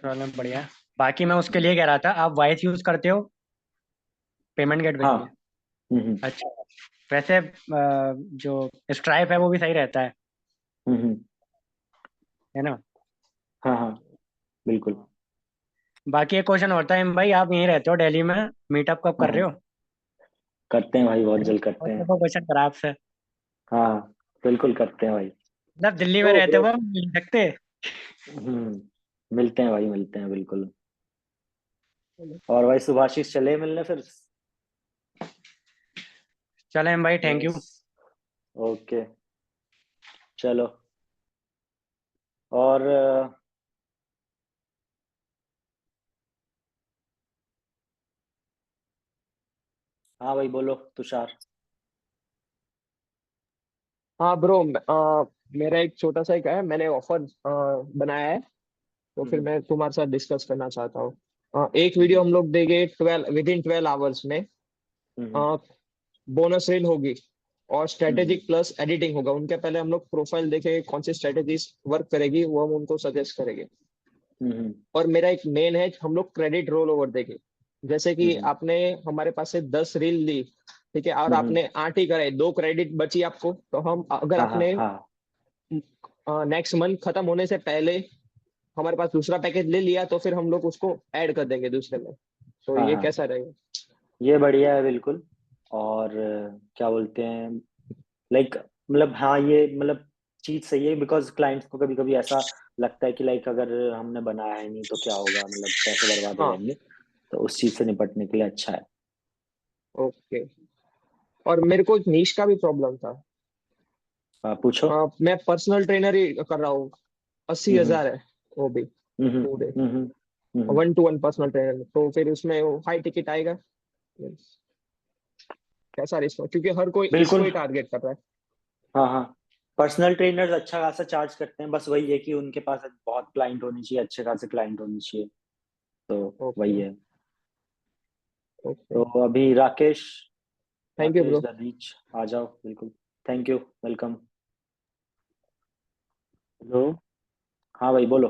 चलो बढ़िया। बाकी मैं उसके लिए कह रहा था, आप वाइस यूज करते हो पेमेंट गेटवे के लिए? अच्छा, वैसे जो स्ट्राइप है वो भी सही रहता है ना? हाँ हाँ बिल्कुल। बाकी एक क्वेश्चन होता है भाई, आप यहीं रहते हो दिल्ली में, मीटअप कब कर रहे हो? करते हैं भाई, बहुत जल्द करते हैं। क्वेश्चन करा आपसे। हाँ बिल्कुल करते हैं भाई। मतलब दिल्ली में रहते हो, मिल सकते? मिलते हैं भाई, मिलते हैं बिल्कुल। और भाई सुभाषिश चले मिलने फिर? चले भाई, थैंक यू। ओके चलो। और हाँ भाई बोलो तुषार। हाँ ब्रो, मेरा एक छोटा सा एक है, मैंने ऑफर बनाया है, तो फिर मैं तुम्हारे साथ डिस्कस करना चाहता हूँ। एक वीडियो हम लोग देंगे 12 आवर्स में, बोनस रील होगी और स्ट्रेटेजिक प्लस एडिटिंग होगा। उनके पहले हम लोग प्रोफाइल देखेंगे, कौन सी स्ट्रेटेजीज वर्क करेगी वो हम उनको सजेस्ट करेंगे। और मेरा एक मेन है, हम लोग क्रेडिट रोल ओवर देंगे। जैसे कि आपने हमारे पास से 10 रील ली, ठीक है, और आपने 8 ही करे, 2 क्रेडिट बची आपको, तो हम अगर आपने नेक्स्ट मंथ खत्म होने से पहले हमारे पास दूसरा पैकेज ले लिया तो फिर हम लोग उसको ऐड कर देंगे दूसरे में। तो ये कैसा रहेगा? ये बढ़िया है बिल्कुल। और क्या बोलते हैं लाइक, मतलब हाँ ये मतलब चीज सही है, बिकॉज क्लाइंट्स को कभी कभी ऐसा लगता है कि लाइक अगर हमने बनाया है नहीं तो क्या होगा, मतलब पैसे बर्बाद हो जाएंगे, तो उस चीज से निपटने के लिए अच्छा है। ओके। और मेरे को नीश का भी प्रॉब्लम था। पूछो। मैं पर्सनल ट्रेनर ही कर रहा हूँ, 80,000 है वो भी पूरे 1-to-1 पर्सनल ट्रेनर, तो फिर उसमें हाई टिकट आएगा? कैसा रिस्क, क्योंकि हर कोई इसको ही टारगेट कर रहा है। हाँ हाँ, पर्सनल ट्रेनर्स अच्छा खासा चार्ज करते हैं, बस वही है कि उनके पास बहुत क्लाइंट होने चाहिए, अच्छे खासे क्लाइंट होने चाहिए, तो वही है। तो अभी राकेश, थैंक यू ब्रो। ददीच आ जाओ बिल्कुल। Thank you, welcome. हेलो। हाँ भाई बोलो।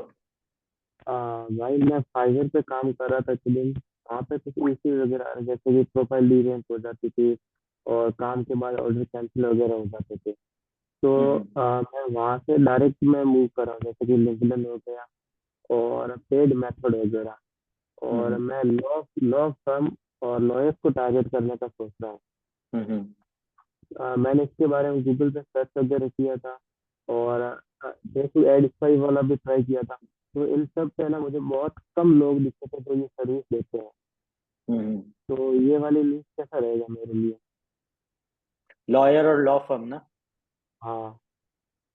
भाई मैं फाइवर पे काम कर रहा था कुछ दिन, वहाँ पे कुछ इश्यूज वगैरह आ रहे, जैसे कि प्रोफाइल रीरेंज हो जाती थी और काम के बाद ऑर्डर कैंसिल वगैरह हो जाते थे। तो मैं वहाँ से डायरेक्ट मैं मूव कर रहा हूँ, जैसे कि लिंक्डइन हो गया और पेड मेथड वगैरह, और मैं लॉ फर्म और लॉयर्स को टारगेट करने का सोच रहा हूँ। मैंने इसके बारे में गूगल पे सर्च वगैरह किया था, और जैसे एडस्पाई वाला भी ट्राई किया था, तो इन सब पे ना मुझे बहुत कम लोग दिखे थे जो ये सर्विस देते हैं। तो ये वाली लिस्ट कैसा रहेगा मेरे लिए? लॉयर और लॉ फर्म ना? हाँ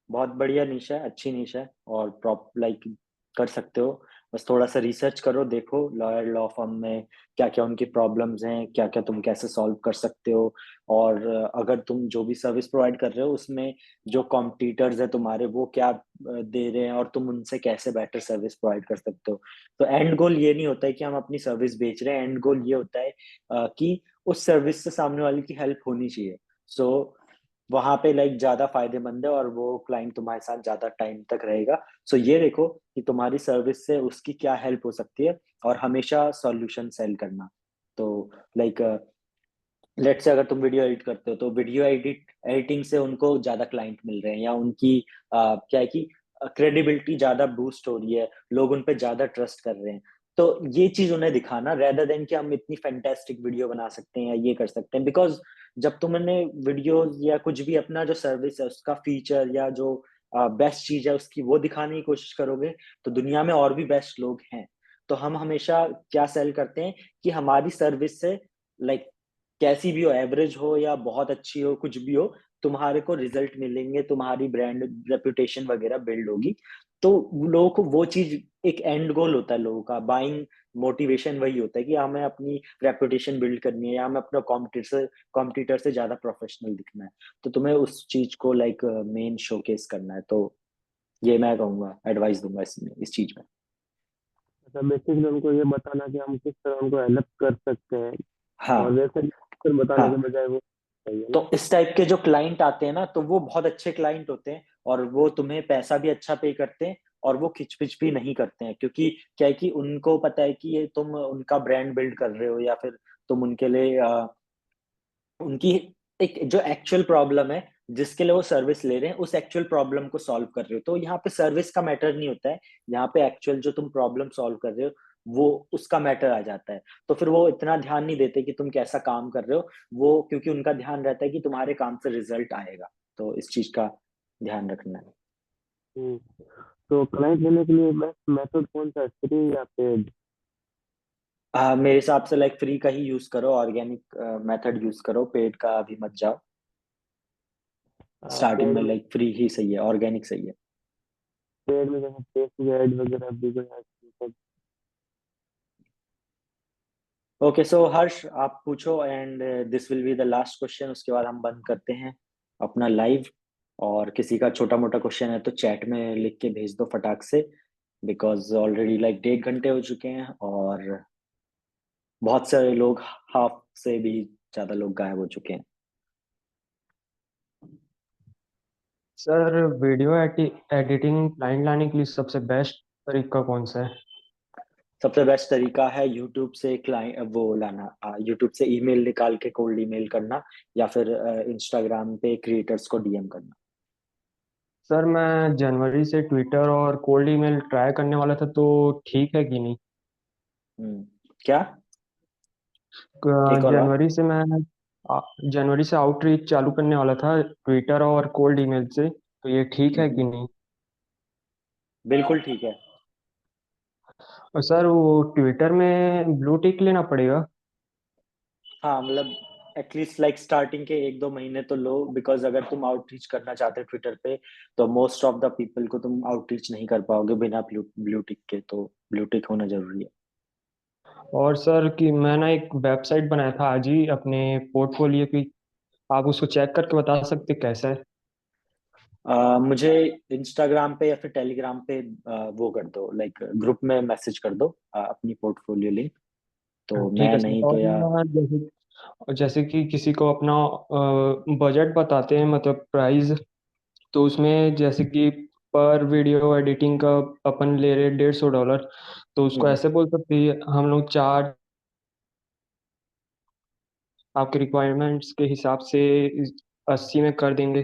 बहुत बढ़िया निश है, अच्छी निश है, और प्रॉप लाइक कर सकते हो। बस थोड़ा सा रिसर्च करो, देखो लॉयर लॉ फर्म में क्या क्या उनकी प्रॉब्लम्स हैं, क्या क्या तुम कैसे सॉल्व कर सकते हो, और अगर तुम जो भी सर्विस प्रोवाइड कर रहे हो उसमें जो कॉम्पिटिटर्स है तुम्हारे वो क्या दे रहे हैं, और तुम उनसे कैसे बेटर सर्विस प्रोवाइड कर सकते हो। तो एंड गोल ये नहीं होता है कि हम अपनी सर्विस बेच रहे हैं, एंड गोल ये होता है कि उस सर्विस से सामने वाले की हेल्प होनी चाहिए। सो वहां पे लाइक ज्यादा फायदेमंद है, और वो क्लाइंट तुम्हारे साथ ज्यादा टाइम तक रहेगा। सो ये देखो कि तुम्हारी सर्विस से उसकी क्या हेल्प हो सकती है, और हमेशा सॉल्यूशन सेल करना। तो लाइक लेट से अगर तुम वीडियो एडिट करते हो तो वीडियो एडिटिंग से उनको ज्यादा क्लाइंट मिल रहे हैं, या उनकी क्या है कि क्रेडिबिलिटी ज्यादा बूस्ट हो रही है, लोग उन पे ज्यादा ट्रस्ट कर रहे हैं। तो ये चीज उन्हें दिखाना, रेदर देन कि हम इतनी फैंटास्टिक वीडियो बना सकते हैं या ये कर सकते हैं, बिकॉज जब तुमने वीडियोस या कुछ भी अपना जो सर्विस है उसका फीचर या जो बेस्ट चीज है उसकी वो दिखाने की कोशिश करोगे, तो दुनिया में और भी बेस्ट लोग हैं। तो हम हमेशा क्या सेल करते हैं कि हमारी सर्विस से लाइक कैसी भी हो, एवरेज हो या बहुत अच्छी हो, कुछ भी हो, तुम्हारे को रिजल्ट मिलेंगे, तुम्हारी ब्रांड रेपुटेशन वगैरह बिल्ड होगी। तो लोगों को वो चीज, एक एंड गोल होता है लोगों का, बाइंग मोटिवेशन वही होता है कि हमें अपनी रेपुटेशन बिल्ड करनी है या हमें अपना कॉम्पिटिटर से ज्यादा प्रोफेशनल दिखना है। तो तुम्हें उस चीज को लाइक मेन शोकेस करना है। तो ये मैं कहूंगा, एडवाइस दूंगा इसमें, इस चीज में। अच्छा, बेसिकली उनको ये बताना कि हम किस तरह उनको हेल्प कर सकते हैं, और हाँ वैसे फिर बताने के हाँ। बजाय वो चाहिए ना। तो इस टाइप के जो क्लाइंट आते हैं ना, तो वो बहुत अच्छे क्लाइंट होते हैं और वो तुम्हें पैसा भी अच्छा पे करते हैं और वो खिचपिच भी नहीं करते हैं, क्योंकि क्या है कि उनको पता है कि ये तुम उनका ब्रांड बिल्ड कर रहे हो या फिर तुम उनके लिए उनकी एक जो एक्चुअल प्रॉब्लम है जिसके लिए वो सर्विस ले रहे हैं, उस एक्चुअल प्रॉब्लम को सॉल्व कर रहे हो। तो यहाँ पे सर्विस का मैटर नहीं होता है, यहाँ पे एक्चुअल जो तुम प्रॉब्लम सॉल्व कर रहे हो वो उसका मैटर आ जाता है। तो फिर वो इतना ध्यान नहीं देते कि तुम कैसा काम कर रहे हो, वो क्योंकि उनका ध्यान रहता है कि तुम्हारे काम से रिजल्ट आएगा। तो इस चीज का ध्यान रखना है। हम्म, तो क्लाइंट लेने के लिए बेस्ट मेथड कौन सा है, फ्री या पेड? मेरे हिसाब से लाइक फ्री का ही यूज करो, ऑर्गेनिक मेथड यूज करो, पेड का अभी मत जाओ। स्टार्टिंग पेड में में लाइक फ्री ही सही है, ऑर्गेनिक सही है। पेड में जैसे फेसबुक ऐड वगैरह, गूगल एड्स, सब। ओके, सो हर्ष आप पूछो and this will be the last question, उसके बाद हम बंद करते हैं अपना लाइव। और किसी का छोटा मोटा क्वेश्चन है तो चैट में लिख के भेज दो फटाक से, बिकॉज ऑलरेडी लाइक 1.5 घंटे हो चुके हैं और बहुत सारे लोग, हाफ से भी ज्यादा लोग गायब हो चुके हैं। सर, वीडियो एडिटिंग क्लाइंट लाने के लिए सबसे बेस्ट तरीका कौन सा है? सबसे बेस्ट तरीका है यूट्यूब से क्लाइंट वो लाना, यूट्यूब से ईमेल निकाल के कोल्ड ईमेल करना या फिर इंस्टाग्राम पे क्रिएटर्स को डीएम करना। सर, मैं जनवरी से ट्विटर और कोल्ड ईमेल ट्राई करने वाला था, तो ठीक है कि नहीं? क्या? एक और बार। जनवरी से मैं जनवरी से आउटरीच चालू करने वाला था ट्विटर और कोल्ड ईमेल से, तो ये ठीक है कि नहीं? बिल्कुल ठीक है। और सर, वो ट्विटर में ब्लू टिक लेना पड़ेगा? हाँ मतलब एटलीस्ट लाइक स्टार्टिंग के 1-2 महीने तो लो, बिकॉज अगर तुम आउटरीच करना चाहते हो ट्विटर पे तो मोस्ट ऑफ द पीपल को तुम आउटरीच नहीं कर पाओगे बिना ब्लू टिक के, तो ब्लू टिक होना जरूरी है। और सर, कि मैं ना एक वेबसाइट बनाया था आज ही अपने पोर्टफोलियो की, आप उसको चेक करके बता सकते कैसा है? मुझे इंस्टाग्राम पे या फिर टेलीग्राम पे वो कर दो, लाइक ग्रुप में मैसेज कर दो अपनी पोर्टफोलियो लिंक, तो ठीक मैं है सर। नहीं तो और या। मैं जैसे कि किसी को अपना बजट बताते हैं, मतलब प्राइस, तो उसमें जैसे कि पर वीडियो एडिटिंग का अपन ले रहे $150, तो उसको हम्म ऐसे बोल सकते हैं हम लोग चार्ज आपके रिक्वायरमेंट्स के हिसाब से 80 में कर देंगे।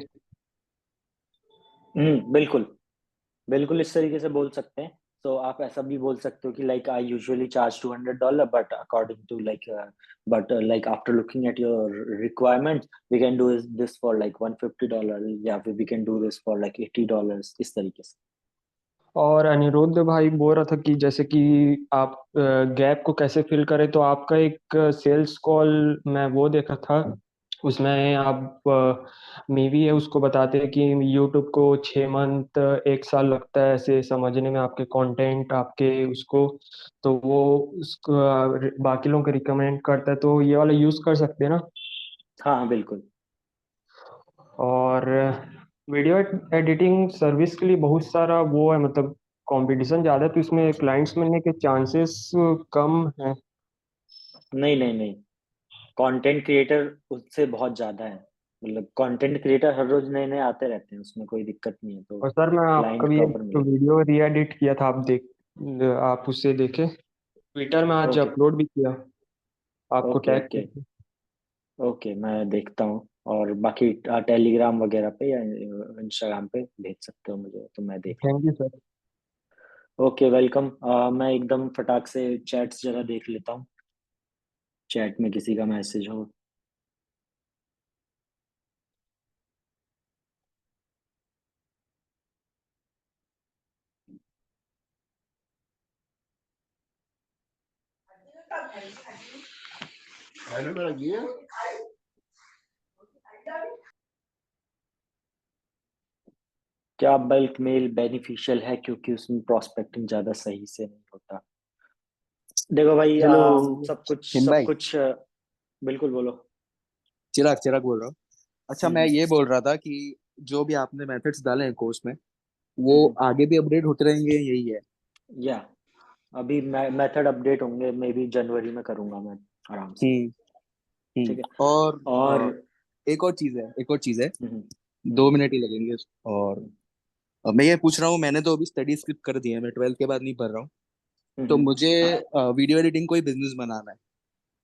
बिल्कुल बिल्कुल इस तरीके से बोल सकते हैं। तो आप ऐसा भी बोल सकते हो कि like I usually charge $200, but according to like but like after looking at your requirement we can do this for like $150, या फिर we can do this for like $80, इस तरीके से। और अनिरुद्ध भाई बोल रहा था कि जैसे कि आप गैप को कैसे फिल करें, तो आपका एक सेल्स कॉल मैं वो देखा था, उसमें आप मे भी है उसको बताते हैं कि यूट्यूब को 6 मंथ 1 साल लगता है ऐसे समझने में, आपके कंटेंट आपके उसको, तो वो उसको बाकी लोगों को रिकमेंड करता है, तो ये वाला यूज़ कर सकते हैं ना? हाँ हाँ बिल्कुल। और वीडियो एडिटिंग सर्विस के लिए बहुत सारा वो है, मतलब कंपटीशन ज़्यादा है, तो इसमें क्लाइंट्स मिलने के चांसेस कम है। नहीं नहीं नहीं, कंटेंट क्रिएटर उससे बहुत ज्यादा है, मतलब कंटेंट क्रिएटर हर रोज नए नए आते रहते हैं, उसमें कोई दिक्कत नहीं है, तो और सर, मैं आपका क्लाइंट भी एक प्रॉपर मिलेगा। वीडियो री एडिट किया था, आप उसे देखे, ट्विटर में आज ओके अपलोड भी किया, आपको ओके टैग ओके। किया। ओके मैं देखता हूँ, और बाकी टेलीग्राम वगैरह पे या इंस्टाग्राम पे भेज सकते हो मुझे, तो मैं देख थैंक लूँगा। You sir. Okay welcome. मैं एकदम फटाक से चैट्स जरा देख लेता हूँ, चैट में किसी का मैसेज हो। क्या बल्क मेल बेनिफिशियल है क्योंकि उसमें प्रोस्पेक्टिंग ज्यादा सही से नहीं होता? देखो भाई, हेलो सब भाई, कुछ बिल्कुल बोलो। चिराग चिराग बोल रहा हूँ। अच्छा, मैं हम्म ये बोल रहा था कि जो भी आपने मेथड्स डाले हैं कोर्स में, वो हम्म आगे भी अपडेट होते रहेंगे, यही है? या अभी मेथड अपडेट होंगे, मे बी जनवरी में करूंगा मैं आराम से। हम्म ठीक है। और और एक और चीज है, हम्म 2 मिनट ही लगेंगे। और मैं ये पूछ रहा हूँ, मैंने तो अभी स्टडी स्किप कर दी है, मैं 12th के बाद नहीं पढ़ रहा हूँ। तो हम्म मुझे वीडियो एडिटिंग कोई बिजनेस बनाना है।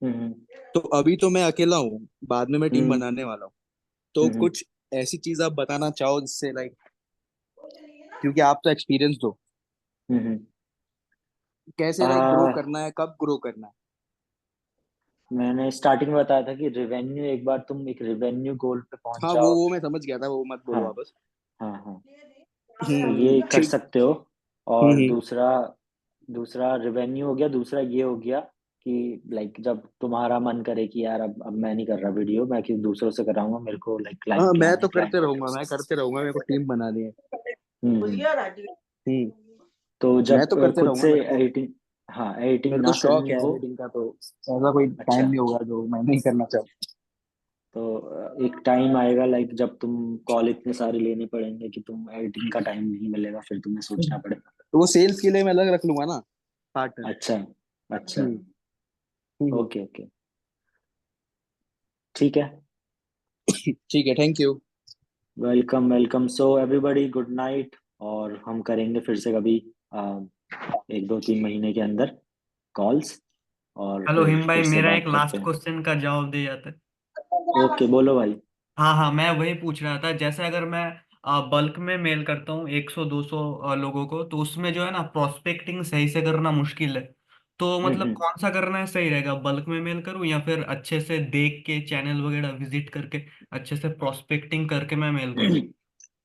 हम्म तो अभी तो मैं अकेला हूँ, बाद में मैं टीम हम्म बनाने वाला हूँ। तो हम्म कुछ ऐसी चीज आप बताना चाहो जिससे लाइक, क्योंकि आप तो एक्सपीरियंस दो, हम्म कैसे लाइक ग्रो आ, करना है, कब ग्रो करना है। मैंने स्टार्टिंग में बताया था कि रिवेन्यू, एक बार तुम एक रिवेन्यू गोल पे पहुंच हाँ, जाओ। वो मैं समझ गया था, वो मत बोलो हाँ वापस। हाँ हाँ, तो ये कर ठीक। सकते हो। और हम्म दूसरा दूसरा रिवेन्यू हो गया, दूसरा ये हो गया कि लाइक जब तुम्हारा मन करे कि यार अब मैं नहीं कर रहा वीडियो, मैं किसी दूसरों से कराऊंगा, मेरे को लाइक हाँ, क्लाइंट मैं लाना तो है, करते क्लाइंट। रहूंगा, मैं करते रहूंगा, मेरे को टीम बना दी है। हम्म हम्म तो मैं जब तो करते खुद रहूंगा, से एडिटिंग, हाँ एडिटिंग मेरे को ना शौक करनी है हो। एडिटिंग का, तो ऐसा कोई टाइम अच्छा, नहीं होगा जो मैं नहीं करना चाहूँ। तो एक टाइम आएगा लाइक जब तुम कॉल इतने सारे लेने पड़ेंगे कि तुम एडिटिंग का टाइम नहीं मिलेगा, फिर तुम्हें सोचना पड़ेगा। तो वो सेल्स के लिए मैं अलग रख लूंगा ना, पार्टनर। अच्छा अच्छा, हम्म हम्म ओके ओके, ठीक है। ठीक है, thank you. Welcome welcome, so everybody good night. और हम करेंगे फिर से कभी 1 2 3 महीने के अंदर कॉल्स, और हेलो फिर हिम भाई, से मेरा एक बात करते लास्ट हैं। क्वेश्चन का जवाब दे जाते। ओके, बोलो भाई। हाँ हाँ, मैं वही पूछ रहा था, जैसे अगर मैं बल्क में मेल करता हूँ 100 200 लोगों को, तो उसमें जो है ना प्रोस्पेक्टिंग सही से करना मुश्किल है। तो मतलब हम्म कौन सा करना है सही रहेगा, बल्क में मेल करूँ या फिर अच्छे से देख के चैनल वगैरह विजिट करके अच्छे से प्रोस्पेक्टिंग करके मैं मेल करूँ?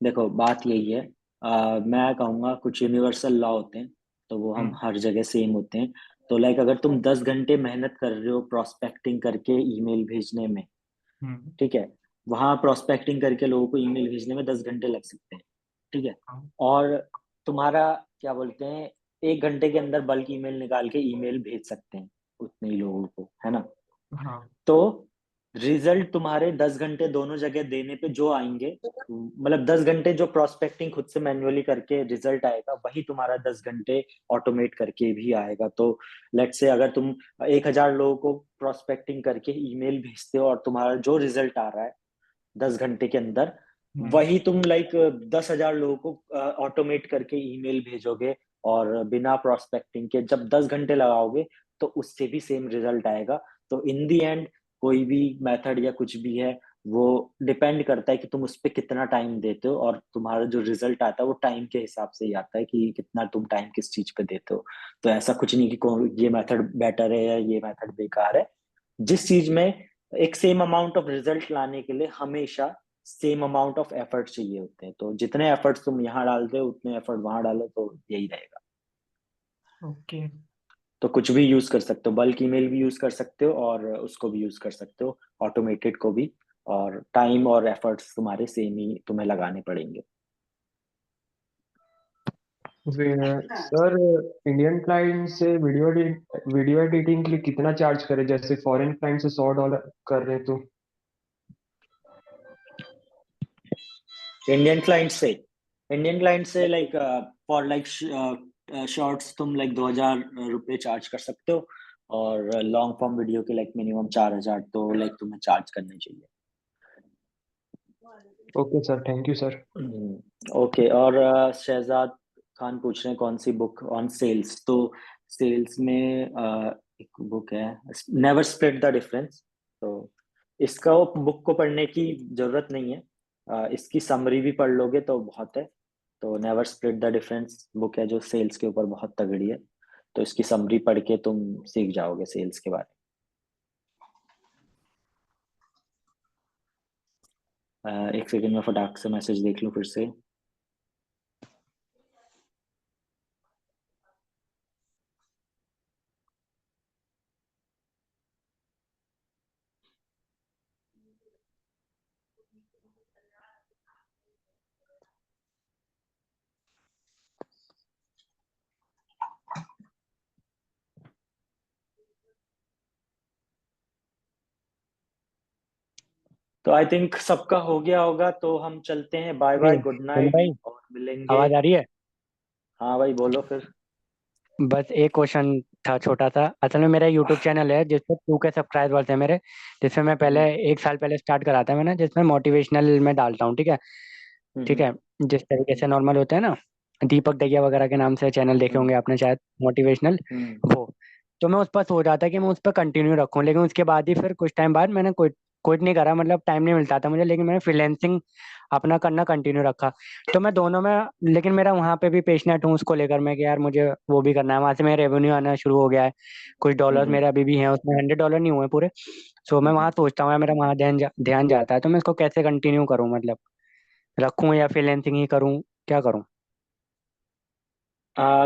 देखो बात यही है, मैं कहूँगा कुछ यूनिवर्सल लॉ होते हैं, तो वो हम हम्म हर जगह सेम होते हैं। तो लाइक अगर तुम 10 घंटे मेहनत कर रहे हो प्रोस्पेक्टिंग करके ईमेल भेजने में, हम्म ठीक है, वहां प्रोस्पेक्टिंग करके लोगों को ईमेल भेजने में 10 घंटे लग सकते हैं, ठीक है। हाँ और तुम्हारा क्या बोलते हैं, 1 घंटे के अंदर बल्क ईमेल निकाल के ईमेल भेज सकते हैं उतने ही लोगों को, है ना। हाँ तो रिजल्ट तुम्हारे 10 घंटे दोनों जगह देने पे जो आएंगे, मतलब 10 घंटे जो प्रोस्पेक्टिंग खुद से मैन्युअली करके रिजल्ट आएगा, वही तुम्हारा 10 घंटे ऑटोमेट करके भी आएगा। तो लेट्स से अगर तुम 1,000 लोगों को प्रोस्पेक्टिंग करके ईमेल भेजते हो और तुम्हारा जो रिजल्ट आ रहा है 10 घंटे के अंदर, हम्म वही तुम लाइक 10,000 लोगों को ऑटोमेट करके ईमेल भेजोगे, और बिना प्रोस्पेक्टिंग के जब 10 घंटे लगाओगे, तो उससे भी सेम रिजल्ट आएगा। तो इन दी एंड कोई भी मेथड या कुछ भी है, वो डिपेंड करता है कि तुम उस पर कितना टाइम देते हो, और तुम्हारा जो रिजल्ट आता है वो टाइम के हिसाब से ही आता है कि कितना तुम टाइम किस चीज पे देते हो। तो ऐसा कुछ नहीं कि ये मेथड बेटर है या ये मेथड बेकार है। जिस चीज में एक सेम अमाउंट ऑफ रिजल्ट लाने के लिए हमेशा सेम अमाउंट ऑफ एफर्ट चाहिए होते हैं, तो जितने एफर्ट्स तुम यहाँ डालते हो उतने एफर्ट वहां डालो, तो यही रहेगा। ओके। तो कुछ भी यूज कर सकते हो, बल्क ईमेल भी यूज कर सकते हो और उसको भी यूज कर सकते हो, ऑटोमेटेड को भी। और टाइम और एफर्ट्स तुम्हारे सेम ही तुम्हें लगाने पड़ेंगे। सर, इंडियन क्लाइंट से वीडियो एडिटिंग के लिए कितना चार्ज करें, जैसे फॉरेन क्लाइंट से $100 कर रहे हैं तो? इंडियन क्लाइंट से लाइक फॉर लाइक शॉर्ट्स तुम लाइक 2,000 रुपये चार्ज कर सकते हो, और लॉन्ग फॉर्म वीडियो के लाइक मिनिमम 4,000 तो लाइक तुम्हें चार्ज करने चाहिए। Okay sir, thank you sir. Okay. और शहजाद खान पूछ रहे हैं कौन सी बुक ऑन सेल्स। तो सेल्स में एक बुक है, नेवर स्प्लिट द डिफरेंस। तो इसका बुक को पढ़ने की जरूरत नहीं है, इसकी समरी भी पढ़ लोगे तो बहुत है। तो never split the difference book है जो सेल्स के ऊपर बहुत तगड़ी है, तो इसकी समरी पढ़ के तुम सीख जाओगे सेल्स के बारे में। एक सेकंड में फटाक से मैसेज देख लूं फिर से। तो आई थिंक सबका हो गया होगा, तो हम चलते हैं। बाय बाय, गुड सुन नाइट, भाई, और मिलेंगे। आवाज आ रही है? हाँ भाई, बोलो फिर। बस एक क्वेश्चन था छोटा सा। असल में मेरा यूट्यूब चैनल है जिसपे 2K सब्सक्राइबर्स है मेरे, जिसमें मैं पहले 1 साल पहले स्टार्ट करा था मैंने, जिसमें मोटिवेशनल में डालता हूँ, ठीक है। ठीक है, जिस तरीके से नॉर्मल होते हैं ना, दीपक दहिया वगैरह के नाम से चैनल देखे होंगे आपने शायद, मोटिवेशनल, वो। तो मैं उस पर सोच रहा था कि मैं उस पर कंटिन्यू रखूं, लेकिन उसके बाद ही फिर कुछ टाइम बाद मैंने क्विट नहीं करा, मतलब टाइम नहीं मिलता था मुझे, लेकिन मैंने फ्रीलैंसिंग अपना करना कंटिन्यू रखा। तो मैं दोनों में, लेकिन मेरा वहाँ पे भी पेशनेट हूँ उसको लेकर मैं, कि यार मुझे वो भी करना है, वहाँ से मेरा रेवेन्यू आना शुरू हो गया है, कुछ डॉलर मेरे अभी भी हैं उसमें, $100 नहीं हुए पूरे। सो मैं वहाँ सोचता हूँ यार, मेरा वहाँ ध्यान जाता है, तो मैं इसको कैसे कंटिन्यू करूँ, मतलब रखूँ या फ्रीलैंसिंग ही करूँ, क्या करूँ?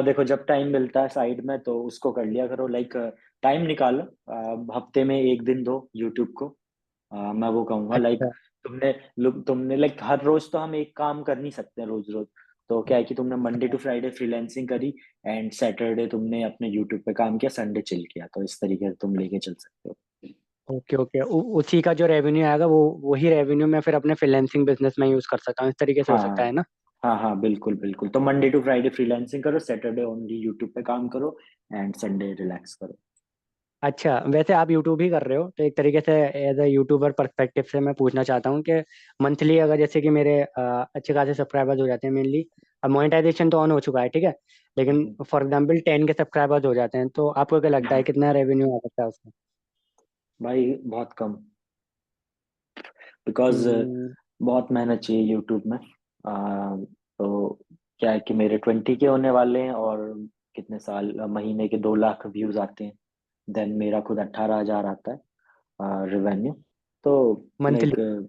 देखो, जब टाइम मिलता है साइड में तो उसको कर लिया करो, लाइक टाइम निकालो। हफ्ते में 1 दिन दो यूट्यूब को। मैं वो कहूँगा, लाइक अच्छा। तुमने लाइक हर रोज तो हम एक काम कर नहीं सकते रोज रोज। तो क्या है कि तुमने मंडे टू फ्राइडे फ्रीलांसिंग करी, एंड सैटरडे तुमने अपने यूट्यूब पे काम किया, संडे चिल किया, तो इस तरीके से तुम लेके चल सकते हो। ओके ओके, उसी का जो रेवेन्यू आएगा वो वही रेवेन्यू मैं फिर अपने फ्रीलैंसिंग बिजनेस में यूज कर सकता हूँ, इस तरीके से हो सकता है हाँ ना? हाँ हाँ, बिल्कुल बिल्कुल। तो मंडे टू फ्राइडे फ्रीलांसिंग करो, सैटरडे ओनली यूट्यूब पे काम करो, एंड संडे रिलैक्स करो। अच्छा, वैसे आप यूट्यूब ही कर रहे हो, तो एक तरीके से एज अ यूट्यूबर पर्सपेक्टिव से मैं पूछना चाहता हूँ कि मंथली अगर जैसे कि मेरे अच्छे खासे सब्सक्राइबर्स हो जाते हैं मेनली, अब मोनेटाइजेशन तो ऑन हो चुका है, ठीक है, लेकिन फॉर एग्जांपल 10 के सब्सक्राइबर्स हो जाते हैं, तो आपको क्या लगता है कितना रेवेन्यू आ सकता है उसमें? भाई बहुत कम, बिकॉज हम्म, बहुत मेहनत चाहिए यूट्यूब में। तो क्या है कि मेरे 20 के होने वाले हैं, और कितने साल, महीने के 2 लाख व्यूज आते हैं, देन मेरा खुद 18,000 आता है रिवेन्यू। तो मंथली? लाइक,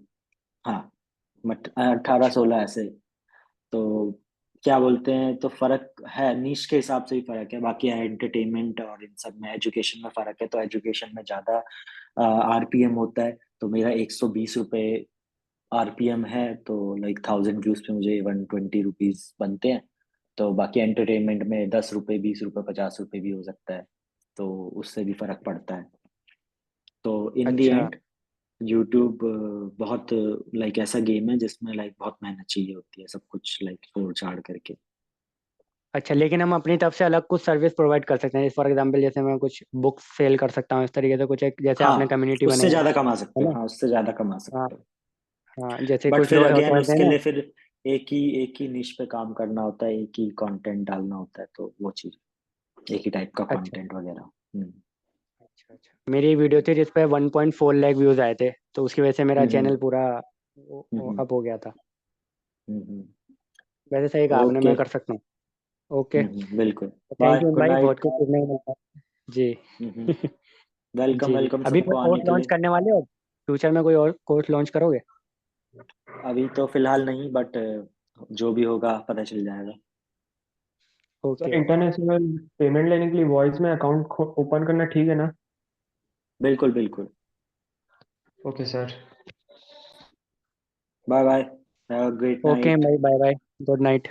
हाँ, 18-16 ऐसे। तो क्या बोलते हैं, तो फर्क है, नीश के हिसाब से ही फर्क है, बाकी एंटरटेनमेंट और इन सब में, एजुकेशन में फर्क है। तो एजुकेशन में ज्यादा आरपीएम होता है, तो मेरा 120 रुपये आरपीएम है, तो लाइक 1000 व्यूज पे मुझे 120 रुपीज बनते हैं। तो बाकी एंटरटेनमेंट में 10 रुपये, 20 रुपये, 50 रुपये भी हो सकता है, तो उससे भी फर्क पड़ता है। तो इन दी अच्छा एंड यूट्यूब बहुत लाइक ऐसा गेम है जिसमें लाइक बहुत मेहनत चाहिए होती है, सब कुछ लाइक छोड़ छाड़ करके। अच्छा, लेकिन हम अपनी तरफ से अलग कुछ सर्विस प्रोवाइड कर सकते हैं, फॉर एग्जांपल जैसे मैं कुछ बुक्स सेल कर सकता हूँ, इस तरीके से कुछ, एक जैसे आपने हाँ, कम्युनिटी उससे बनाई ज्यादा कमा है सकते हो, ना? हाँ, उससे ज्यादा कमा हाँ सकते हो। हाँ, जैसे बट कुछ फिर लोग होते अगेन हैं उसके ना। लिए फिर एक ही निश पे काम करना होता है, एक ही कंटेंट डालना होता है, तो वो चीज, एक ही टाइप का अच्छा कंटेंट वगैरह। हम्म अच्छा अच्छा, मेरी एक वीडियो थी जिसपे 1.4 लाख व्यूज आए थे, तो उसकी वजह से मेरा चैनल हम्म पूरा हम्म अप हो गया था। हम्म। वैसे सही कहा आपने, ओके। मैं कर सकता हूँ। ओके, बिल्कुल। थैंक बाय, यू गुड भाई, बहुत नाइट। कुछ सीखने को मिलता है जी। वेलकम जी, वेलकम अभी कोई सबको आने कोर्स के लॉन्च लिए। करने वाले हो? फ्यूचर में कोई और कोर्स लॉन्च करोगे? अभी तो फिलहाल नहीं, बट जो भी होगा पता चल जाएगा। Sir okay okay. International payment लेने के लिए वॉइस में अकाउंट ओपन करना ठीक है ना? बिल्कुल बिल्कुल। Okay sir. Bye bye, have a great okay night. भाई, बाय बाय, गुड नाइट।